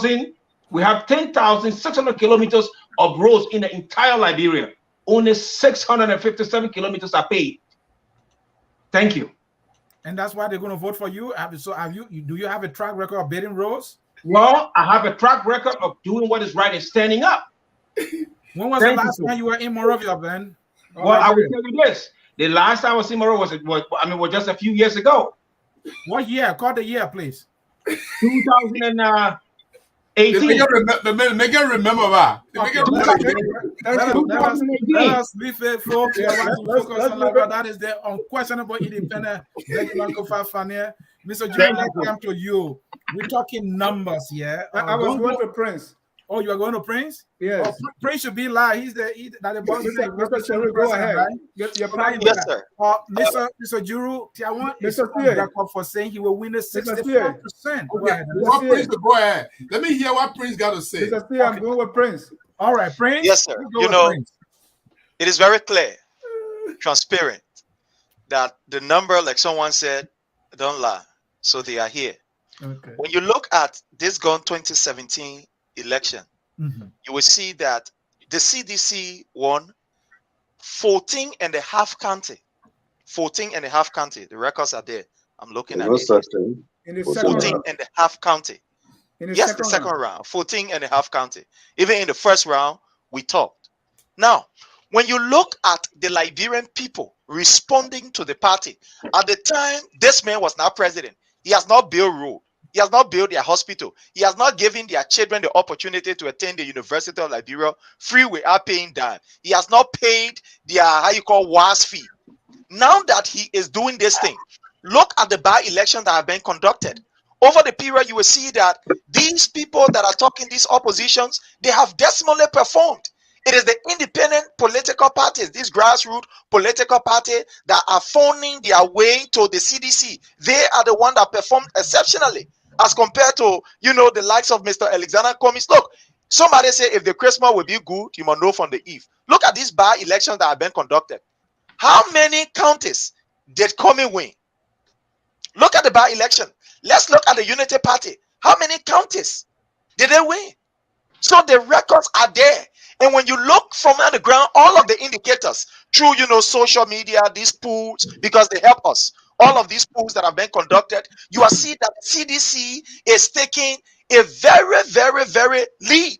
end. We have 10,600 kilometers of roads in the entire Liberia. Only 657 kilometers are paid. Thank you. And that's why they're going to vote for you. So do you have a track record of building roads? Well, I have a track record of doing what is right and standing up. When was the last time you were in Monrovia, Ben? Well, I will tell you this. The last time I was in Monrovia was just a few years ago. What year? Call the year, please. 2018. Make it remember that. Let us be faithful. That is the unquestionable independent. Mr. Jim, let's come to you. We're talking numbers here. I was going to Prince. Oh, you are going to Prince? Yes. Oh, Prince should be live. He's the boss. Mr. Sherry, go ahead. Right? You're planning. Yes, sir. Mr. Juru, I want Mr. record for saying he will win the 65%. Okay. Prince, go ahead. Let me hear what Prince got to say. Mr. Steele, I'm going with Prince. All right, Prince. Yes, sir. You know, it is very clear, transparent, that the number, like someone said, don't lie. So they are here. Okay. When you look at this gone 2017 election, you will see that the CDC won 14 and a half county. 14 and a half county. The records are there. I'm looking at it. In the 14 and a half county. Yes, the second round. 14 and a half county. Even in the first round, we talked. Now, when you look at the Liberian people responding to the party, at the time this man was now president, he has not built road. He has not built their hospital. He has not given their children the opportunity to attend the University of Liberia free without paying dime. He has not paid their, WAS fee. Now that he is doing this thing, look at the by-election that have been conducted. Over the period, you will see that these people that are talking, these oppositions, they have decimally performed. It is the independent political parties, these grassroots political parties that are phoning their way to the CDC. They are the ones that performed exceptionally as compared to, the likes of Mr. Alexander Cummings. Look, somebody say if the Christmas will be good, you must know from the eve. Look at these by-elections that have been conducted. How many counties did Cummings win? Look at the by-election. Let's look at the Unity Party. How many counties did they win? So the records are there. And when you look from underground, all of the indicators through, social media, these polls, because they help us, all of these polls that have been conducted, you will see that CDC is taking a very, very, very lead.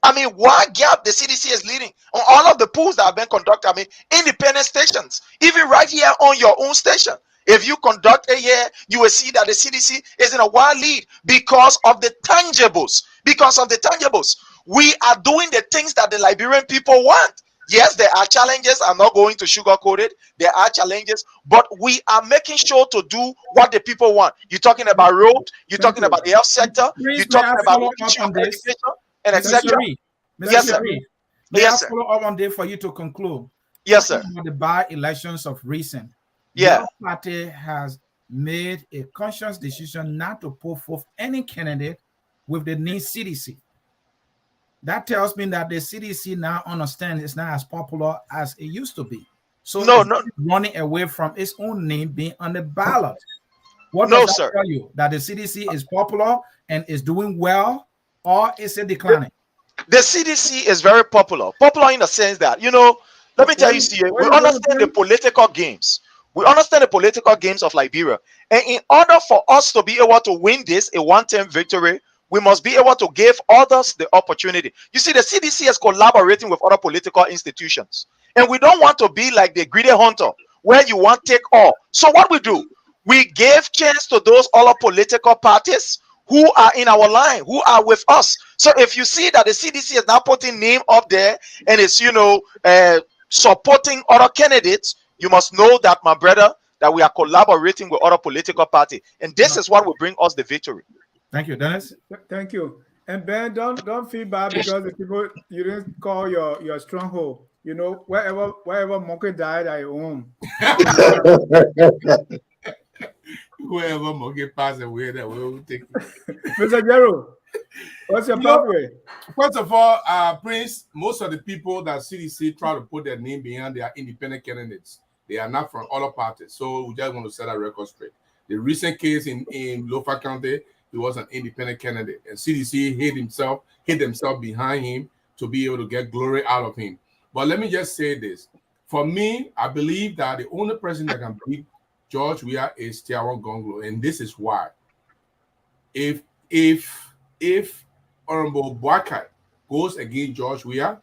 I mean, what gap the CDC is leading on all of the polls that have been conducted? I mean, independent stations, even right here on your own station. If you conduct a year, you will see that the CDC is in a wide lead because of the tangibles. Because of the tangibles. We are doing the things that the Liberian people want. Yes, there are challenges. I'm not going to sugarcoat it. There are challenges, but we are making sure to do what the people want. You're talking about road. You're talking about the health sector. You're talking about education and etc. Yes, sir. Follow up on this for you to conclude. Yes, sir. The by-elections of recent. Yeah. Your party has made a conscious decision not to put forth any candidate with the name CDC. That tells me that the CDC now understands it's not as popular as it used to be. So No, it's no, running away from its own name being on the ballot. What no, does that sir. tell you? That the CDC is popular and is doing well, or is it declining? The CDC is very popular. Popular in the sense that, let me tell you, see, we understand the political games. We understand the political games of Liberia. And in order for us to be able to win this, a one-term victory, we must be able to give others the opportunity. You see, the CDC is collaborating with other political institutions. And we don't want to be like the greedy hunter, where you want to take all. So what we do, we give chance to those other political parties who are in our line, who are with us. So if you see that the CDC is now putting name up there and it's, supporting other candidates, you must know that, my brother, that we are collaborating with other political parties. And this is what will bring us the victory. Thank you, Dennis. Thank you. And Ben, don't feel bad because the people you didn't call your stronghold. Wherever monkey died, I own. Whoever monkey pass away, that will take it. Mr. Jero, what's your pathway? First of all, Prince, most of the people that CDC try to put their name behind, they are independent candidates. They are not from other parties. So we just want to set that record straight. The recent case in Lofa County, he was an independent candidate. And CDC hid themselves behind him to be able to get glory out of him. But let me just say this. For me, I believe that the only person that can beat George Weah is Tiawan Gonglo. And this is why. If Honorable Boakai goes against George Weah,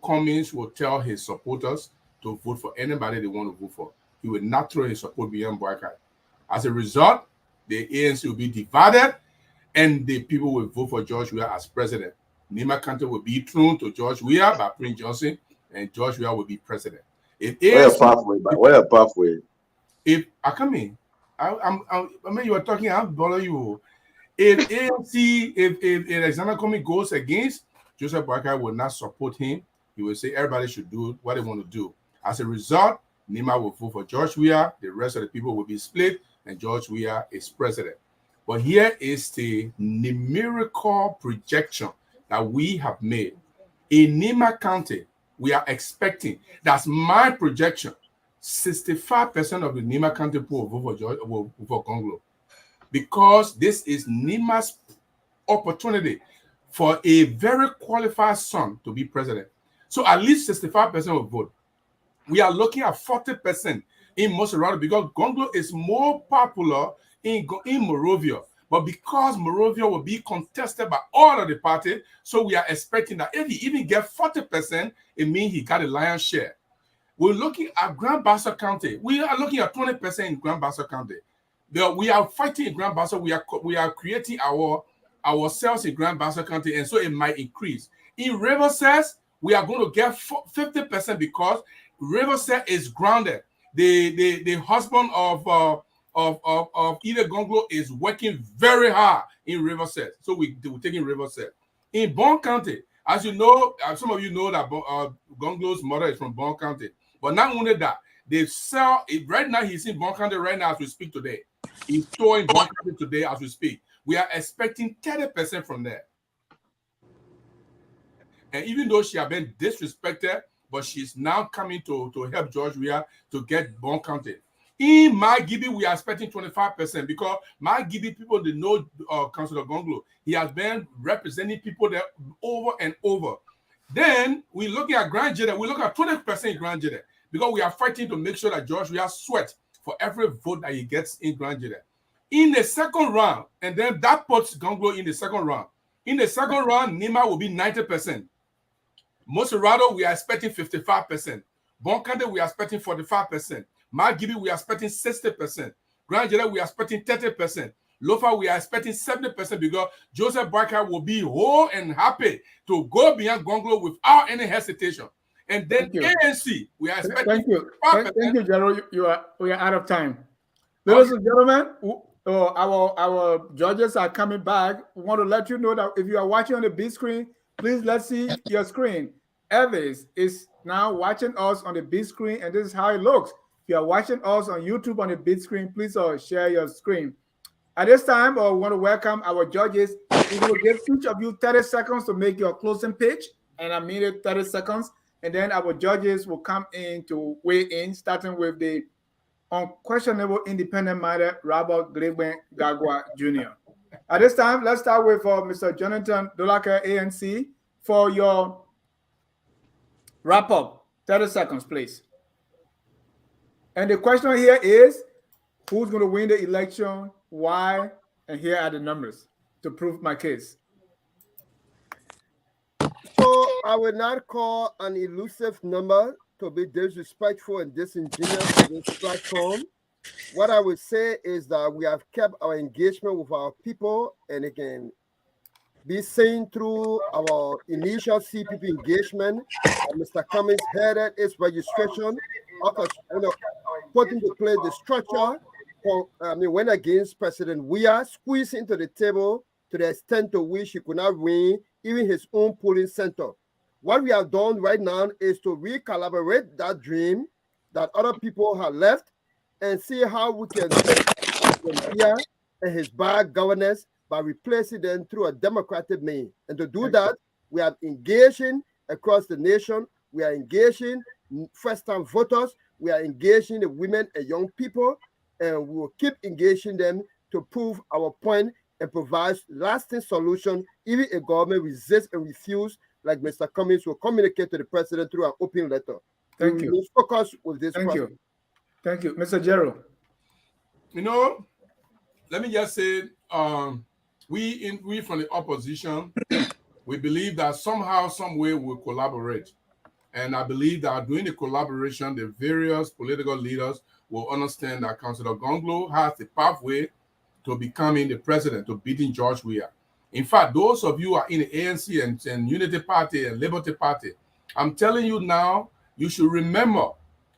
Cummings will tell his supporters to vote for anybody they want to vote for. He will not throw his support beyond Boakai. As a result, the ANC will be divided and the people will vote for George Weah as president. Nima County will be thrown to George Weah by Prince Johnson, and George Weah will be president. Where a pathway? If I come in, I mean, you are talking, I'll bother you. If ANC, if Alexander Cummings goes against, Joseph Boakai will not support him. He will say everybody should do what they want to do. As a result, Nima will vote for George Weah. The rest of the people will be split, and George Weah is president. But here is the numerical projection that we have made. In Nima County, we are expecting, that's my projection, 65% of the Nima County pool will vote for Gonglo. Because this is Nima's opportunity for a very qualified son to be president. So at least 65% will vote. We are looking at 40% in Moserado because Gonglo is more popular in Morovia. But because Morovia will be contested by all of the parties, so we are expecting that if he even gets 40%, it means he got a lion's share. We're looking at Grand Bassa County. We are looking at 20% in Grand Bassa County. We are fighting in Grand Bassa. We are creating ourselves in Grand Bassa County, and so it might increase. In Riverside, we are going to get 50% because Riverside is grounded. The husband of Ida Gonglo is working very hard in Riverside, so we're taking Riverside. In Bon County, as you know, some of you know that Gonglo's mother is from Bon County. But not only that, they sell it right now. He's in Bon County right now as we speak today. He's touring Bon County today as we speak. We are expecting 30% from there. And even though she has been disrespected, but she's now coming to help George Weah to get Bon County. In Magibi, we are expecting 25% because Magibi people, they know Councilor Gonglo. He has been representing people there over and over. Then we look at Grand Jeddah. We look at 20% in Grand Jeddah because we are fighting to make sure that George Weah sweat for every vote that he gets in Grand Jeddah. In the second round, and then that puts Gonglo in the second round. In the second round, Nima will be 90%. Moserado, we are expecting 55%. Bon County, we are expecting 45%. Magibi, we are expecting 60%. Grand Jeddah, we are expecting 30%. Lofa, we are expecting 70% because Joseph Boakai will be whole and happy to go beyond Gonglo without any hesitation. And then ANC, we are expecting. Thank you. Thank you, General. We are out of time. Ladies and gentlemen, our judges are coming back. We want to let you know that if you are watching on the big screen, please let's see your screen. Elvis is now watching us on the big screen, and this is how it looks. If you are watching us on YouTube on the big screen, please share your screen. At this time, we want to welcome our judges. We will give each of you 30 seconds to make your closing pitch, and I mean it 30 seconds. And then our judges will come in to weigh in, starting with the unquestionable independent minded Robert Gregben Gagwa Jr. At this time, let's start with Mr. Jonathan Dolaka, ANC, for your wrap up. 30 seconds, please. And the question here is, who's going to win the election? Why? And here are the numbers to prove my case. So I will not call an elusive number to be disrespectful and disingenuous to this platform. What I would say is that we have kept our engagement with our people, and it can be seen through our initial CPP engagement. Mr. Cummings headed its registration, put into place the structure. Went against President Weah, squeezed into the table to the extent to which he could not win even his own polling center. What we have done right now is to recalibrate that dream that other people have left and see how we can take Weah and his bad governance by replacing them through a democratic means. And to do that, we are engaging across the nation. We are engaging first-time voters. We are engaging the women and young people. And we will keep engaging them to prove our point and provide lasting solution, even if government resists and refuses, like Mr. Cummings will communicate to the president through an open letter. Thank you. We'll focus with this. Thank you. Thank you. Mr. Gerald. You know, let me just say, we from the opposition, we believe that somehow, some way we'll collaborate. And I believe that during the collaboration, the various political leaders will understand that Councillor Gonglo has the pathway to becoming the president, to beating George Weah. In fact, those of you who are in the ANC and Unity Party and Liberty Party, I'm telling you now, you should remember,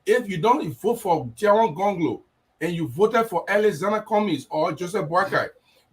if you don't vote for Tiawan Gonglo and you voted for Alexander Cummings or Joseph Boakai,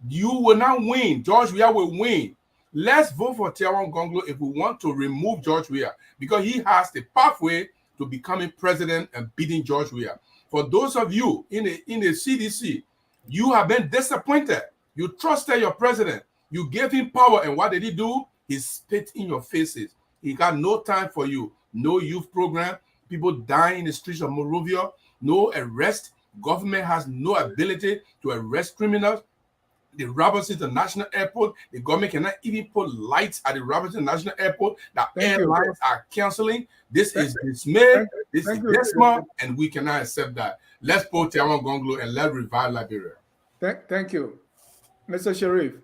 you will not win. George Weah will win. Let's vote for Tiawan Gonglo if we want to remove George Weah, because he has the pathway to becoming president and beating George Weah. For those of you in the CDC, you have been disappointed. You trusted your president. You gave him power, and what did he do? He spit in your faces. He got no time for you. No youth program. People dying in the streets of Monrovia. No arrest. Government has no ability to arrest criminals. The Roberts International Airport, the government cannot even put lights at the Roberts International Airport. The airlines are canceling. This is dismay. This is dismal, and we cannot accept that. Let's put Tiawan Gonglo and let's revive Liberia. Thank you. Mr. Sharif.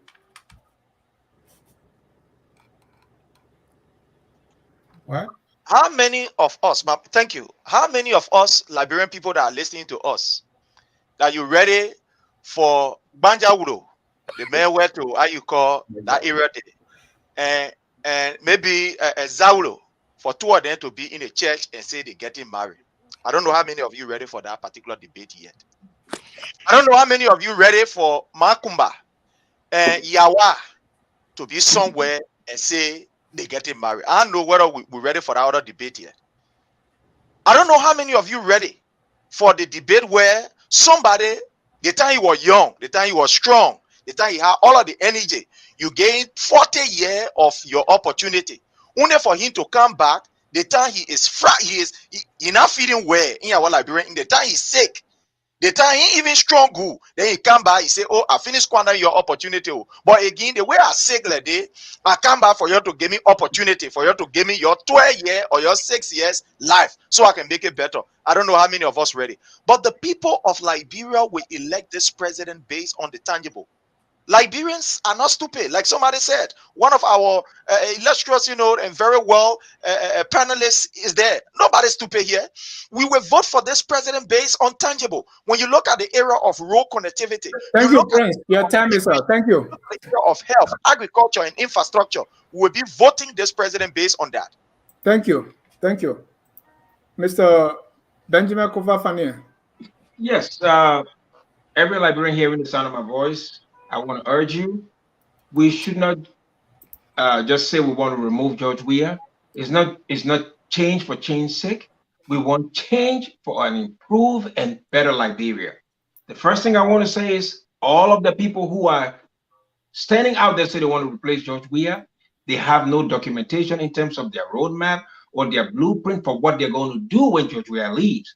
What? How many of us, thank you, how many of us Liberian people that are listening to us, that you ready for Banjawulo, the mayor where to, how you call that area today, and maybe Zawulo, for two of them to be in a church and say they're getting married? I don't know how many of you ready for that particular debate yet. I don't know how many of you ready for Makumba and Yawa to be somewhere and say they're getting married. I don't know whether we're ready for that other debate yet. I don't know how many of you ready for the debate where somebody, the time he was young, the time he was strong, the time he had all of the energy, you gained 40 years of your opportunity. Only for him to come back, the time he is he not feeling well in our Liberia, in the time he's sick, the time he even strong good, then he come back, he say, oh, I finished squandering your opportunity. But again, the way I sick like day, I come back for you to give me opportunity, for you to give me your 12 year or your 6 years life, so I can make it better. I don't know how many of us ready. But the people of Liberia will elect this president based on the tangible. Liberians are not stupid. Like somebody said, one of our illustrious, and very well panelists is there. Nobody's stupid here. We will vote for this president based on tangible. When you look at the era of road connectivity, thank you, Prince. Your time is up. Thank you. The era of health, agriculture, and infrastructure, we will be voting this president based on that. Thank you. Thank you. Mr. Benjamin Kofa-Fania. Yes, every Liberian hearing the sound of my voice, I want to urge you, we should not just say we want to remove George Weah. It's not change for change's sake. We want change for an improved and better Liberia. The first thing I want to say is all of the people who are standing out there say they want to replace George Weah, they have no documentation in terms of their roadmap or their blueprint for what they're going to do when George Weah leaves.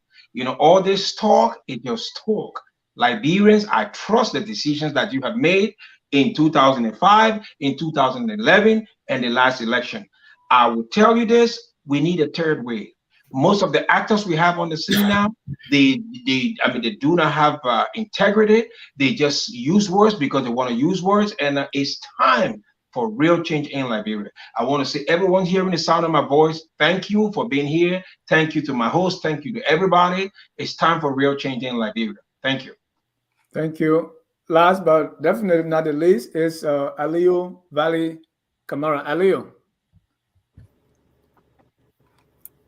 All this talk is just talk. Liberians, I trust the decisions that you have made in 2005, in 2011, and the last election. I will tell you this, we need a third wave. Most of the actors we have on the scene now, they do not have integrity. They just use words because they want to use words, and it's time for real change in Liberia. I want to say, everyone hearing the sound of my voice, thank you for being here. Thank you to my host. Thank you to everybody. It's time for real change in Liberia. Thank you. Thank you. Last but definitely not the least is Aliyu Valley Kamara. Aliyu.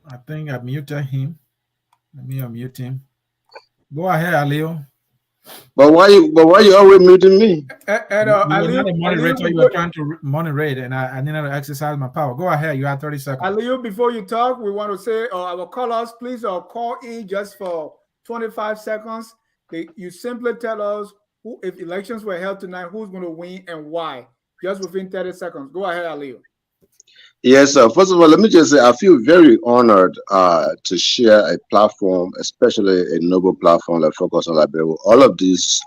I think I muted him. Let me unmute him. Go ahead, Aliyu. But why you always muting me? And you were not a moderator. You were trying to moderate, and I needed to exercise my power. Go ahead. You have 30 seconds. Aliyu, before you talk, we want to say our callers, please call in just for 25 seconds. You simply tell us who, if elections were held tonight, who's going to win and why. Just within 30 seconds. Go ahead, Aliyu. Yes, first of all, let me just say I feel very honored to share a platform, especially a noble platform that focuses on Liberia. All of these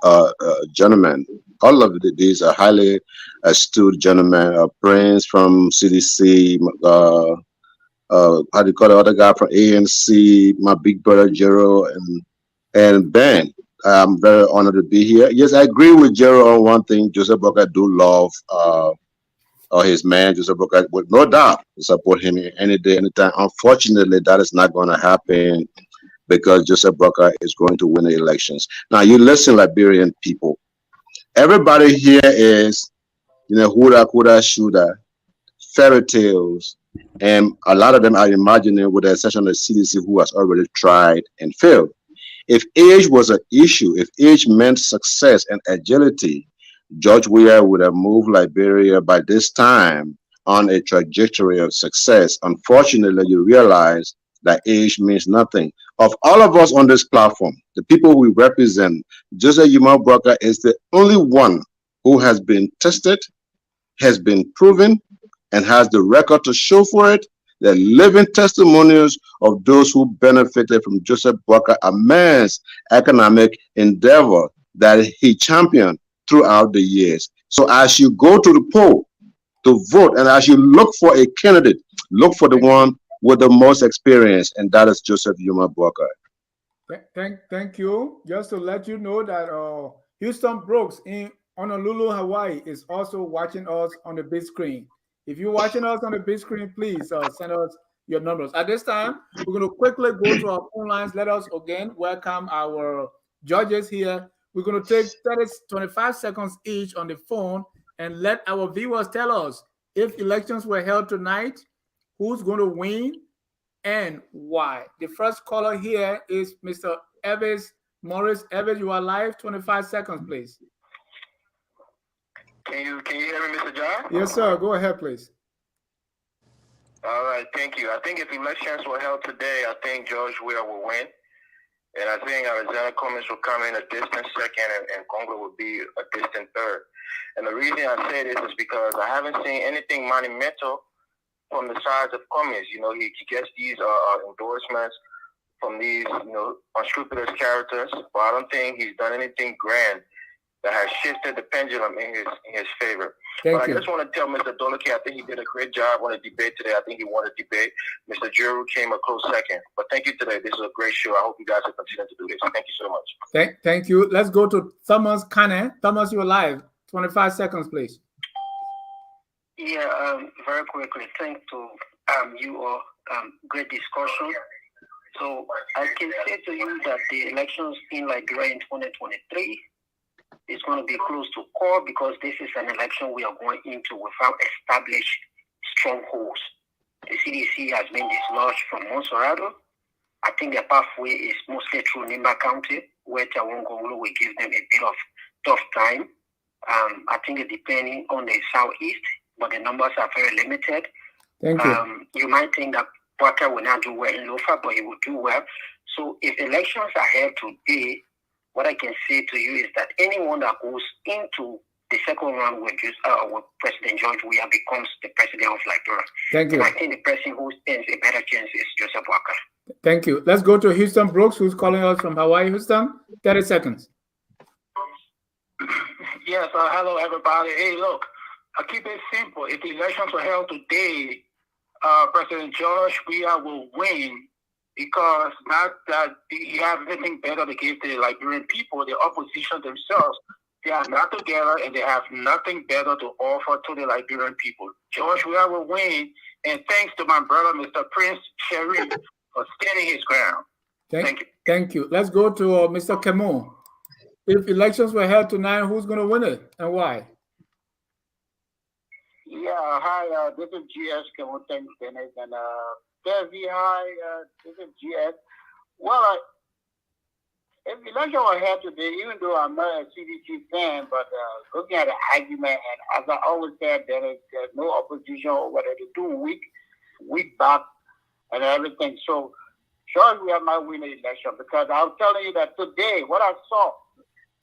gentlemen, all of these are highly astute gentlemen. Prince from CDC, how do you call the other guy from ANC, my big brother Gerald, and Ben. I'm very honored to be here. Yes, I agree with Gerald on one thing. Joseph Boakai do love his man, Joseph Boakai, with no doubt support him any day, anytime. Unfortunately, that is not going to happen because Joseph Boakai is going to win the elections. Now, you listen, Liberian people. Everybody here is, huda, kuda, shuda, fairy tales, and a lot of them are imagining, with the exception of the CDC, who has already tried and failed. If age was an issue, if age meant success and agility, George Weah would have moved Liberia by this time on a trajectory of success. Unfortunately, you realize that age means nothing. Of all of us on this platform, the people we represent, Joseph Boakai is the only one who has been tested, has been proven, and has the record to show for it. The living testimonials of those who benefited from Joseph Boakai, a man's economic endeavor that he championed throughout the years. So as you go to the poll to vote, and as you look for a candidate, look for the one with the most experience, and that is Joseph Boakai. Thank you. Just to let you know that Houston Brooks in Honolulu, Hawaii is also watching us on the big screen. If you're watching us on the big screen, please send us your numbers. At this time, we're going to quickly go to our phone lines. Let us again welcome our judges here. We're going to take 25 seconds each on the phone and let our viewers tell us if elections were held tonight, who's going to win and why. The first caller here is Mr. Evans Morris. Evans, you are live. 25 seconds, please. Can you hear me, Mr. John? Yes, sir. Go ahead, please. All right, thank you. I think if elections were held today, I think George Weah will win. And I think Alexander Cummings will come in a distant second and Congo will be a distant third. And the reason I say this is because I haven't seen anything monumental from the sides of Cummings. He gets these endorsements from these, unscrupulous characters, but I don't think he's done anything grand that has shifted the pendulum in his favor. I just want to tell Mr. Dolake, I think he did a great job on the debate today. I think he won the debate. Mr. Juru came a close second. But thank you today. This is a great show. I hope you guys will continue to do this. Thank you so much. Thank you. Let's go to Thomas Kane. Thomas, you're live. 25 seconds, please. Yeah, very quickly. Thanks to you all. Great discussion. So I can say to you that the elections in Liberia in 2023 is going to be close to core because this is an election we are going into without established strongholds. The CDC has been dislodged from Monserrato. I think the pathway is mostly through Nimba County, where Tawongolo will give them a bit of tough time. I think it depending on the southeast, but the numbers are very limited. Thank you. You might think that Walker will not do well in Lofa, but he will do well. So if elections are held today, what I can say to you is that anyone that goes into the second round with President George Weah becomes the president of Liberia. Thank you. And I think the person who stands a better chance is Joseph Walker. Thank you. Let's go to Houston Brooks, who's calling us from Hawaii. Houston, 30 seconds. Yes, hello everybody. Hey, look, I'll keep it simple. If the elections were held today, President George Weah will win because not that he has anything better to give the Liberian people, the opposition themselves. They are not together and they have nothing better to offer to the Liberian people. George Weah will win, and thanks to my brother, Mr. Prince Sherry, for standing his ground. Thank you. Thank you. Let's go to Mr. Camus. If elections were held tonight, who's going to win it and why? Yeah, hi, this is GS Camus. Thanks, Dennis. And Debbie, hi, this is GS. Well, if election were held today, even though I'm not a CDC fan, but looking at the argument, and as I always said, there's no opposition over there. They're doing weak back and everything. So, sure, we might win the election because I'm telling you that today, what I saw,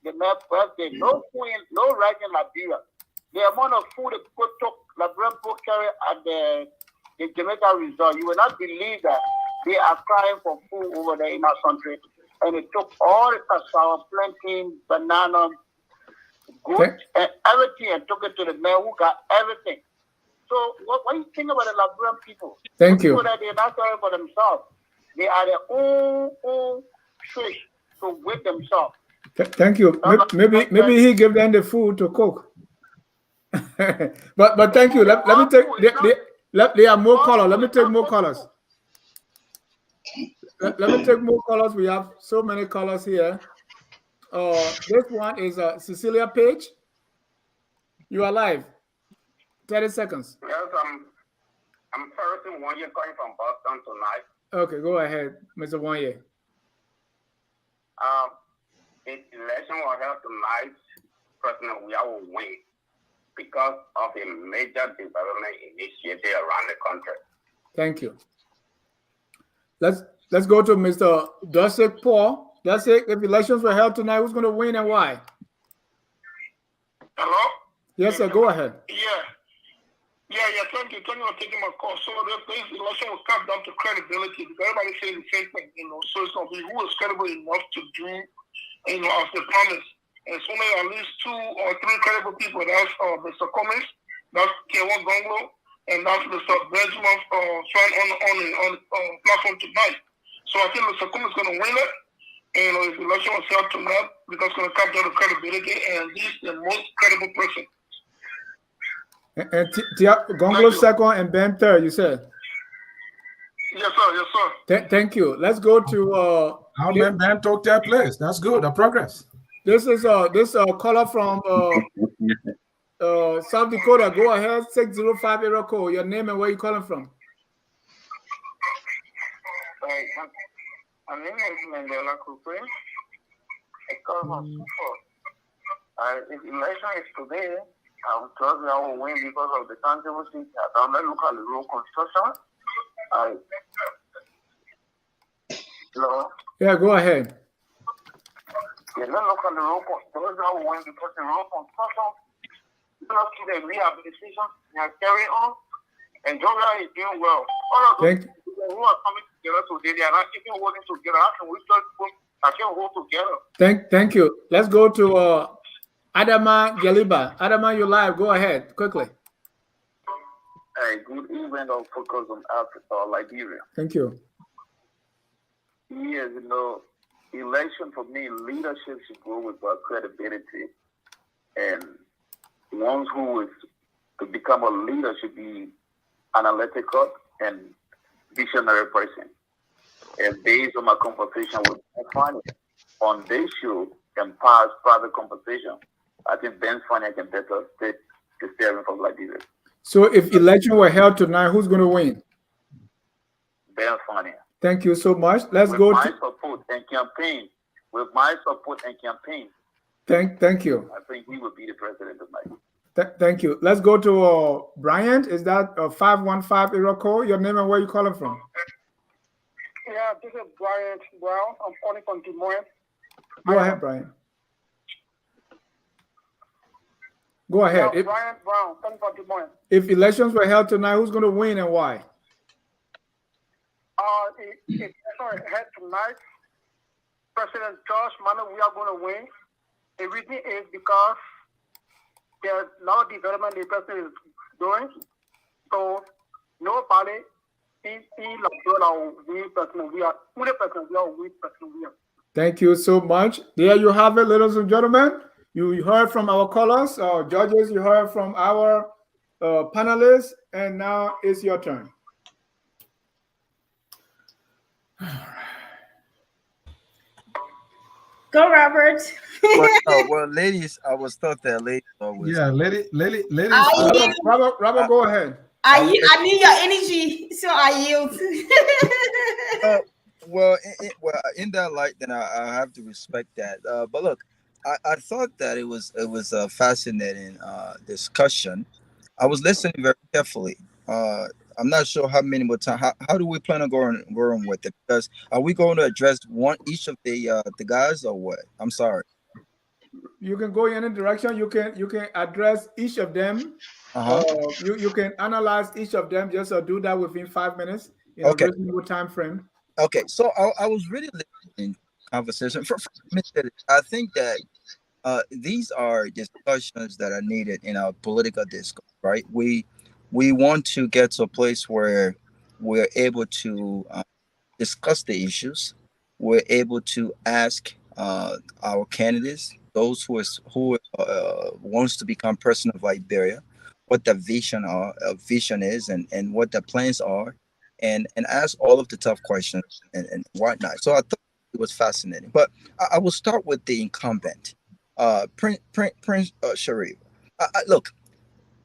the next birthday, no food, no rice in Liberia. The amount of food the people took, Liberian people carry at the Jamaica resort, you will not believe that they are crying for food over there in our country. And it took all the cassava, plantain, banana, goods, and everything, and took it to the man who got everything. So, what do you think about the Liberian people? Thank you. People that they're not sorry for themselves. They are their own fish to whip themselves. Thank you. Maybe he gave them the food to cook. but thank you. Let me take. There are more colors. Let me take more colors. Let me take more colors. We have so many colors here. This one is Cecilia Page. You are live. 30 seconds. Yes, I'm person one year calling from Boston tonight. Okay, go ahead, Mr. Wanye. If election was held tonight, President Weah will win because of a major development initiative around the country. Thank you. Let's go to Mr. Dusik Paul. Dusik, if elections were held tonight, who's going to win and why? Hello? Yes, sir. Go ahead. Yeah, thank you for taking my call. So this election will come down to credibility because everybody's saying the same thing, so it's going to be who is credible enough to do, as the promise. And so many, at least 2 or 3 credible people. That's Mr. Cummings, that's K1 Gonglo, and that's Mr. Benjamin on the platform tonight. So I think Mr. Cummings is going to win it. And if the election was held tonight, because it's going to come down to credibility, and he's the most credible person. And Gonglo second and Ben third, you said? Yes, sir. Thank you. Let's go to how Ben took their place. That's good. The progress. This is this caller from South Dakota. Go ahead, 605 area code. Your name and where you calling from? My name is Mandela Cooper. I call from if election is today, I'm sure I will win because of the controversy around the local road construction. Hello? Yeah, go ahead. Yeah, not local road construction. I will win because the road construction, you know, the rehabilitation they are carrying on, and Georgia is doing well. All of those people who are coming together today, they are not even working together. How can we just hold together? Thank you. Let's go to Adama Galiba. Adama, you're live. Go ahead, quickly. Hey, good evening. I'll focus on Africa, Liberia. Thank you. Yes, election for me, leadership should go with credibility. And ones who is to become a leader should be analytical and visionary person. And based on my conversation with Fanny on this show and past private conversation, I think Ben Fanny can better take the steering for Liberia. So if election were held tonight, who's going to win? Ben Fanny. Thank you so much. Let's go to support and campaign. With my support and campaign. Thank you. I think he would be the president tonight. Thank you. Let's go to Bryant. Is that 515 area code? Your name and where you calling from? Yeah, this is Bryant Brown. I'm calling from Des Moines. Go ahead, Brian. Go ahead. Yeah, Bryant Brown, calling from Des Moines. If elections were held tonight, who's going to win and why? If election held tonight, President George Manuel, we are going to win. The reason is because there's a lot of development the president is doing. So nobody in Liberia will win president. We are only president. We are win president. We are. Thank you so much. There you have it, ladies and gentlemen. You heard from our callers, judges. You heard from our panelists, and now it's your turn. Go, Robert. Well, ladies, I was thought that ladies always. Yeah, ladies. Robert, go ahead. I need your energy, so I yield. Well, in that light, then I have to respect that. But look, I thought that it was a fascinating discussion. I was listening very carefully. I'm not sure how many more time. How do we plan on going with it? Because are we going to address each of the guys or what? I'm sorry. You can go in any direction. You can address each of them. You can analyze each of them. Just do that within 5 minutes in a reasonable time frame. Okay, so I was really listening to conversation. I think that these are discussions that are needed in our political discourse, right? We want to get to a place where we're able to discuss the issues. We're able to ask our candidates, those who wants to become president of Liberia, what the vision is and what the plans are, and ask all of the tough questions and whatnot. So I thought it was fascinating. But I will start with the incumbent, Prince Sharif. Look,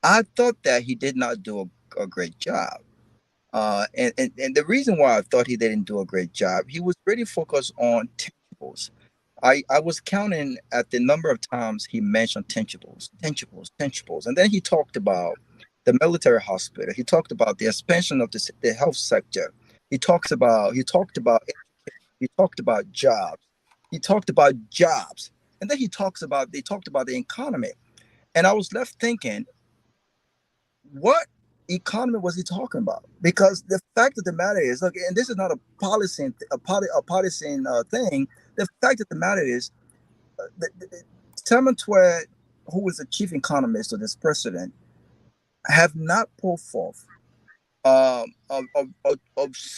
I thought that he did not do a great job. And the reason why I thought he didn't do a great job, he was really focused on tangibles. I was counting at the number of times he mentioned tangibles. And then he talked about the military hospital. He talked about the expansion of the health sector. He talked about education. He talked about jobs. And then they talked about the economy. And I was left thinking, what economy was he talking about? Because the fact of the matter is, look, and this is not a partisan thing. The fact of the matter is, Simon Twed, who is the chief economist of this president, have not put forth of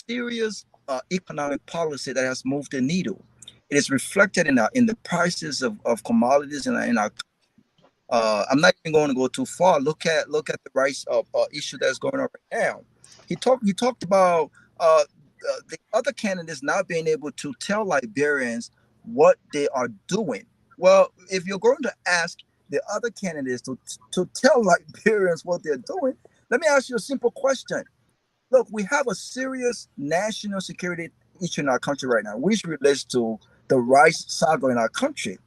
serious economic policy that has moved the needle. It is reflected in the prices of commodities in our. I'm not even going to go too far. Look at the rice issue that's going on right now. He talked about the other candidates not being able to tell Liberians what they are doing. Well, if you're going to ask the other candidates to tell Liberians what they're doing, let me ask you a simple question. Look, we have a serious national security issue in our country right now, which relates to the rice saga in our country.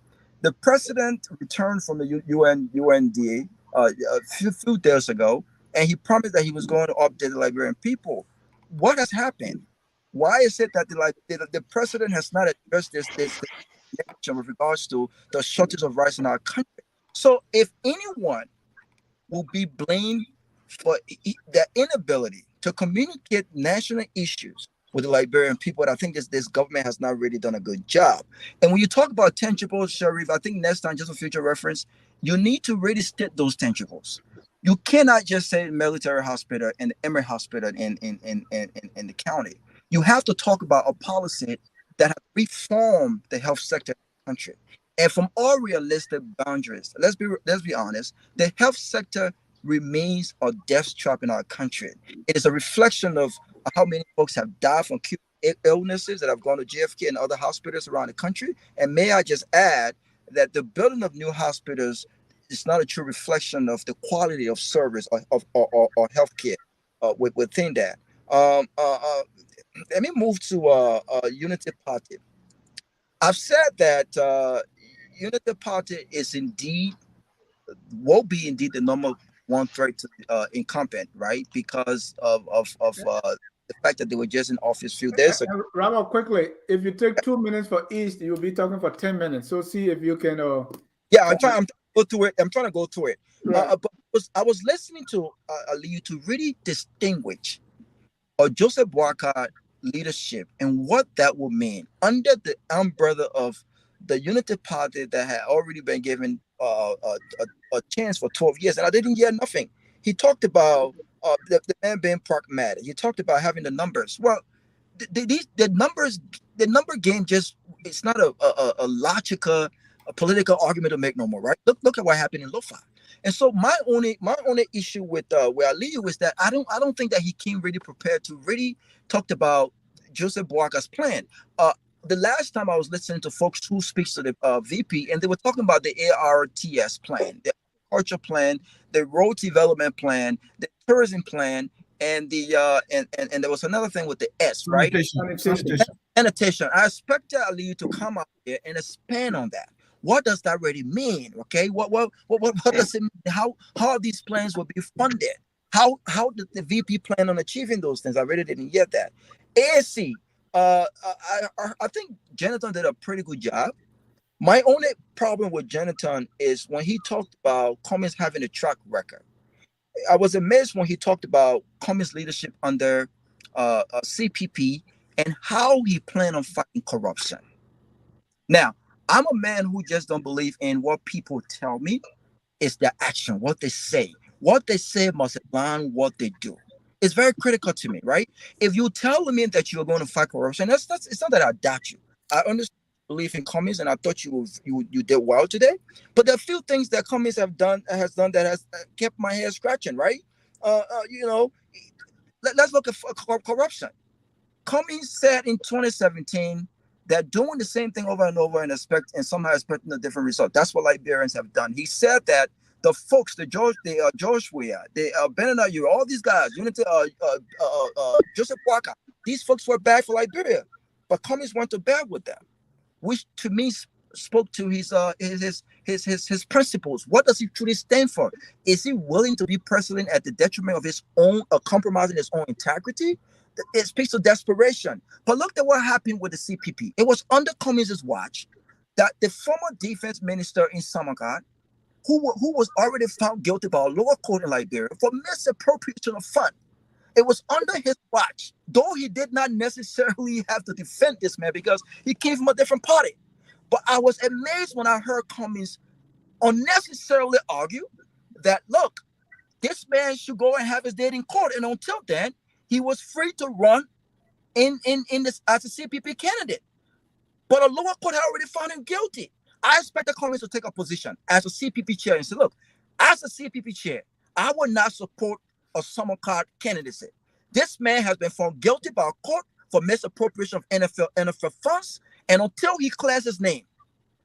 The president returned from the UNDA a few days ago, and he promised that he was going to update the Liberian people. What has happened? Why is it that the president has not addressed this nation with regards to the shortage of rice in our country? So if anyone will be blamed for the inability to communicate national issues with the Liberian people, I think this government has not really done a good job. And when you talk about tangibles, Sharif, I think next time, just for future reference, you need to really state those tangibles. You cannot just say military hospital and Emory hospital in the county. You have to talk about a policy that has reformed the health sector in the country. And from all realistic boundaries, let's be honest, the health sector remains a death trap in our country. It is a reflection of how many folks have died from acute illnesses that have gone to JFK and other hospitals around the country. And may I just add that the building of new hospitals is not a true reflection of the quality of service or healthcare within that. Let me move to Unity Party. I've said that Unity Party is indeed will be indeed the number one threat to incumbent, right? Because of the fact that they were just in office a few days ago. Wrap up quickly. If you take 2 minutes for each, you'll be talking for 10 minutes. So see if you can. Yeah, I'm trying to go through it. I'm trying to go through it. Right. But I was listening to Ali to really distinguish Joseph Boakai leadership and what that would mean under the umbrella of the Unity Party that had already been given a chance for 12 years, and I didn't hear nothing. He talked about the man being pragmatic. He talked about having the numbers. Well, the numbers, the number game just, it's not a logical, a political argument to make no more, right? Look at what happened in Lofa. And so my only issue with Aliyu is that I don't think that he came really prepared to really talk about Joseph Boakai's plan. The last time I was listening to folks who speaks to the VP, and they were talking about the ARTS plan, the agriculture plan, the road development plan, the tourism plan, and the and there was another thing with the S, right? Sanitation. I expected Aliyu to come out here and expand on that. What does that really mean? Okay, what does it mean? How these plans will be funded? How did the VP plan on achieving those things? I really didn't get that. ASC, I think Jonathan did a pretty good job. My only problem with Jonathan is when he talked about Cummings having a track record. I was amazed when he talked about Cummings' leadership under CPP and how he planned on fighting corruption. Now, I'm a man who just don't believe in what people tell me. It's their action, what they say. What they say must align what they do. It's very critical to me, right? If you tell me that you're going to fight corruption, it's not that I doubt you. I understand belief in Cummings, and I thought you did well today. But there are a few things that Cummings has done that has kept my hair scratching, right? Let's look at corruption. Cummings said in 2017 that doing the same thing over and over and somehow expecting a different result. That's what Liberians have done. He said that the folks, George Weah, Benedict, all these guys, Unity, Joseph Boakai, these folks were bad for Liberia, but Cummings went to bed with them, which to me spoke to his principles. What does he truly stand for? Is he willing to be president at the detriment of his own, compromising his own integrity? It speaks to desperation. But look at what happened with the CPP. It was under Cummings' watch that the former defense minister in Samarkand, who was already found guilty by a lower court in Liberia for misappropriation of funds, it was under his watch, though he did not necessarily have to defend this man because he came from a different party. But I was amazed when I heard Cummings unnecessarily argue that, look, this man should go and have his day in court. And until then, he was free to run in this as a CPP candidate. But a lower court had already found him guilty. I expected Cummings to take a position as a CPP chair and say, look, as a CPP chair, I will not support a Samarkand candidacy. This man has been found guilty by a court for misappropriation of NFL funds, and until he clears his name,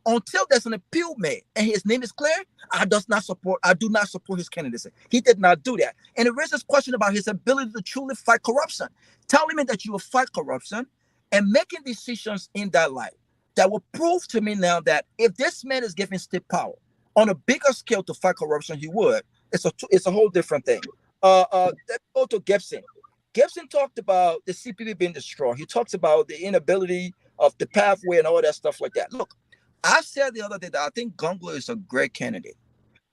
until there's an appeal made and his name is cleared, I do not support his candidacy. He did not do that. And it raises question about his ability to truly fight corruption. Telling me that you will fight corruption and making decisions in that light that will prove to me now that if this man is given state power on a bigger scale to fight corruption, he would. It's a whole different thing. Let's go to Gibson. Gibson talked about the CPP being destroyed. He talks about the inability of the pathway and all that stuff like that. Look, I said the other day that I think Gonglo is a great candidate.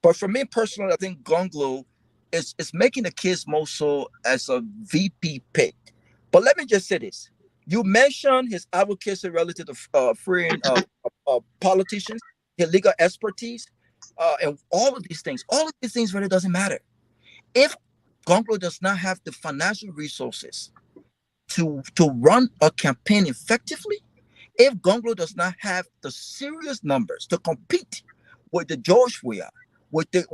But for me personally, I think Gonglo is making the case more so as a VP pick. But let me just say this. You mentioned his advocacy relative to freeing politicians, his legal expertise, and all of these things. All of these things really doesn't matter. If Gonglo does not have the financial resources to run a campaign effectively, if Gonglo does not have the serious numbers to compete with the George Weah, with the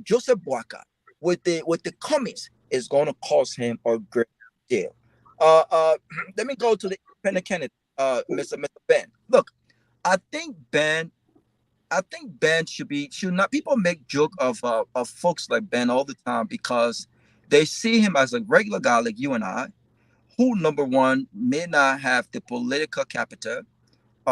Joseph Boakai, with the Cummings, it's going to cost him a great deal. Let me go to the independent candidate, Mr. Ben. Look, I think Ben should not. People make joke of folks like Ben all the time because they see him as a regular guy like you and I, who, number one, may not have the political capital,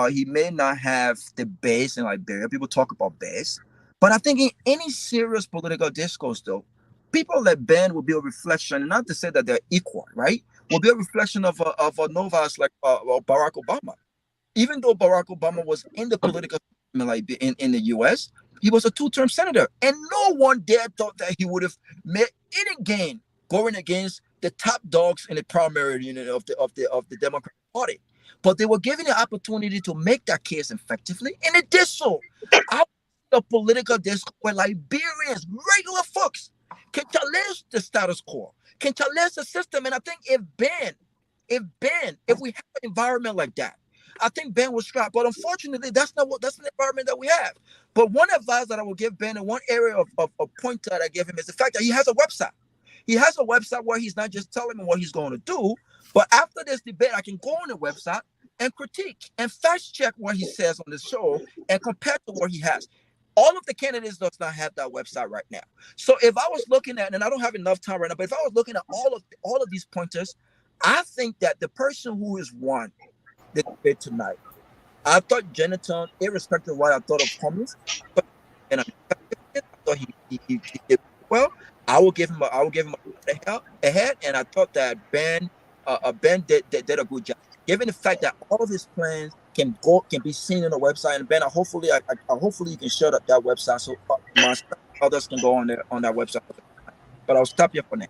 he may not have the base in Liberia. People talk about base. But I think in any serious political discourse, though, people like Ben will be a reflection, not to say that they're equal, right? Will be a reflection of a novice like Barack Obama. Even though Barack Obama was in the political system, like in the US, he was a two-term senator, and no one dare thought that he would have made any gain going against the top dogs in the primary of the Democratic Party. But they were given the opportunity to make that case effectively, and it did so. I the political discourse where Liberians, regular folks, can challenge the status quo, can challenge the system. And I think if we have an environment like that, I think Ben will strap. But unfortunately, that's the environment that we have. But one advice that I will give Ben, and one area of point that I give him, is the fact that he has a website. He has a website where he's not just telling me what he's going to do, but after this debate, I can go on the website and critique and fact check what he says on the show and compare to what he has. All of the candidates does not have that website right now. So if I was looking at, and I don't have enough time right now, but if I was looking at all of these pointers, I think that the person who has won the debate tonight, I thought Jonathan, irrespective of what I thought of Cummings, and I thought he did well. I will give him a head, and I thought that Ben did a good job, given the fact that all of his plans can be seen on the website. And Ben, hopefully you can shut up that website so others can go on that website. But I'll stop here for now.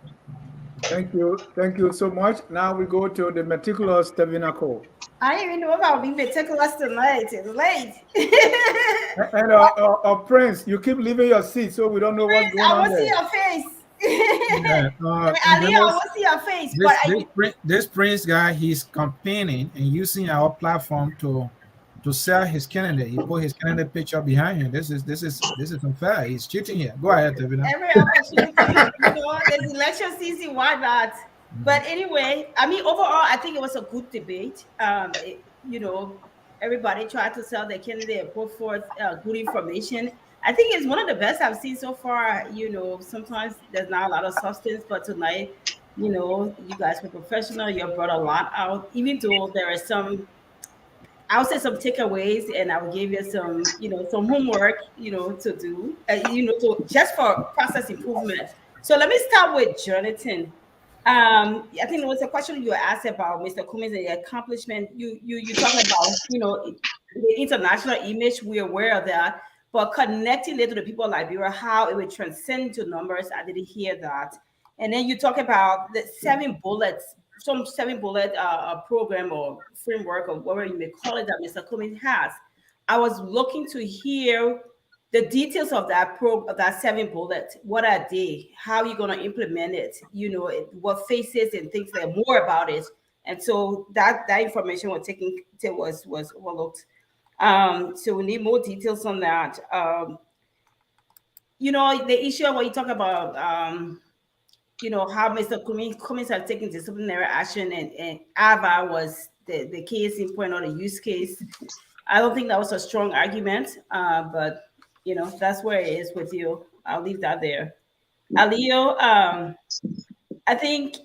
Thank you so much. Now we go to the meticulous Stevina Cole. I don't even know if I'll be meticulous tonight. It's late. And Prince, you keep leaving your seat, so we don't know what's going on. I want to see your face. I want to see your face. This Prince guy, he's campaigning and using our platform to sell his candidate. He put his candidate picture behind him. This is unfair. He's cheating here. Go ahead, Tevina. Every opportunity, there's election season. Why not? But anyway, I mean, overall, I think it was a good debate. Everybody tried to sell their candidate and put forth good information. I think it's one of the best I've seen so far. Sometimes there's not a lot of substance, but tonight, you guys were professional. You brought a lot out, even though there are some, I would say, some takeaways, and I will give you some, some homework, to do, just for process improvement. So let me start with Jonathan. I think there was a question you asked about Mr. Cummings and the accomplishment. You talking about, the international image. We're aware of that, but connecting it to the people of Liberia, how it would transcend to numbers. I didn't hear that. And then you talk about the 7 bullets, some 7-bullet program or framework or whatever you may call it that Mr. Cummings has. I was looking to hear the details of that that 7 bullets. What are they? How are you going to implement it? What phases and things like more about it. And so that information was overlooked. So we need more details on that. The issue of what you talk about, how Mr. Cummings have taken disciplinary action, and Ava was the case in point or the use case. I don't think that was a strong argument, but that's where it is with you. I'll leave that there. Alio, I think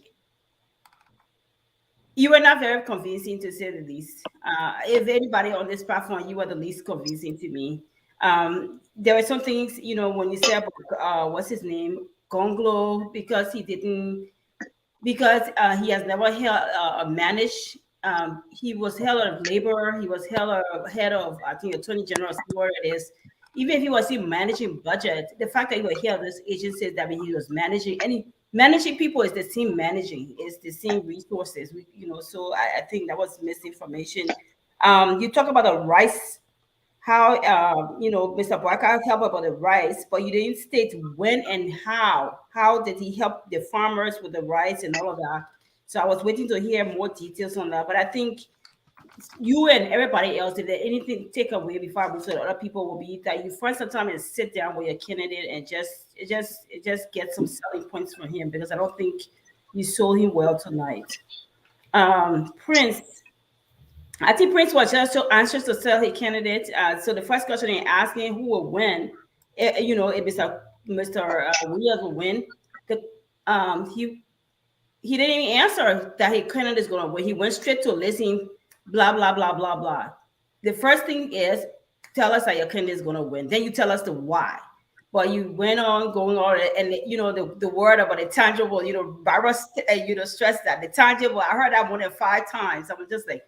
you were not very convincing, to say the least. If anybody on this platform, you were the least convincing to me. There were some things, when you said, what's his name? Gonglo, because he has never managed. He was head of labor. He was head of, I think, Attorney General, where it is. Even if he was still managing budget, the fact that he was head of this agency, that means he was managing. And managing people is the same managing, is the same resources. So I think that was misinformation. You talk about the rice, how Mr. Boyka helped about the rice, but you didn't state when and how. How did he help the farmers with the rice and all of that? So I was waiting to hear more details on that. But I think you and everybody else, if there's anything take away before I move to the other people, will be that you find some time and sit down with your candidate and just get some selling points from him, because I don't think you sold him well tonight. Prince. I think Prince was just so anxious to sell his candidate. So the first question he asked him, who will win? If Mr. Williams will win, he didn't even answer that his candidate is going to win. He went straight to listing, blah, blah, blah, blah, blah. The first thing is, tell us that your candidate is going to win. Then you tell us the why. but you went on going on, and you know the word about the tangible, you know, Barbara, you know, stressed that the tangible. I heard that more than 5 times. I was just like,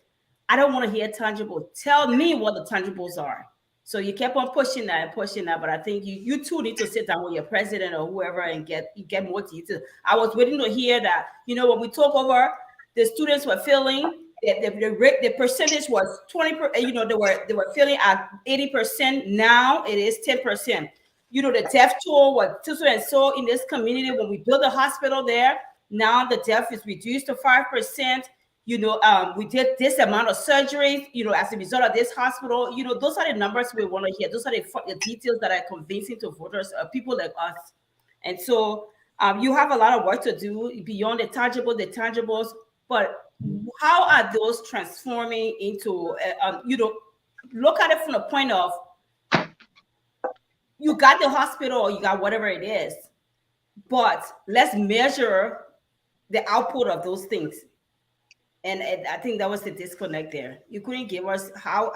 I don't want to hear tangible. Tell me what the tangibles are. So you kept on pushing that and pushing that, but I think you too need to sit down with your president or whoever and get more details. I was waiting to hear that, you know, when we took over, the students were failing. The percentage was 20%. You know, they were failing at 80%. Now it is 10%. You know, the death toll was so and so in this community when we built a hospital there. Now the death is reduced to 5%. You know, we did this amount of surgeries, you know, as a result of this hospital. You know, those are the numbers we want to hear. Those are the details that are convincing to voters, people like us. And so you have a lot of work to do beyond the tangibles, but how are those transforming into, you know, look at it from the point of, you got the hospital or you got whatever it is, but let's measure the output of those things. And I think that was the disconnect there. You couldn't give us how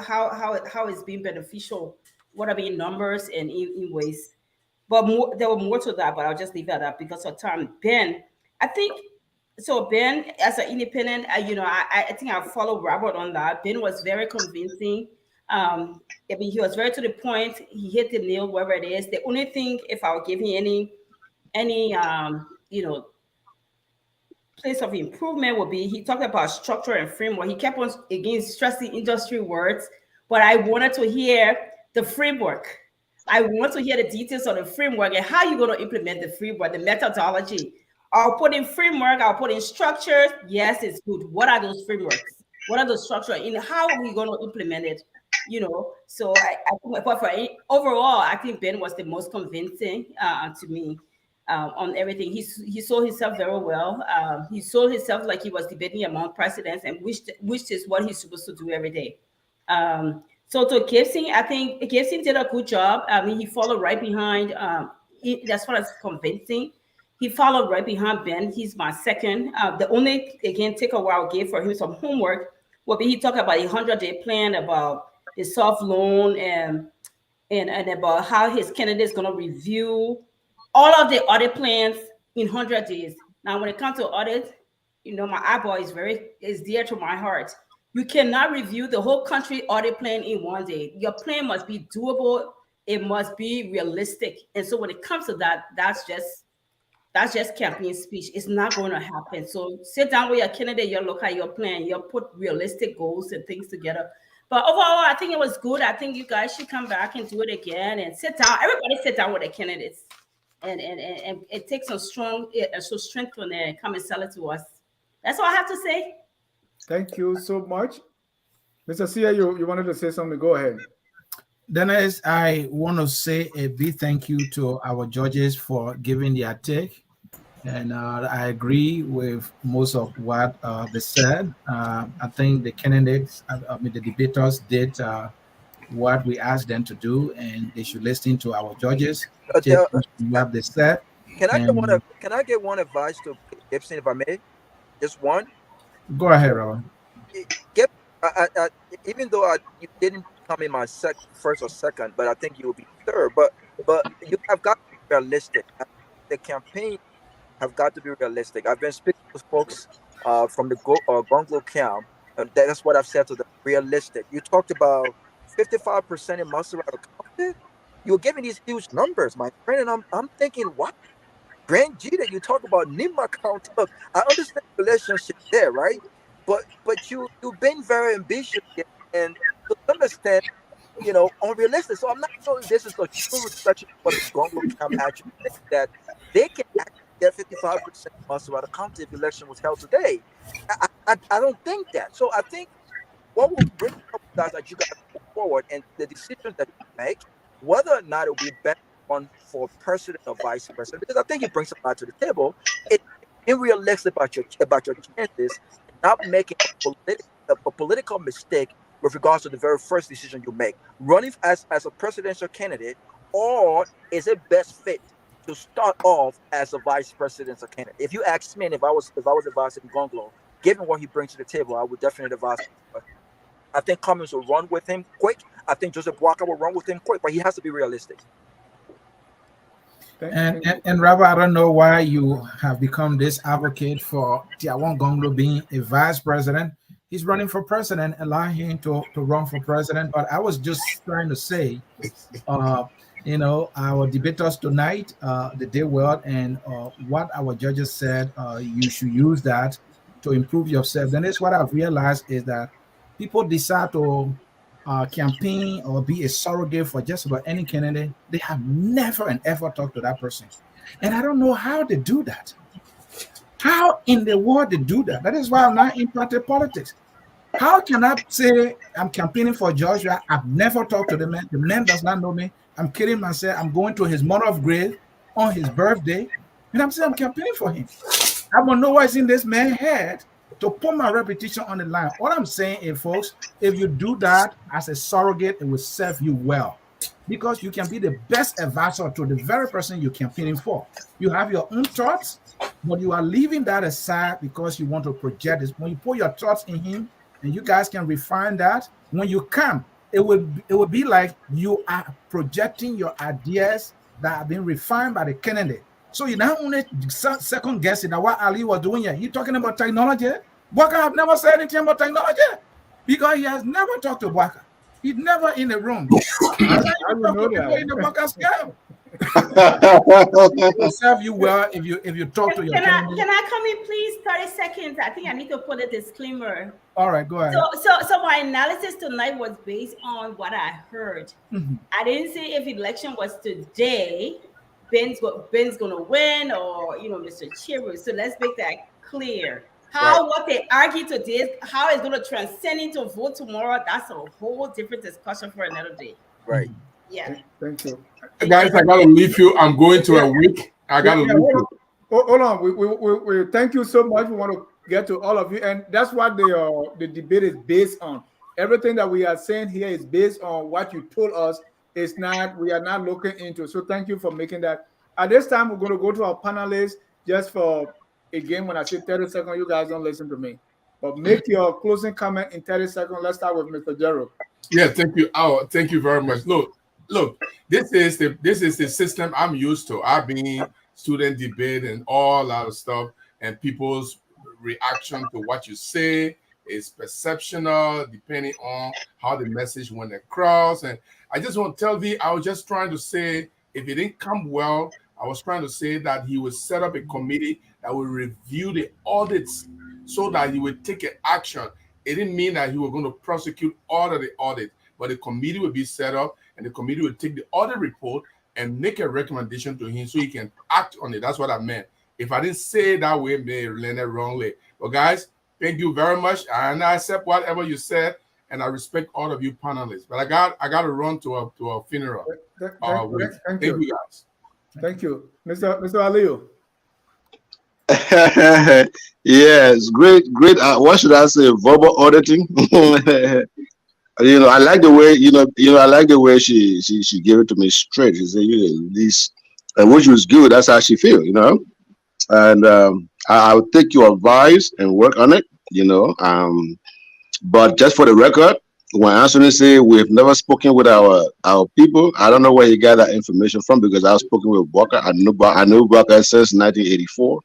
it's been beneficial, what are being numbers and in ways. But there were more to that, but I'll just leave that up because of time. Ben, I think so. Ben, as an independent, you know, I think I followed Robert on that. Ben was very convincing. I mean, he was very to the point. He hit the nail wherever it is. The only thing, if I would give him any you know, place of improvement would be, he talked about structure and framework. He kept on again stressing industry words, but I wanted to hear the framework. I want to hear the details of the framework and how you're going to implement the framework, the methodology. I'll put in framework, I'll put in structures. Yes, it's good. What are those frameworks? What are those structures? And how are we going to implement it? You know, so overall, I think Ben was the most convincing to me. On everything. He sold himself very well. He sold himself like he was debating among presidents, and which is what he's supposed to do every day. So to Gibson, I think Gibson did a good job. I mean, he followed right behind. That's what is convincing. He followed right behind Ben. He's my second. The only, again, takeaway I gave for him some homework would be he talked about a 100-day plan, about the soft loan, and about how his candidate is going to review all of the audit plans in 100 days. Now, when it comes to audit, you know, my eyeball is dear to my heart. You cannot review the whole country audit plan in 1 day. Your plan must be doable. It must be realistic. And so when it comes to that, that's just campaign speech. It's not going to happen. So sit down with your candidate, you look at your plan, you put realistic goals and things together. But overall, I think it was good. I think you guys should come back and do it again and sit down. Everybody sit down with the candidates. And it takes some strength from there and come and sell it to us. That's all I have to say. Thank you so much. Mr. Sia, you wanted to say something? Go ahead. Dennis, I want to say a big thank you to our judges for giving their take. And I agree with most of what they said. I think the candidates, the debaters did what we asked them to do, and they should listen to our judges. What they said. Can I get one advice to Gibson, if I may? Just one. Go ahead, Robert. Even though you didn't come in my first or second, but I think you will be third. But you have got to be realistic. The campaign have got to be realistic. I've been speaking to folks from the Gonglo camp, and that's what I've said to them. Realistic. You talked about 55% in Maserati County. You're giving these huge numbers, my friend, and I'm thinking, what? Grand G that you talk about Numerical. Look, I understand the relationship there, right? But you've been very ambitious, and to some extent, you know, unrealistic. So I'm not sure if this is a true reflection of what the Gonglo camp actually think, that they can actually get 55% Maserati County if the election was held today. I don't think that. So I think what will bring up guys that you guys move forward and the decisions that you make, whether or not it will be better one for president or vice president, because I think it brings a lot to the table. It's unrealistic about your chances, not making a political mistake with regards to the very first decision you make. Running as a presidential candidate, or is it best fit to start off as a vice presidential candidate? If you ask me, and if I was advising Gonglo, given what he brings to the table, I would definitely advise him. I think Cummings will run with him quick. I think Joseph Walker will run with him quick, but he has to be realistic. And Rabbi, I don't know why you have become this advocate for Tiawan Gonglo being a vice president. He's running for president, allow him to run for president. But I was just trying to say, our debaters tonight, they did well, and what our judges said, you should use that to improve yourself. Then it's what I've realized is that people decide to campaign or be a surrogate for just about any candidate. They have never and ever talked to that person, and I don't know how they do that. How in the world they do that? That is why I'm not in party politics. How can I say I'm campaigning for Joshua? I've never talked to the man. The man does not know me. I'm kidding myself. I'm going to his mother's grave on his birthday, and I'm saying I'm campaigning for him. I want to know what's in this man's head to put my reputation on the line. What I'm saying is, folks, if you do that as a surrogate, it will serve you well, because you can be the best advisor to the very person you're campaigning for. You have your own thoughts, but you are leaving that aside because you want to project this. When you put your thoughts in him, and you guys can refine that, when you come, it will be like you are projecting your ideas that have been refined by the candidate. So you not only second guessing that what Ali was doing here. You're talking about technology. Bwaka have never said anything about technology because he has never talked to Bwaka. He's never in the room. How you talk to people in the Bwaka scam? It will serve you well if you talk to your candidate. Can I come in, please? 30 seconds. I think I need to put a disclaimer. All right, go ahead. So my analysis tonight was based on what I heard. Mm-hmm. I didn't say if election was today, Ben's gonna win, or Mr. Chiru. So let's make that clear. What they argue today, how it's gonna transcend into vote tomorrow, that's a whole different discussion for another day. Right. Yeah. Thank you. Guys, I gotta leave you. I'm going to a week. I gotta leave you. Hold on. We thank you so much. We want to get to all of you, and that's what the debate is based on. Everything that we are saying here is based on what you told us. We are not looking into. So thank you for making that. At this time, we're going to go to our panelists. Just for, again, when I say 30 seconds, you guys don't listen to me. But make your closing comment in 30 seconds. Let's start with Mr. Gerald. Yeah, thank you. Thank you very much. Look, this is the system I'm used to. I've been student debate and all that of stuff, and people's reaction to what you say is perceptional, depending on how the message went across. And I just want to tell thee, I was just trying to say, if it didn't come well, I was trying to say that he would set up a committee that would review the audits so that he would take an action. It didn't mean that he was going to prosecute all of the audit, but a committee would be set up, and the committee would take the audit report and make a recommendation to him so he can act on it. That's what I meant. If I didn't say it that way, maybe I learned it wrongly. But guys, thank you very much, and I accept whatever you said, and I respect all of you panelists. But I got to run to a funeral. Thank you guys. Thank you, Mr. Aliyu. Yes, great. What should I say? Verbal auditing. I like the way I like the way she gave it to me straight. She said, this, which was good. That's how she feel, And I'll take your advice and work on it, But just for the record, when Anthony said we've never spoken with our people, I don't know where he got that information from, because I was spoken with Walker. I knew Walker since 1984.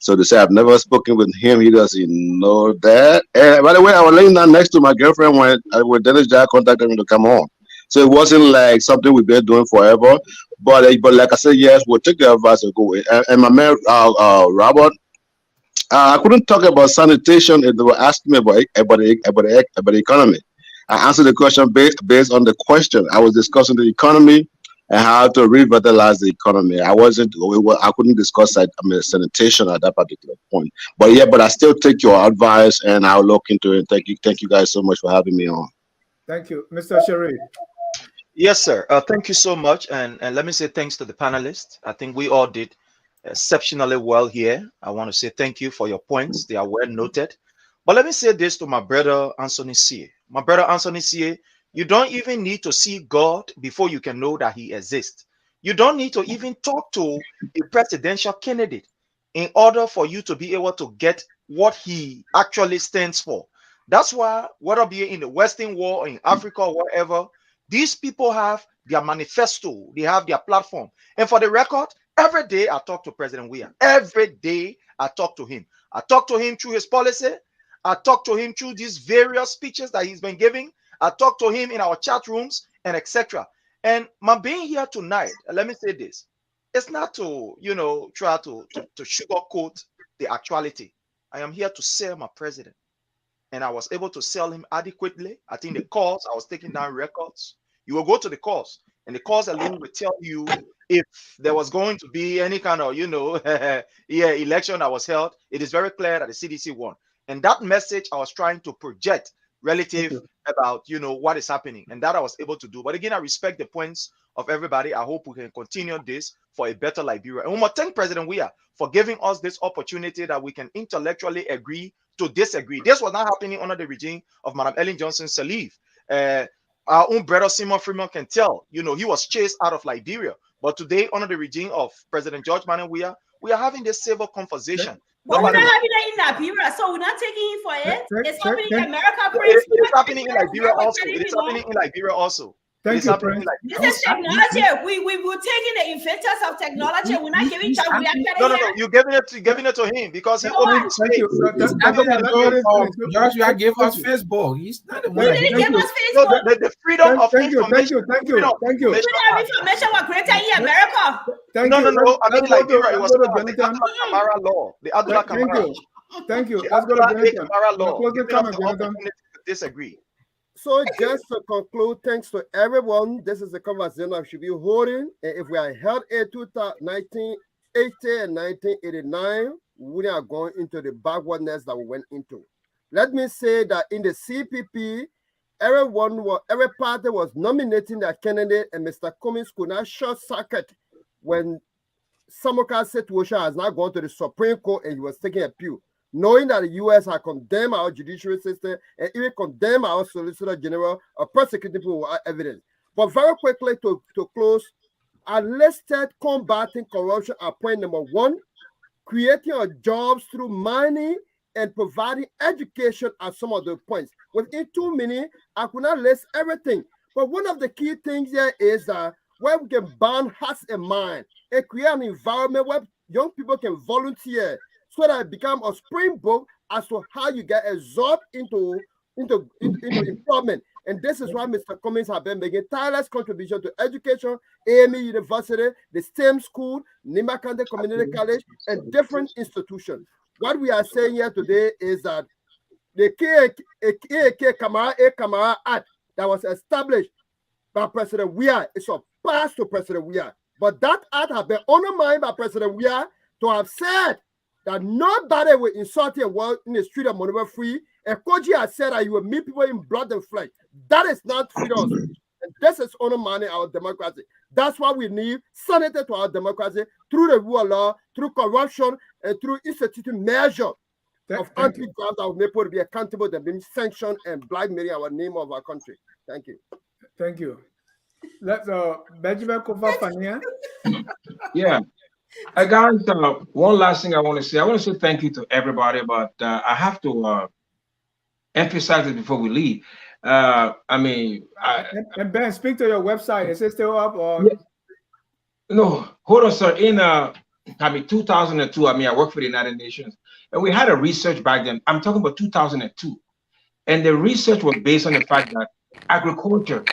So to say I've never spoken with him, he doesn't know that. And by the way, I was laying down next to my girlfriend when Dennis Jack contacted me to come home. So it wasn't like something we've been doing forever. But like I said, yes, we'll take the advice and go. And my man, Robert, I couldn't talk about sanitation if they were asking me about the economy. I answered the question based on the question. I was discussing the economy and how to revitalize the economy. I couldn't discuss sanitation at that particular point. But I still take your advice and I'll look into it. Thank you guys so much for having me on. Thank you, Mr. Sharif. Yes, sir. Thank you so much, and let me say thanks to the panelists. I think we all did exceptionally well here. I want to say thank you for your points. They are well noted. But let me say this to my brother Anthony C. My brother Anthony C, you don't even need to see God before you can know that he exists. You don't need to even talk to a presidential candidate in order for you to be able to get what he actually stands for. That's why, whether be in the Western world or in Africa or wherever, these people have their manifesto, they have their platform. And for the record, Every day I talk to President Weah. Every day I talk to him. I talk to him through his policy. I talk to him through these various speeches that he's been giving. I talk to him in our chat rooms and etc. And my being here tonight, let me say this. It's not to, try to sugarcoat the actuality. I am here to sell my president. And I was able to sell him adequately. I think the calls, I was taking down records. You will go to the calls, and the calls alone will tell you if there was going to be any kind of, election that was held. It is very clear that the CDC won. And that message I was trying to project relative about, what is happening. And that I was able to do. But again, I respect the points of everybody. I hope we can continue this for a better Liberia. And we must thank President Weah for giving us this opportunity that we can intellectually agree to disagree. This was not happening under the regime of Madam Ellen Johnson Sirleaf. Our own brother Simon Freeman can tell, he was chased out of Liberia. But today, under the regime of President George Manuel Weah, we are having this civil conversation. But we're not having that in Liberia, so we're not taking him for it. It's happening in America. It is happening in Liberia also. It is happening in Liberia also. Thank you, Prince. This is technology. We're taking the inventors of technology. We're not giving John. No. You're giving it to him because he opened space. Joshua gave us Facebook. He's not the one. He didn't give us Facebook. The freedom of information. Thank you. Freedom of information was greater in America. No. I mean, Liberia, it was the Adula Camara law. The Adula Camara. Thank you. Let's go to Benetton. Camara law. Disagree. So just to conclude, thanks to everyone. This is the conversation I should be holding. And if we are held in 1980 and 1989, we are going into the backwardness that we went into. Let me say that in the CPP, every party was nominating their candidate, and Mr. Cummings could not short circuit when Samuel's situation has now gone to the Supreme Court and he was taking a pew. Knowing that the U.S. has condemned our judiciary system and even condemned our Solicitor General of prosecuting people without evidence. But very quickly to close, I listed combating corruption at point number 1, creating jobs through mining and providing education at some of the points. Within 2 minutes, I could not list everything. But one of the key things here is that where we can ban hearts and minds and create an environment where young people can volunteer, so that it becomes a springboard as to how you get absorbed into employment. And this is why Mr. Cummings has been making tireless contribution to education, AME University, the STEM school, Nima County Community College, and different institutions. What we are saying here today is that the KAK Kamara Act that was established by President Weah is a pass to President Weah. But that act has been undermined by President Weah to have said that nobody will insult your word in the street of Monroe free. And Koji has said that you will meet people in blood and flesh. That is not freedom of speech. And this is undermining our democracy. That's why we need sanity to our democracy through the rule of law, through corruption, and through instituting measures of anti-graft that will make people to be accountable, that being sanctioned and blackmailing our name of our country. Thank you. Thank you. Let's Benjamin Kofa. Yeah. Guys, one last thing I want to say. I want to say thank you to everybody, but I have to emphasize it before we leave. And Ben, speak to your website. Is it still up? Or? Yeah. No, hold on, sir. In 2002, I worked for the United Nations, and we had a research back then. I'm talking about 2002, and the research was based on the fact that agriculture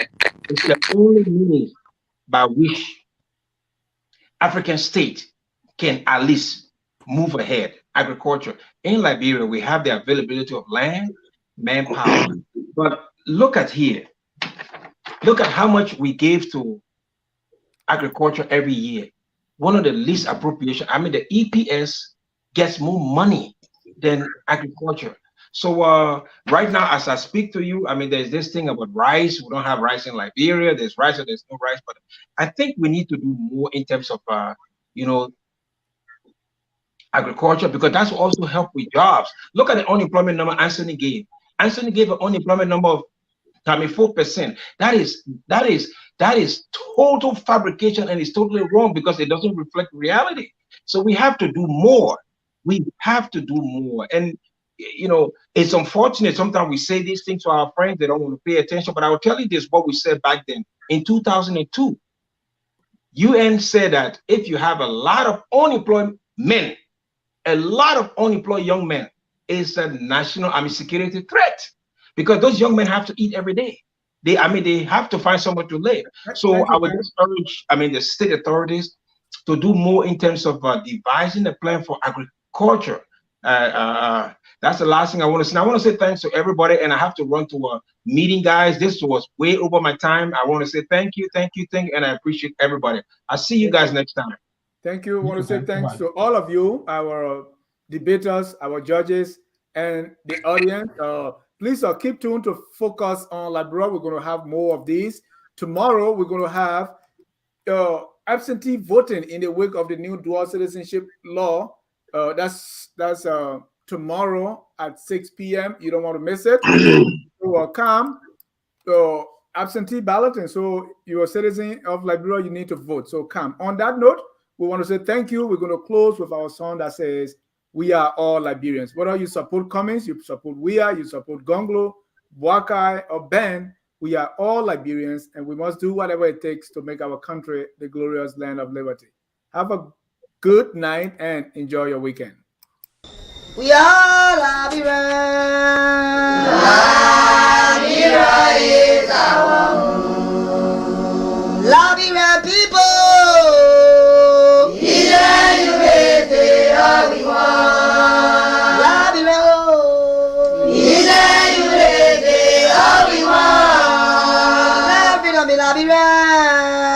is the only means by which African state can at least move ahead. Agriculture in Liberia, we have the availability of land, manpower, but look at here. Look at how much we gave to agriculture every year. One of the least appropriation. The EPS gets more money than agriculture. So right now, as I speak to you, there's this thing about rice. We don't have rice in Liberia. There's rice or there's no rice. But I think we need to do more in terms of, agriculture, because that's also help with jobs. Look at the unemployment number Anthony gave. Anthony gave an unemployment number of 4%. That is total fabrication, and it's totally wrong because it doesn't reflect reality. So we have to do more. We have to do more. And it's unfortunate sometimes we say these things to our friends, they don't want to pay attention, but I will tell you this, what we said back then in 2002. UN said that if you have a lot of unemployed men, a lot of unemployed young men, is a national security threat, because those young men have to eat every day. They have to find somewhere to live. So I would just urge, the state authorities to do more in terms of devising a plan for agriculture. That's the last thing I want to say. I want to say thanks to everybody, and I have to run to a meeting, guys. This was way over my time. I want to say thank you, and I appreciate everybody. I'll see you guys next time. Thank you. I want to say thanks to all of you, our debaters, our judges, and the audience. Please keep tuned to Focus on Liberia. We're going to have more of these. Tomorrow, we're going to have absentee voting in the wake of the new dual citizenship law. That's tomorrow at 6 p.m. You don't want to miss it. So come absentee balloting. So you're a citizen of Liberia, you need to vote. So come. On that note, we want to say thank you. We're going to close with our song that says, "We are all Liberians." Whether you support Cummins, you support Weah, you support Gonglo, Boakai, or Ben, we are all Liberians, and we must do whatever it takes to make our country the glorious land of liberty. Have a good night and enjoy your weekend. We are Liberians. Liberia is our home. Liberian people. Liberia.